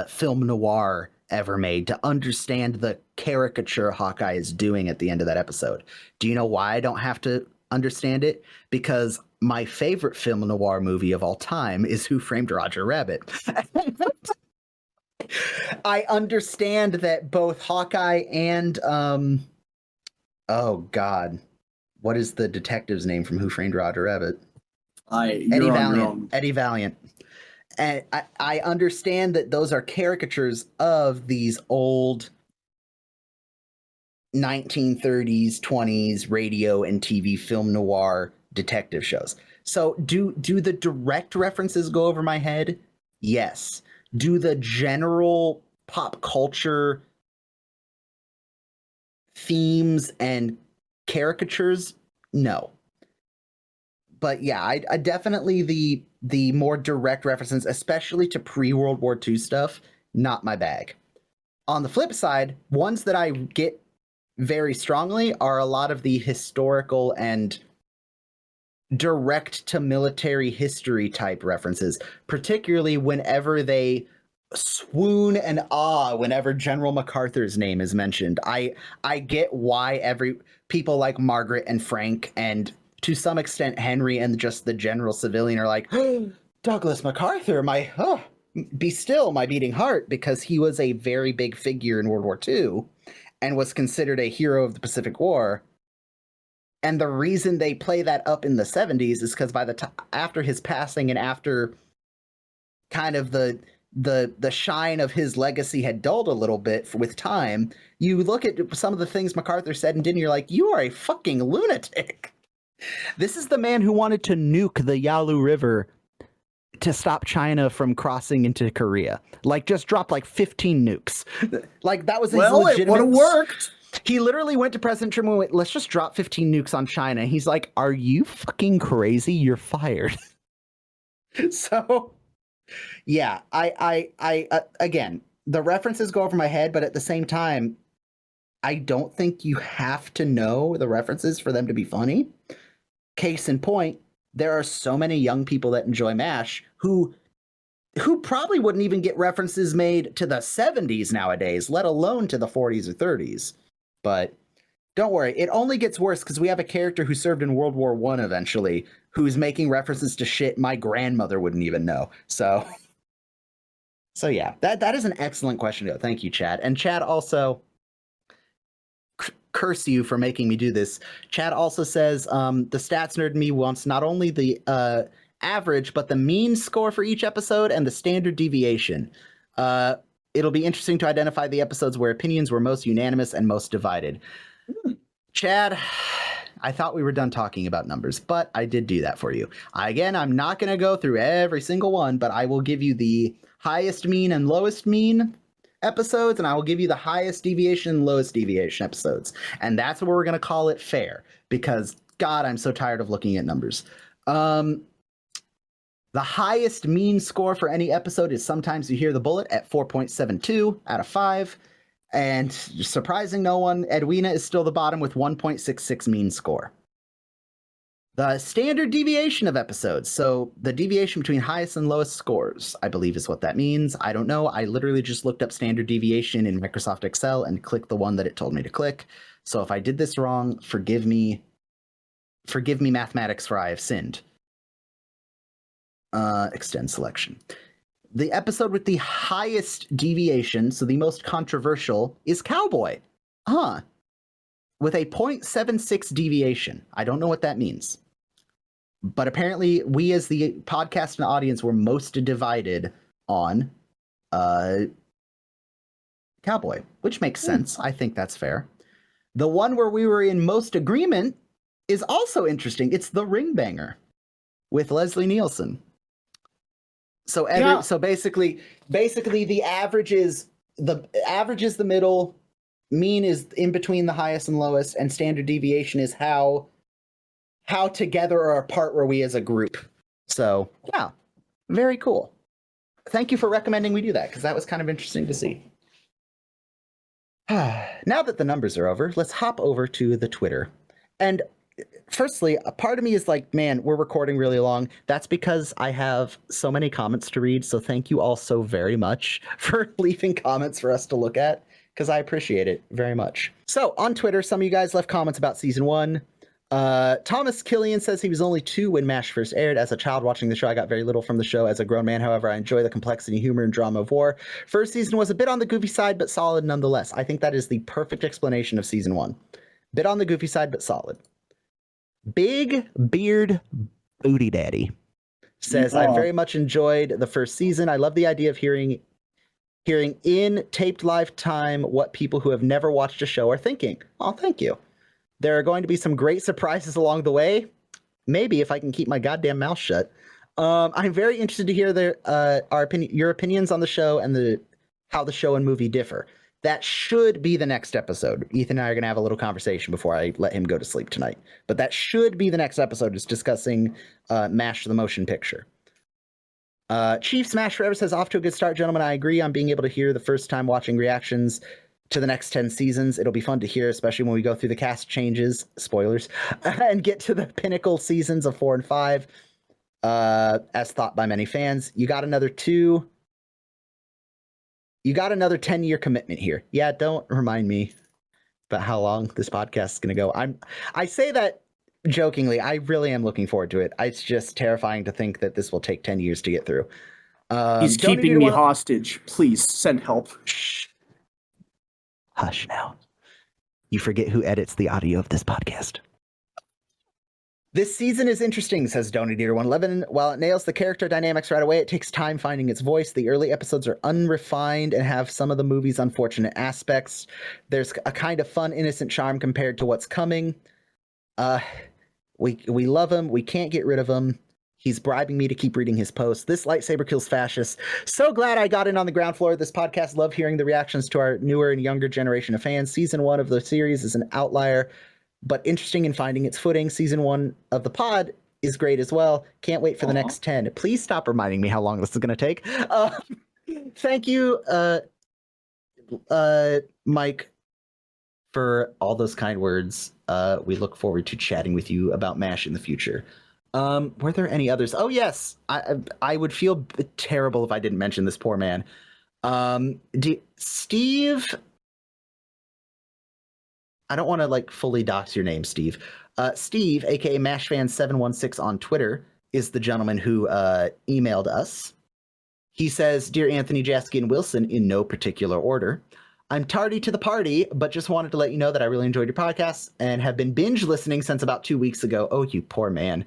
film noir ever made to understand the caricature Hawkeye is doing at the end of that episode. Do you know why I don't have to understand it? Because my favorite film noir movie of all time is Who Framed Roger Rabbit. I understand that both Hawkeye and oh God, what is the detective's name from Who Framed Roger Rabbit?
Eddie Valiant.
Eddie Valiant. And I understand that those are caricatures of these old 1930s, 20s radio and TV film noir detective shows. So do the direct references go over my head? Yes. Do the general pop culture themes and caricatures? No. But yeah, I definitely the more direct references, especially to pre-World War II stuff, not my bag. On the flip side, ones that I get very strongly are a lot of the historical and direct to military history type references, particularly whenever they swoon and awe whenever General MacArthur's name is mentioned. I get why people like Margaret and Frank and to some extent Henry and just the general civilian are like, oh, Douglas MacArthur, be still my beating heart, because he was a very big figure in World War II and was considered a hero of the Pacific War. And the reason they play that up in the 70s is because by the time after his passing and after kind of the shine of his legacy had dulled a little bit with time, you look at some of the things MacArthur said and did, and you're like, you are a fucking lunatic. This is the man who wanted to nuke the Yalu River to stop China from crossing into Korea. Like, just dropped like 15 nukes. Like, that was his legitimate...
it would have worked.
He literally went to President Truman and went, let's just drop 15 nukes on China. He's like, are you fucking crazy? You're fired. So, yeah, I again, the references go over my head, but at the same time, I don't think you have to know the references for them to be funny. Case in point, there are so many young people that enjoy MASH who probably wouldn't even get references made to the 70s nowadays, let alone to the 40s or 30s. But don't worry, it only gets worse because we have a character who served in World War I eventually, who's making references to shit my grandmother wouldn't even know. So yeah, that is an excellent question. Thank you, Chad. And Chad also... curse you for making me do this. Chad also says the stats nerd in me wants not only the average but the mean score for each episode and the standard deviation. It'll be interesting to identify the episodes where opinions were most unanimous and most divided. Chad, I thought we were done talking about numbers, but I did do that for you. Again, I'm not going to go through every single one, but I will give you the highest mean and lowest mean episodes, and I will give you the highest deviation and lowest deviation episodes. And that's where we're going to call it fair, because God, I'm so tired of looking at numbers. The highest mean score for any episode is Sometimes You Hear the Bullet at 4.72 out of 5. And surprising no one, Edwina is still the bottom with 1.66 mean score. The standard deviation of episodes. So the deviation between highest and lowest scores, I believe is what that means. I don't know. I literally just looked up standard deviation in Microsoft Excel and clicked the one that it told me to click. So if I did this wrong, forgive me. Forgive me, mathematics, for I have sinned. Extend selection. The episode with the highest deviation, so the most controversial, is Cowboy. With a 0.76 deviation. I don't know what that means. But apparently, we as the podcast and audience were most divided on Cowboy, which makes sense. I think that's fair. The one where we were in most agreement is also interesting. It's The Ring Banger with Leslie Nielsen. So so basically the average is the middle, mean is in between the highest and lowest, and standard deviation is how together or apart were we as a group. So yeah, very cool. Thank you for recommending we do that, because that was kind of interesting to see. Now that the numbers are over, let's hop over to the Twitter. And firstly, a part of me is like, man, we're recording really long. That's because I have so many comments to read. So thank you all so very much for leaving comments for us to look at, because I appreciate it very much. So on Twitter, some of you guys left comments about season 1. Thomas Killian says he was only 2 when MASH first aired. As a child watching the show, I got very little from the show. As a grown man, however, I enjoy the complexity, humor, and drama of war. First season was a bit on the goofy side, but solid nonetheless. I think that is the perfect explanation of season 1. Bit on the goofy side, but solid. Big Beard Booty Daddy says, I very much enjoyed the first season. I love the idea of hearing in taped live time what people who have never watched a show are thinking. Oh, thank you. There are going to be some great surprises along the way. Maybe if I can keep my goddamn mouth shut. I'm very interested to hear your opinions on the show and how the show and movie differ. That should be the next episode. Ethan and I are going to have a little conversation before I let him go to sleep tonight. But that should be the next episode, is discussing MASH the motion picture. Chief Smash Forever says, off to a good start, gentlemen. I agree on being able to hear the first time watching reactions to the next 10 seasons. It'll be fun to hear, especially when we go through the cast changes, spoilers, and get to the pinnacle seasons of 4 and 5, as thought by many fans. You got another 10-year commitment here. Yeah, don't remind me about how long this podcast is going to go. I say that jokingly. I really am looking forward to it. It's just terrifying to think that this will take 10 years to get through.
He's keeping me hostage. Please send help.
Shh. Hush now. You forget who edits the audio of this podcast. This season is interesting, says Donator 111. While it nails the character dynamics right away, it takes time finding its voice. The early episodes are unrefined and have some of the movie's unfortunate aspects. There's a kind of fun, innocent charm compared to what's coming. We love him. We can't get rid of him. He's bribing me to keep reading his posts. This lightsaber kills fascists. So glad I got in on the ground floor of this podcast. Love hearing the reactions to our newer and younger generation of fans. Season 1 of the series is an outlier, but interesting in finding its footing. Season 1 of the pod is great as well. Can't wait for the next 10. Please stop reminding me how long this is going to take. Thank you, Mike, for all those kind words. We look forward to chatting with you about MASH in the future. Were there any others? Oh, yes. I would feel terrible if I didn't mention this poor man. Steve... I don't want to fully dox your name, Steve. Steve, aka MashFan716 on Twitter, is the gentleman who emailed us. He says, Dear Anthony, Jaski, and Wilson, in no particular order, I'm tardy to the party, but just wanted to let you know that I really enjoyed your podcast and have been binge listening since about 2 weeks ago. Oh, you poor man.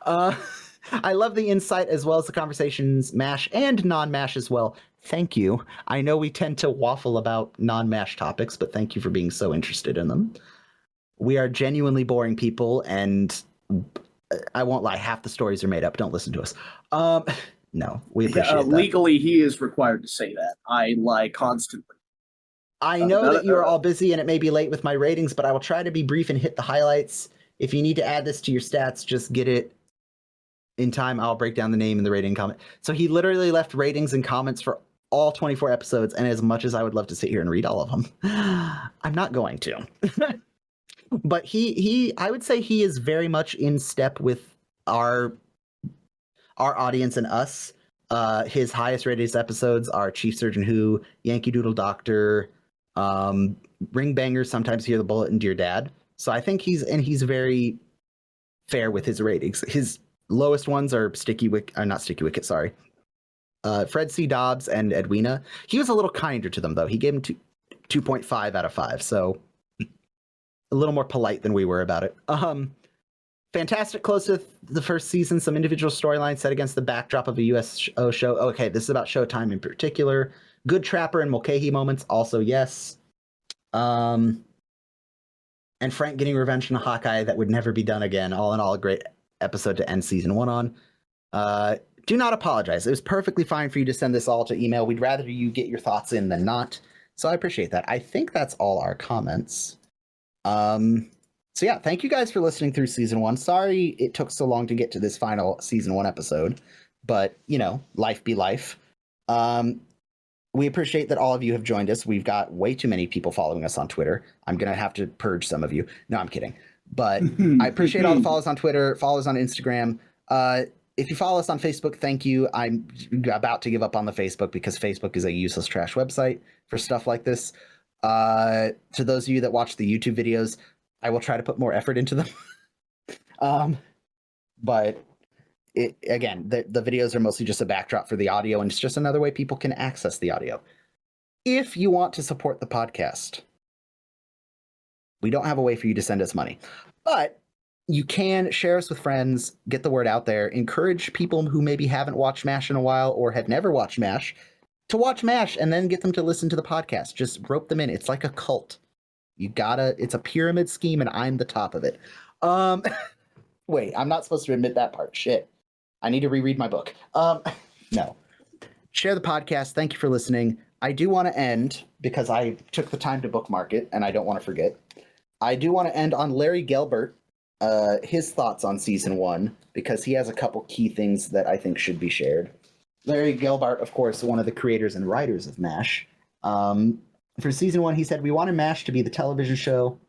I love the insight as well as the conversations, MASH and non-MASH as well. Thank you. I know we tend to waffle about non-MASH topics, but thank you for being so interested in them. We are genuinely boring people, and I won't lie, half the stories are made up. Don't listen to us. No, we appreciate that.
Legally, he is required to say that. I lie constantly.
I know that you are all busy and it may be late with my ratings, but I will try to be brief and hit the highlights. If you need to add this to your stats, just get it in time. I'll break down the name and the rating comment. So he literally left ratings and comments for all 24 episodes, and as much as I would love to sit here and read all of them, I'm not going to. But he I would say he is very much in step with our audience and us. His highest rated episodes are Chief Surgeon Who, Yankee Doodle Doctor, Ring Bangers, Sometimes Hear the Bullet, and Dear Dad. So I think he's very fair with his ratings. His lowest ones are not Sticky Wicket, sorry. Fred C. Dobbs and Edwina. He was a little kinder to them, though. He gave him 2.5 out of 5, so a little more polite than we were about it. Fantastic close to the first season. Some individual storylines set against the backdrop of a USO show. Okay, this is about Showtime in particular. Good Trapper and Mulcahy moments, also yes. And Frank getting revenge on Hawkeye that would never be done again. All in all, a great episode to end season 1 on. Do not apologize. It was perfectly fine for you to send this all to email. We'd rather you get your thoughts in than not. So I appreciate that. I think that's all our comments. So yeah, thank you guys for listening through season 1. Sorry it took so long to get to this final season 1 episode, but you know, life be life. We appreciate that all of you have joined us. We've got way too many people following us on Twitter. I'm going to have to purge some of you. No, I'm kidding. But I appreciate all the follows on Twitter, follows on Instagram. If you follow us on Facebook, thank you. I'm about to give up on the Facebook because Facebook is a useless trash website for stuff like this. To those of you that watch the YouTube videos, I will try to put more effort into them. But again, the videos are mostly just a backdrop for the audio, and it's just another way people can access the audio. If you want to support the podcast, we don't have a way for you to send us money, but you can share us with friends, get the word out there, encourage people who maybe haven't watched MASH in a while or have never watched MASH to watch MASH, and then get them to listen to the podcast. Just rope them in. It's like a cult. It's a pyramid scheme, and I'm the top of it. Wait, I'm not supposed to admit that part. Shit. I need to reread my book. No. Share the podcast. Thank you for listening. I do want to end, because I took the time to bookmark it, and I don't want to forget. I do want to end on Larry Gelbart, his thoughts on season 1, because he has a couple key things that I think should be shared. Larry Gelbart, of course, one of the creators and writers of MASH. For season 1, he said, we wanted MASH to be the television show.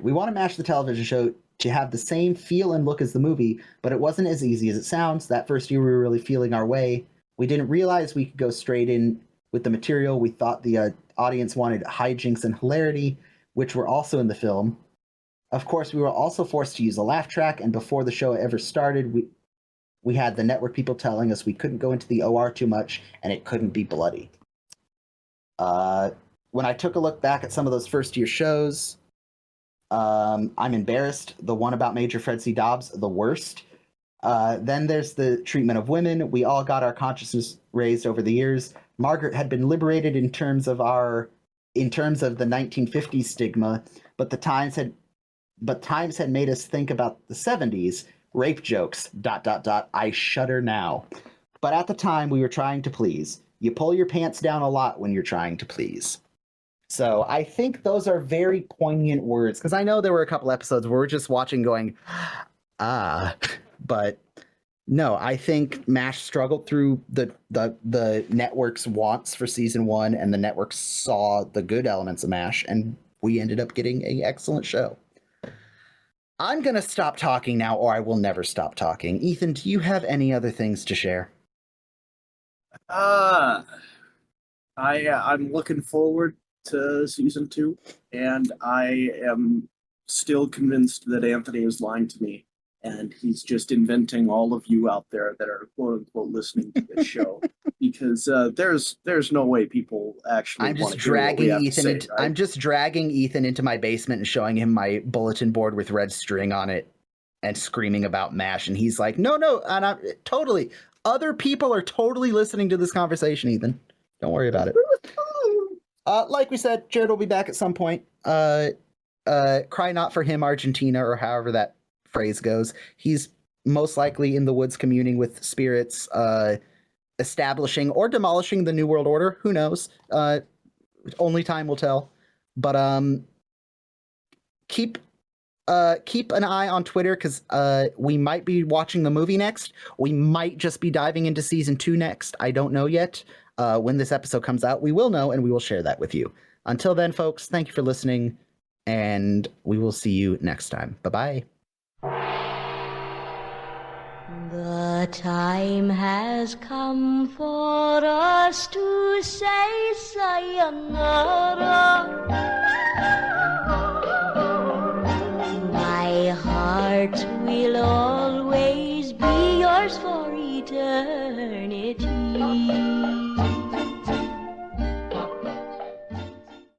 We wanted MASH the television show to have the same feel and look as the movie, but it wasn't as easy as it sounds. That first year, we were really feeling our way. We didn't realize we could go straight in with the material. We thought the audience wanted hijinks and hilarity, which were also in the film. Of course, we were also forced to use a laugh track, and before the show ever started, we had the network people telling us we couldn't go into the OR too much, and it couldn't be bloody. When I took a look back at some of those first-year shows, I'm embarrassed. The one about Major Fred C. Dobbs, the worst. Then there's the treatment of women. We all got our consciousness raised over the years. Margaret had been liberated in terms of the 1950s stigma, but times had made us think about the 70s. Rape jokes, ... I shudder now. But at the time, we were trying to please. You pull your pants down a lot when you're trying to please. So I think those are very poignant words, because I know there were a couple episodes where we're just watching going, but no, I think MASH struggled through the network's wants for season 1, and the network saw the good elements of MASH, and we ended up getting an excellent show. I'm going to stop talking now, or I will never stop talking. Ethan, do you have any other things to share?
I'm looking forward to season 2, and I am still convinced that Anthony is lying to me, and he's just inventing all of you out there that are quote unquote listening to this show, because there's no way people actually. I'm just dragging Ethan.
I'm just dragging Ethan into my basement and showing him my bulletin board with red string on it, and screaming about MASH, and he's like, "No," and I'm totally. Other people are totally listening to this conversation, Ethan. Don't worry about it. Like we said, Jared will be back at some point. Cry not for him, Argentina, or however that phrase goes. He's most likely in the woods communing with spirits, establishing or demolishing the New World Order. Who knows? Only time will tell. But keep an eye on Twitter, because we might be watching the movie next. We might just be diving into season 2 next. I don't know yet. When this episode comes out, we will know and we will share that with you. Until then, folks, thank you for listening, and we will see you next time. Bye-bye.
The time has come for us to say sayonara. My heart